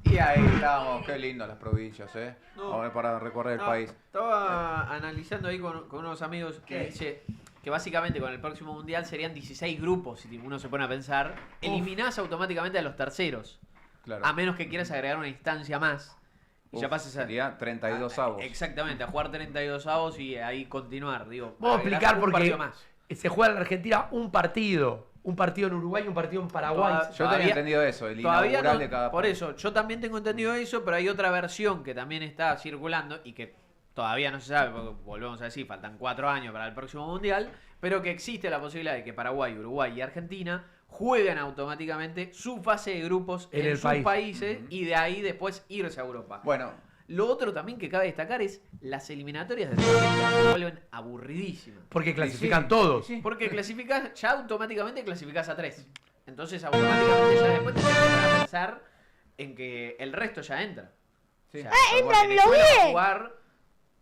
Y ahí estábamos, qué lindo las provincias, Ahora para recorrer el país. Estaba analizando ahí con unos amigos que dice que básicamente con el próximo mundial serían 16 grupos, si uno se pone a pensar. Eliminás automáticamente a los terceros. Claro. A menos que quieras agregar una instancia más. Y ya pases a. Sería 32 avos. Exactamente, a jugar 32 avos y ahí continuar. Digo, Vamos a explicar un porque partido más. se juega en la Argentina un partido. Un partido en Uruguay y un partido en Paraguay. Yo tenía entendido eso, el inaugural de cada Por país. eso, yo también tengo entendido eso, pero hay otra versión que también está circulando y que todavía no se sabe, porque volvemos a decir, faltan 4 años para el próximo mundial, pero que existe la posibilidad de que Paraguay, Uruguay y Argentina jueguen automáticamente su fase de grupos en sus países y de ahí después irse a Europa. Bueno. Lo otro también que cabe destacar es las eliminatorias de Sudamérica se vuelven aburridísimas. Porque clasifican todos. Porque clasificás, ya automáticamente clasificás a 3. Entonces automáticamente ya después te pones a pensar en que el resto ya entra. O sea, entran los Venezuela va a 10. jugar.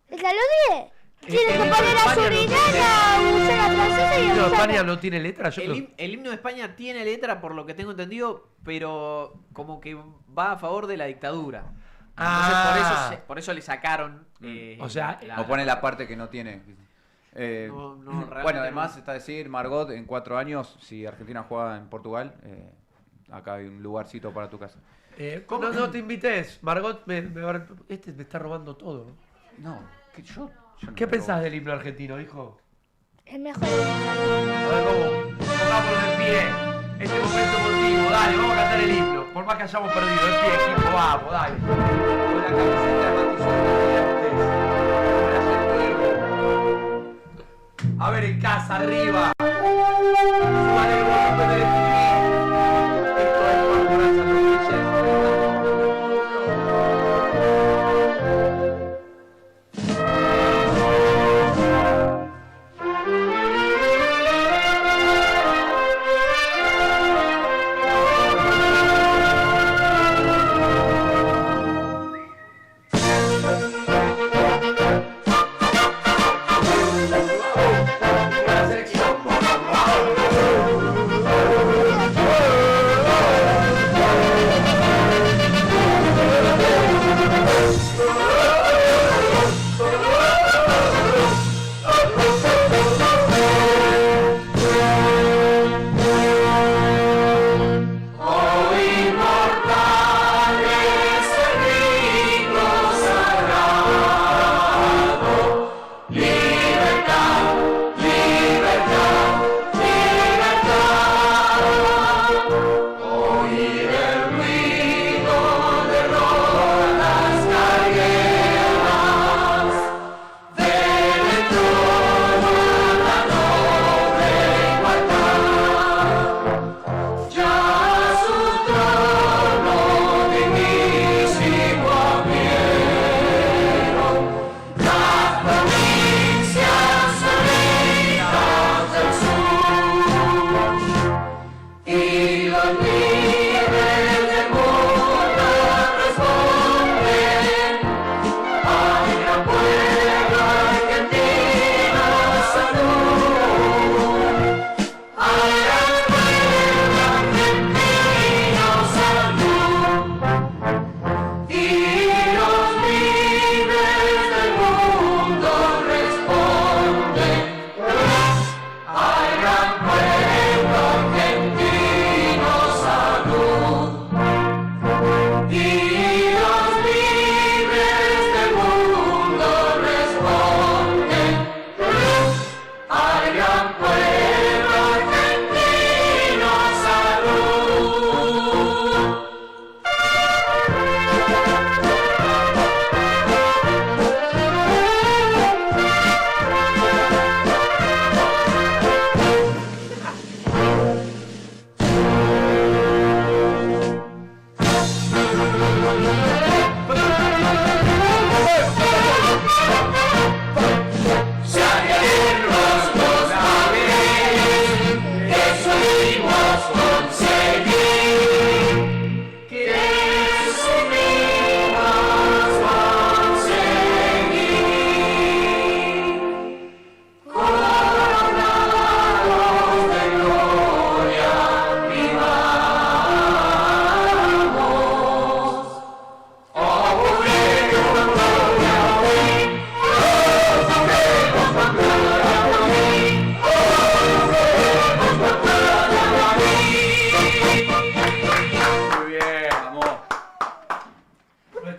Entran los 10. Tiene que poner a Surinam, usar la francesa y No, usar España no tiene letra. Yo creo- El himno de España tiene letra, por lo que tengo entendido, pero como que va a favor de la dictadura. Entonces, por eso le sacaron. O sea, O pone la parte que no tiene. realmente Bueno, además no. está decir, Margot, en 4 años, si Argentina juega en Portugal, acá hay un lugarcito para tu casa. no te invites. Margot me está robando todo. No, que yo no ¿Qué me pensás robo. del himno argentino, hijo? el mejor. A ver, ¿cómo? Pongámonos de pie. Este momento emotivo, dale, vamos a cantar el himno. Por más que hayamos perdido, de pie, equipo, vamos, dale. Con la camiseta de Matizón. A ver, en casa, arriba. Súbale el volumen del streaming. Esto es Corporanza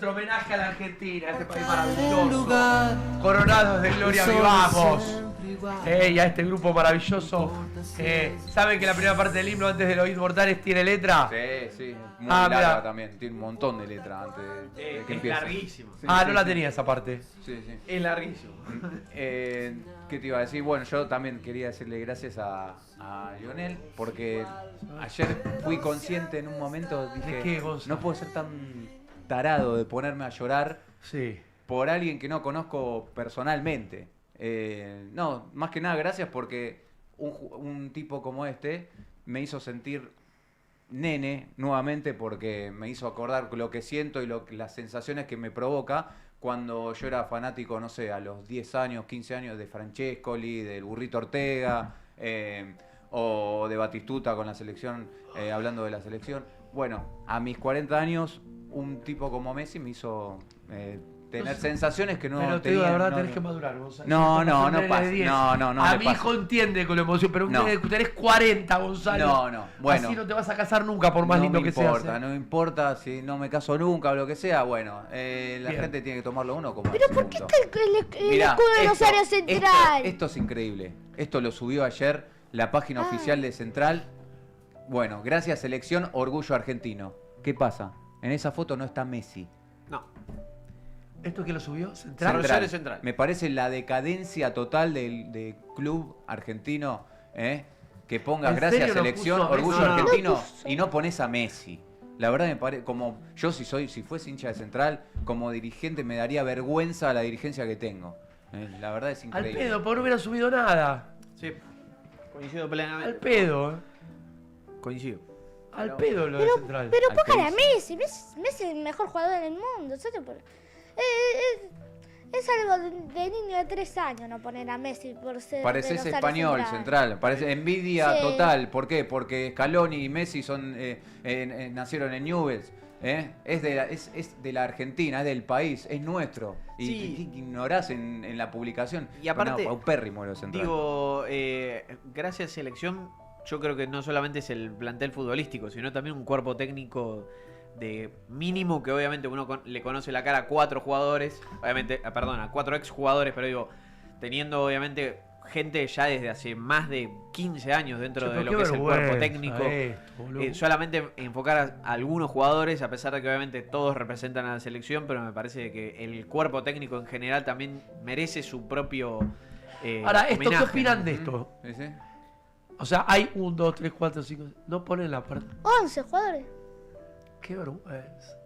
homenaje a la Argentina, a este país maravilloso. Coronados de gloria, vivamos. Y a este grupo maravilloso. ¿Saben que la primera parte del himno antes de los Inmortales tiene letra? Sí, sí. Muy Ah, larga mira. también. Tiene un montón de letra antes de que Es empiece. larguísimo. Sí, Ah, sí, no la sí. tenía esa parte. Sí, sí. Es larguísimo. ¿Qué te iba a decir? Bueno, yo también quería decirle gracias a Lionel porque ayer fui consciente en un momento, dije, ¿De qué, Gonza? no puedo ser tan tarado de ponerme a llorar Sí. por alguien que no conozco personalmente. No, más que nada gracias porque un tipo como este me hizo sentir nene nuevamente porque me hizo acordar lo que siento y las sensaciones que me provoca cuando yo era fanático, no sé, a los 10 años, 15 años de Francescoli, del Burrito Ortega, o de Batistuta con la selección, hablando de la selección. Bueno, a mis 40 años, un tipo como Messi me hizo tener sensaciones que no pero te tenía. digo, la verdad, no, tenés que madurar, Gonzalo. No pasa. No, a me mi pasa. hijo entiende con la emoción, pero tenés 40, Gonzalo. No, bueno. Así no te vas a casar nunca, por más lindo que seas. No me importa si no me caso nunca o lo que sea. Bueno, la gente tiene que tomarlo uno como Pero ¿por qué está el Mirá, escudo de Rosario Central? Esto es increíble. Esto lo subió ayer la página oficial de Central. Bueno, gracias selección, orgullo argentino. ¿Qué pasa? En esa foto no está Messi. No. ¿Esto que lo subió? ¿Central? Rosario Central. Me parece la decadencia total del club argentino, que pongas ¿En gracias serio lo selección, puso a orgullo Messi? argentino y no pones a Messi. La verdad me parece, como yo si fuese hincha de Central, como dirigente me daría vergüenza la dirigencia que tengo. La verdad es Al increíble. pedo, porque no hubiera subido nada. Sí, coincido plenamente. Al pedo, Coincido. Al pedo lo de Central. Pero Al póngale a pedo. Messi. Messi es el mejor jugador del mundo. ¿Sabes? Es algo de niño de 3 años no poner a Messi por ser. Pareces de Rosario español, Central. Parece envidia Sí. total. ¿Por qué? Porque Scaloni y Messi nacieron en Newell's. Es de la Argentina, es del país, es nuestro. Y Sí. te ignorás en la publicación. Y aparte, paupérrimo lo de Central. digo, gracias selección, yo creo que no solamente es el plantel futbolístico, sino también un cuerpo técnico de mínimo, que obviamente uno le conoce la cara a 4 jugadores, obviamente, a 4 exjugadores, pero digo, teniendo obviamente gente ya desde hace más de 15 años dentro de lo que es el cuerpo técnico. Solamente enfocar a algunos jugadores, a pesar de que obviamente todos representan a la selección, pero me parece que el cuerpo técnico en general también merece su propio Ahora, ¿qué homenaje, opinan ¿no? de esto? ¿Sí? O sea, hay 1, 2, 3, 4, 5. No ponen la parte. 11 jugadores. Qué vergüenza.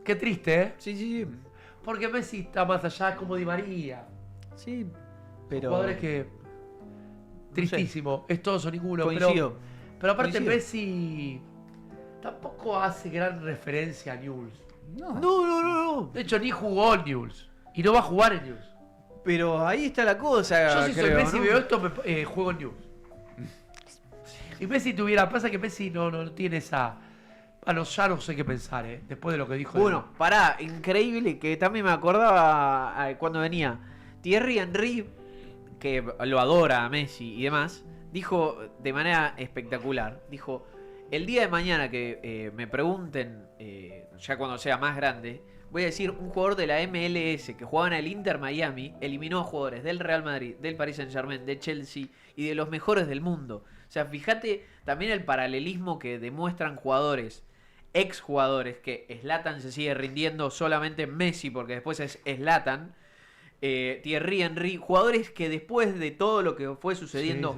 Qué triste, ¿eh? Sí. Porque Messi está más allá, como Di María. Sí, pero. Jugadores que. Tristísimo. Es todos o ninguno. Coincido. Pero aparte, Coincido. Messi tampoco hace gran referencia a Newell's. No. De hecho, ni jugó en Newell's. Y no va a jugar en Newell's. Pero ahí está la cosa. Yo, si soy creo, Messi, ¿no? veo esto, juego en Newell's. Y Messi tuviera. Pasa que Messi no tiene esa. Bueno, ya no sé qué pensar, después de lo que dijo. Bueno, pará, increíble, que también me acordaba cuando venía Thierry Henry, que lo adora a Messi y demás, dijo de manera espectacular, dijo, el día de mañana que me pregunten, ya cuando sea más grande, voy a decir, un jugador de la MLS que jugaba en el Inter Miami eliminó a jugadores del Real Madrid, del Paris Saint-Germain, de Chelsea y de los mejores del mundo. O sea, fíjate también el paralelismo que demuestran jugadores, exjugadores, que Zlatan se sigue rindiendo, solamente Messi porque después es Zlatan, Thierry Henry, jugadores que después de todo lo que fue sucediendo,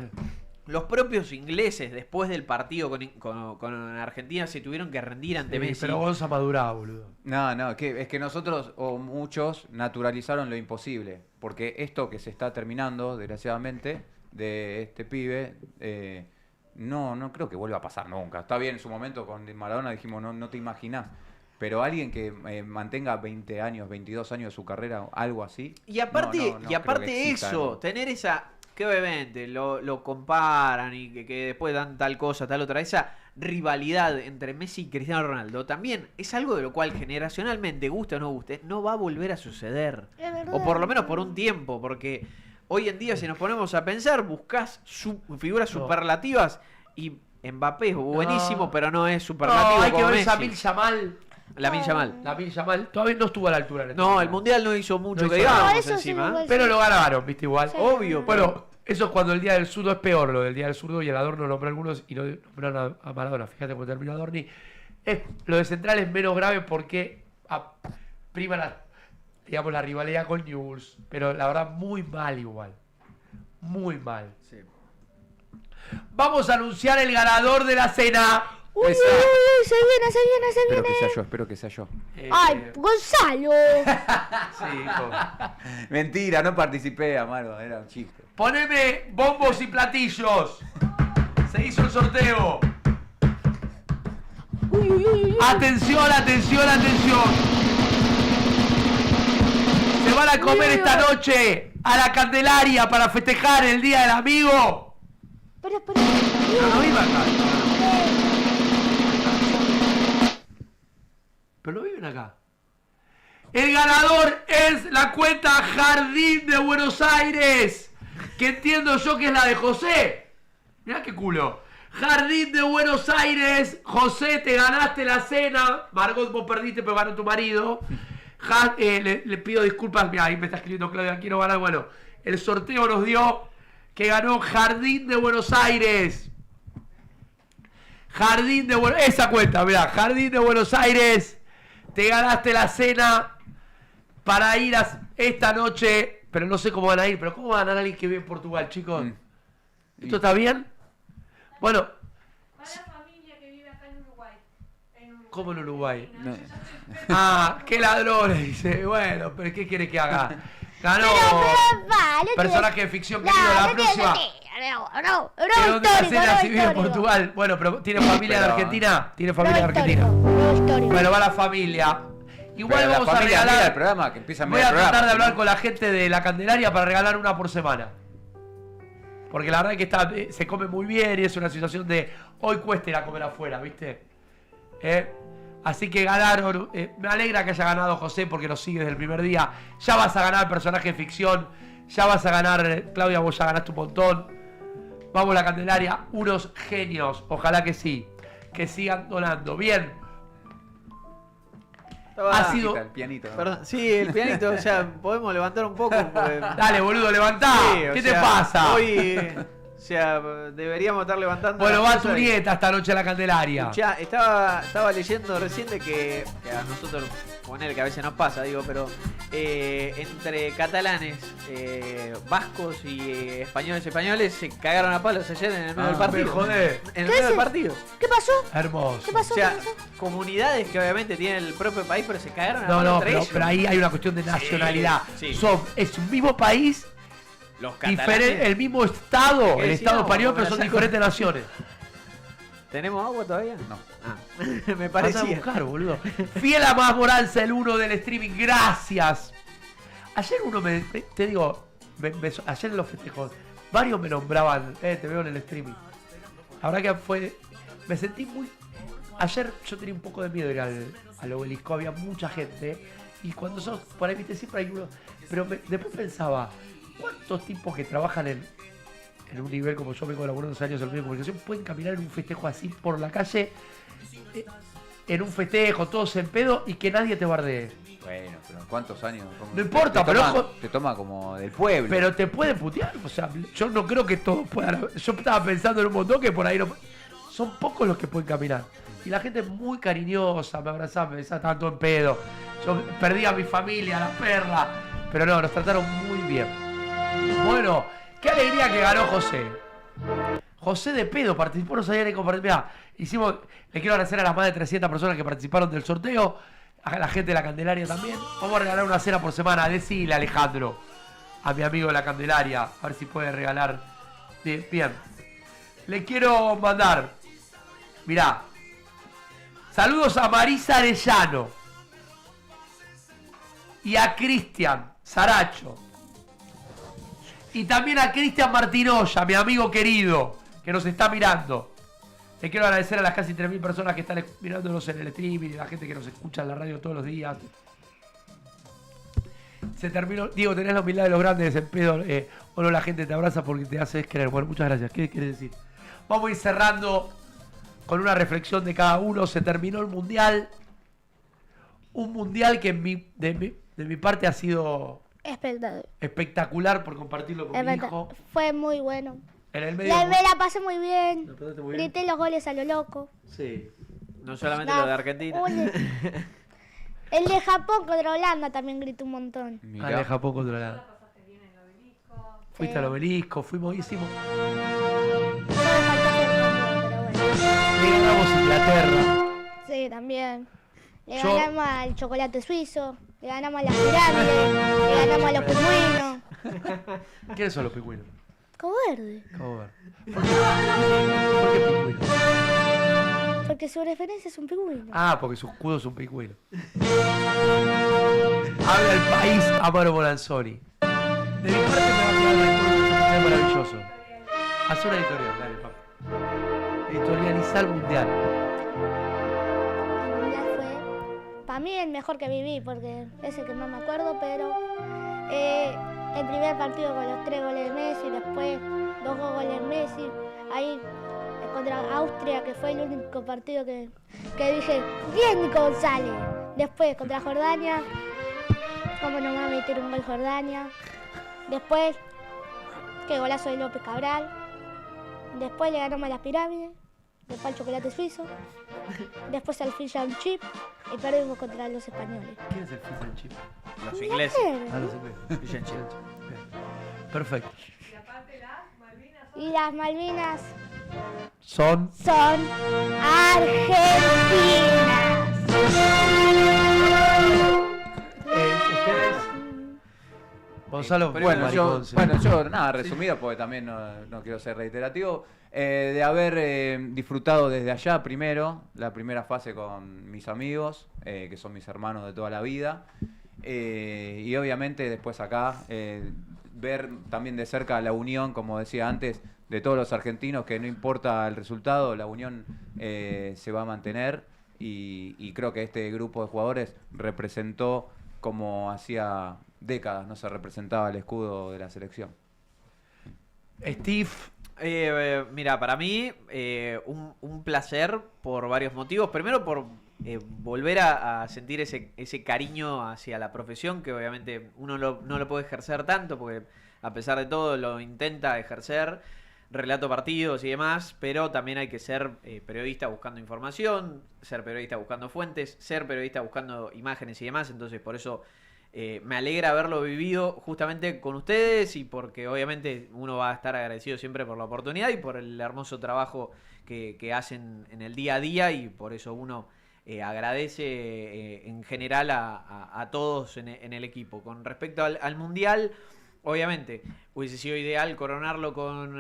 los propios ingleses después del partido con Argentina se tuvieron que rendir ante Messi. Pero Gonza maduraba, boludo. No, es que nosotros o muchos naturalizaron lo imposible, porque esto que se está terminando, desgraciadamente, de este pibe, no creo que vuelva a pasar nunca. Está bien, en su momento con Maradona dijimos, no te imaginás, pero alguien que mantenga 20 años, 22 años de su carrera, algo así. Y aparte, creo que exista, eso, ¿no? tener esa, que obviamente lo comparan y que después dan tal cosa, tal otra, esa rivalidad entre Messi y Cristiano Ronaldo también es algo de lo cual generacionalmente, guste o no guste, no va a volver a suceder. Es verdad. O por lo menos por un tiempo, porque hoy en día si nos ponemos a pensar, buscás figuras superlativas y Mbappé es buenísimo, pero no es superlativo hay que como ver Messi. Lamine Yamal. Lamine Yamal. Todavía no estuvo a la altura. No, el Mundial no hizo mucho No que hizo digamos nada. eso sí, encima. igual. Pero lo ganaron, viste, igual. Obvio. Bueno, eso es cuando el Día del Zurdo es peor, lo del Día del Zurdo, y el Adorno nombró a algunos y no nombraron a Maradona. Fíjate cómo terminó Adorni. Lo de Central es menos grave porque prima la rivalidad con Newell's. Pero la verdad, muy mal igual. Muy mal. Sí. Vamos a anunciar el ganador de la cena. Uy, se viene. Espero que sea yo. Ay, Gonzalo. Sí, hijo. Mentira, no participé, Amaro, era un chiste. Poneme bombos y platillos. Se hizo el sorteo. Atención. van a comer esta noche a la Candelaria para festejar el Día del Amigo. Pero. No vive acá. Pero no viven acá. El ganador es la cuenta Jardín de Buenos Aires, que entiendo yo que es la de José. Mirá qué culo. Jardín de Buenos Aires. José, te ganaste la cena. Margot, vos perdiste, pero ganó tu marido. Le pido disculpas. Mirá, ahí me está escribiendo Claudia, quiero ganar. Bueno, el sorteo nos dio que ganó Jardín de Buenos Aires. Jardín de Buenos Aires. Esa cuenta, mirá. Jardín de Buenos Aires. Te ganaste la cena para ir esta noche. Pero no sé cómo van a ir. Pero ¿cómo van a ganar alguien que vive en Portugal, chicos? ¿Esto está bien? Bueno. Para la familia que vive acá en Uruguay. ¿Cómo en Uruguay? Ah, qué ladrones, dice. Bueno, pero ¿qué quiere que haga? Ganó personaje de ficción querido. La próxima. ¿De dónde la cena si vive en Portugal? Bueno, pero ¿tiene familia de Argentina? ¿Tiene familia de Argentina? Bueno, va la familia. Igual pero vamos a regalar. El programa, que empieza a voy a tratar de hablar con la gente de la Candelaria para regalar una por semana. Porque la verdad es que se come muy bien y es una situación de hoy cuesta ir a comer afuera, ¿viste? Así que ganaron. Me alegra que haya ganado José porque nos sigue desde el primer día. Ya vas a ganar personaje de ficción. Ya vas a ganar, Claudia, vos ya ganaste un montón. Vamos a la Candelaria, unos genios. Ojalá que sí. Que sigan donando. Bien. Ha sido... El pianito. Perdón. Sí, el pianito, o sea, podemos levantar un poco. Porque... Dale, boludo, levantá. Sí, ¿qué te pasa? Hoy, o sea, deberíamos estar levantando. Bueno, va tu nieta esta noche a la Candelaria. Ya, estaba leyendo recién de que a nosotros, poner que a veces nos pasa, digo, pero entre catalanes, vascos y españoles se cagaron a palos ayer en el medio del partido. Joder. En el medio del partido. ¿Qué pasó? Hermoso. ¿Qué pasó? O sea, comunidades que obviamente tienen el propio país, pero se cagaron a palos entre ellos. Pero ahí hay una cuestión de nacionalidad. Sí. Es un mismo país. Los catalanes, el mismo estado, el estado español, pero son diferentes naciones. ¿Tenemos agua todavía? No. Me parecía. Vas a buscar, boludo. Fiel a Más Moranza, el 1 del streaming. Gracias. Ayer ayer en los festejos, varios me nombraban, te veo en el streaming. La verdad que me sentí muy... Ayer yo tenía un poco de miedo de ir al obelisco, había mucha gente. Y cuando sos, por ahí viste, siempre hay uno... Pero después pensaba... ¿Cuántos tipos que trabajan en un nivel como yo vengo laburando 2 años en el medio de comunicación pueden caminar en un festejo así por la calle, en un festejo, todos en pedo y que nadie te bardee? Bueno, pero ¿cuántos años? No importa, te toma como del pueblo. Pero te pueden putear, o sea, yo no creo que todos puedan. Yo estaba pensando en un montón que por ahí no. Son pocos los que pueden caminar. Y la gente es muy cariñosa, me abrazaba, me besaba, estaban todo en pedo. Yo perdí a mi familia, a la perra. Pero no, nos trataron muy bien. Bueno, qué alegría que ganó José. José de pedo participó, no sabía ni cómo participar. Le quiero agradecer a las más de 300 personas que participaron del sorteo, a la gente de la Candelaria también. Vamos a regalar una cena por semana. Decile, Alejandro, a mi amigo de la Candelaria, a ver si puede regalar. Bien. Le quiero mandar, mirá, saludos a Marisa Arellano y a Cristian Saracho. Y también a Cristian Martinoya, mi amigo querido, que nos está mirando. Le quiero agradecer a las casi 3.000 personas que están mirándonos en el streaming y a la gente que nos escucha en la radio todos los días. Se terminó. Diego, tenés la humildad de los grandes, en pedo. O no, la gente te abraza porque te hace creer. Bueno, muchas gracias. ¿Qué quieres decir? Vamos a ir cerrando con una reflexión de cada uno. Se terminó el mundial. Un mundial que de mi parte ha sido... espectacular por compartirlo con mi hijo. Fue muy bueno. En el medio. Me la pasé muy bien. Grité los goles a lo loco. Sí. No solamente lo de Argentina. El de Japón contra Holanda también grité un montón. El de Japón contra Holanda. Fuiste al obelisco, hicimos. Le ganamos a Inglaterra. Sí, también. Le ganamos al chocolate suizo. Le ganamos a las pirámides, le ganamos a los pingüinos. ¿Quiénes son los pingüinos? Cabo Verde. ¿Por qué pingüinos? Porque porque su referencia es un pingüino. Ah, porque su escudo es un pingüino. Habla el país, Amaro Bolanzoni. De mi parte me va a quedar el recuerdo de este mundial maravilloso. Haz una editorial, dale, papá. Editorializar el mundial. El mundial fue, para mí, el mejor que viví, porque es el que más me acuerdo, pero el primer partido con los 3 goles de Messi, después 2 goles de Messi, ahí contra Austria, que fue el único partido que dije, bien Nico González. Después contra Jordania, cómo no va a meter un gol Jordania. Después, qué golazo de López Cabral. Después le ganamos a las pirámides. Después al chocolate suizo. Después al fish and chip. Y perdimos contra los españoles. ¿Quién es el fish and chip? Los ingleses. Ah, los ingleses. Fish and chip. Bien. Perfecto. Y aparte las Malvinas son... Y las Malvinas Son argentinas. ustedes. Gonzalo, Bueno, yo, nada, resumido, porque también no quiero ser reiterativo, de haber disfrutado desde allá primero, la primera fase con mis amigos, que son mis hermanos de toda la vida, y obviamente después acá, ver también de cerca la unión, como decía antes, de todos los argentinos, que no importa el resultado, la unión se va a mantener, y creo que este grupo de jugadores representó como hacía décadas no se representaba el escudo de la selección. Steve. Mira, para mí un placer por varios motivos. Primero por volver a sentir ese cariño hacia la profesión, que obviamente uno no lo puede ejercer tanto, porque a pesar de todo lo intenta ejercer, relato partidos y demás, pero también hay que ser periodista buscando información, ser periodista buscando fuentes, ser periodista buscando imágenes y demás. Entonces por eso me alegra haberlo vivido justamente con ustedes, y porque obviamente uno va a estar agradecido siempre por la oportunidad y por el hermoso trabajo que hacen en el día a día, y por eso uno agradece en general a todos en el equipo. Con respecto al Mundial, obviamente hubiese sido ideal coronarlo con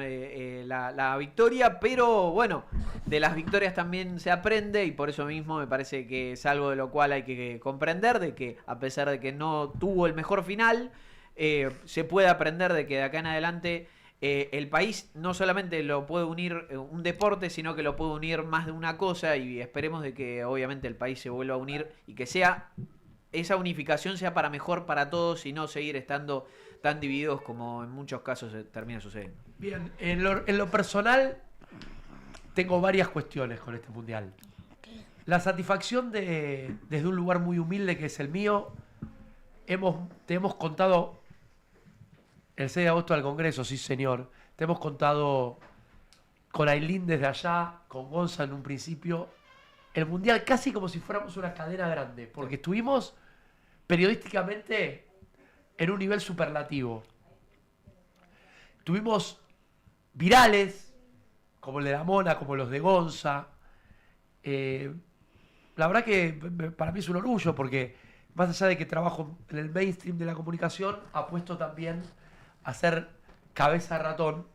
la victoria, pero bueno, de las victorias también se aprende, y por eso mismo me parece que es algo de lo cual hay que comprender, de que a pesar de que no tuvo el mejor final, se puede aprender de que de acá en adelante el país no solamente lo puede unir un deporte, sino que lo puede unir más de una cosa, y esperemos de que obviamente el país se vuelva a unir y que esa unificación sea para mejor para todos, y no seguir estando tan divididos como en muchos casos termina sucediendo. Bien, en lo personal tengo varias cuestiones con este mundial. La satisfacción desde un lugar muy humilde que es el mío, te hemos contado el 6 de agosto al Congreso, sí señor, te hemos contado con Ailín desde allá, con Gonza en un principio, el mundial casi como si fuéramos una cadena grande, porque estuvimos periodísticamente en un nivel superlativo. Tuvimos virales, como el de la Mona, como los de Gonza. La verdad que para mí es un orgullo, porque más allá de que trabajo en el mainstream de la comunicación, apuesto también a ser cabeza de ratón,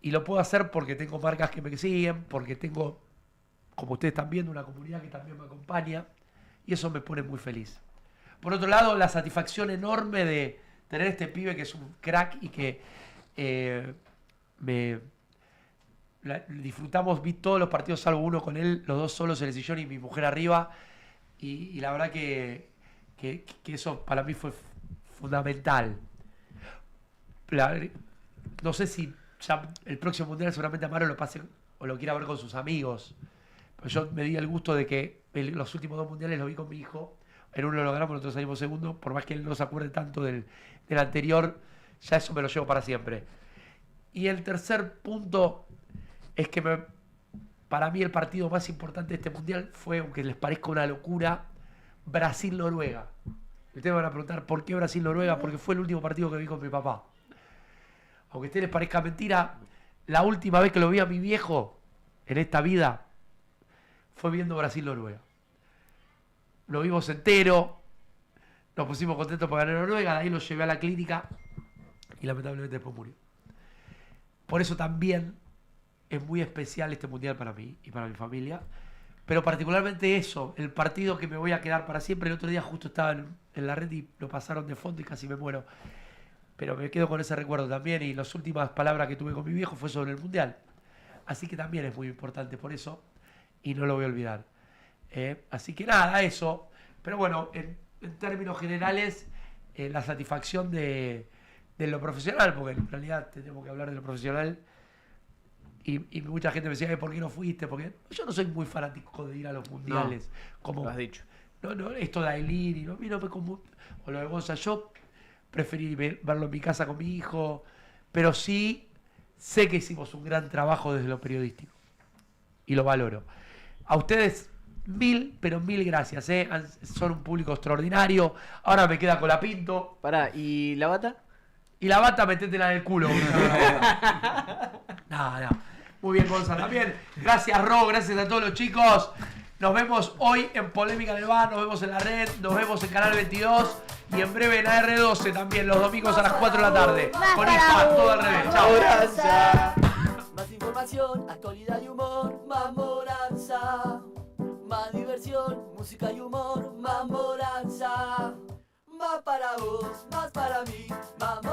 y lo puedo hacer porque tengo marcas que me siguen, porque tengo, como ustedes están viendo, una comunidad que también me acompaña, y eso me pone muy feliz. Por otro lado, la satisfacción enorme de tener este pibe que es un crack y que disfrutamos, vi todos los partidos salvo uno con él, los dos solos en el sillón y mi mujer arriba, y la verdad que eso para mí fue fundamental. No sé si ya el próximo mundial seguramente Amaro lo pase o lo quiera ver con sus amigos, pero yo me di el gusto de que los últimos 2 mundiales lo vi con mi hijo. En uno lo ganamos, nosotros salimos segundo, por más que él no se acuerde tanto del anterior, ya eso me lo llevo para siempre. Y el tercer punto es que para mí el partido más importante de este mundial fue, aunque les parezca una locura, Brasil-Noruega. Y ustedes me van a preguntar, ¿por qué Brasil-Noruega? Porque fue el último partido que vi con mi papá. Aunque a ustedes les parezca mentira, la última vez que lo vi a mi viejo en esta vida fue viendo Brasil-Noruega. Lo vimos entero, nos pusimos contentos por ganar Noruega, de ahí lo llevé a la clínica y lamentablemente después murió. Por eso también es muy especial este mundial para mí y para mi familia, pero particularmente eso, el partido que me voy a quedar para siempre. El otro día justo estaba en la red y lo pasaron de fondo y casi me muero. Pero me quedo con ese recuerdo también, y las últimas palabras que tuve con mi viejo fue sobre el Mundial. Así que también es muy importante por eso, y no lo voy a olvidar. Así que nada, eso. Pero bueno, en términos generales, la satisfacción de lo profesional, porque en realidad tenemos que hablar de lo profesional. Y mucha gente me decía, ¿por qué no fuiste? Porque yo no soy muy fanático de ir a los mundiales. No, como lo has dicho. No, esto de Aileen y no me como, o lo de Gonza, yo preferí verlo en mi casa con mi hijo, pero sí sé que hicimos un gran trabajo desde lo periodístico y lo valoro. A ustedes pero mil gracias, son un público extraordinario. Ahora me queda Colapinto. Pará, ¿y la bata? Y la bata metétela en el culo. No. Muy bien, Gonza, también. Gracias, Ro, gracias a todos los chicos. Nos vemos hoy en Polémica del Bar, nos vemos en la red, nos vemos en Canal 22 y en breve en AR12 también, los domingos a las 4 de la tarde. Con IFA, todo al revés. Chao. Más información, actualidad y humor, Mamoranza. Más diversión, música y humor, Mamoranza. Más para vos, más para mí, Mamoranza.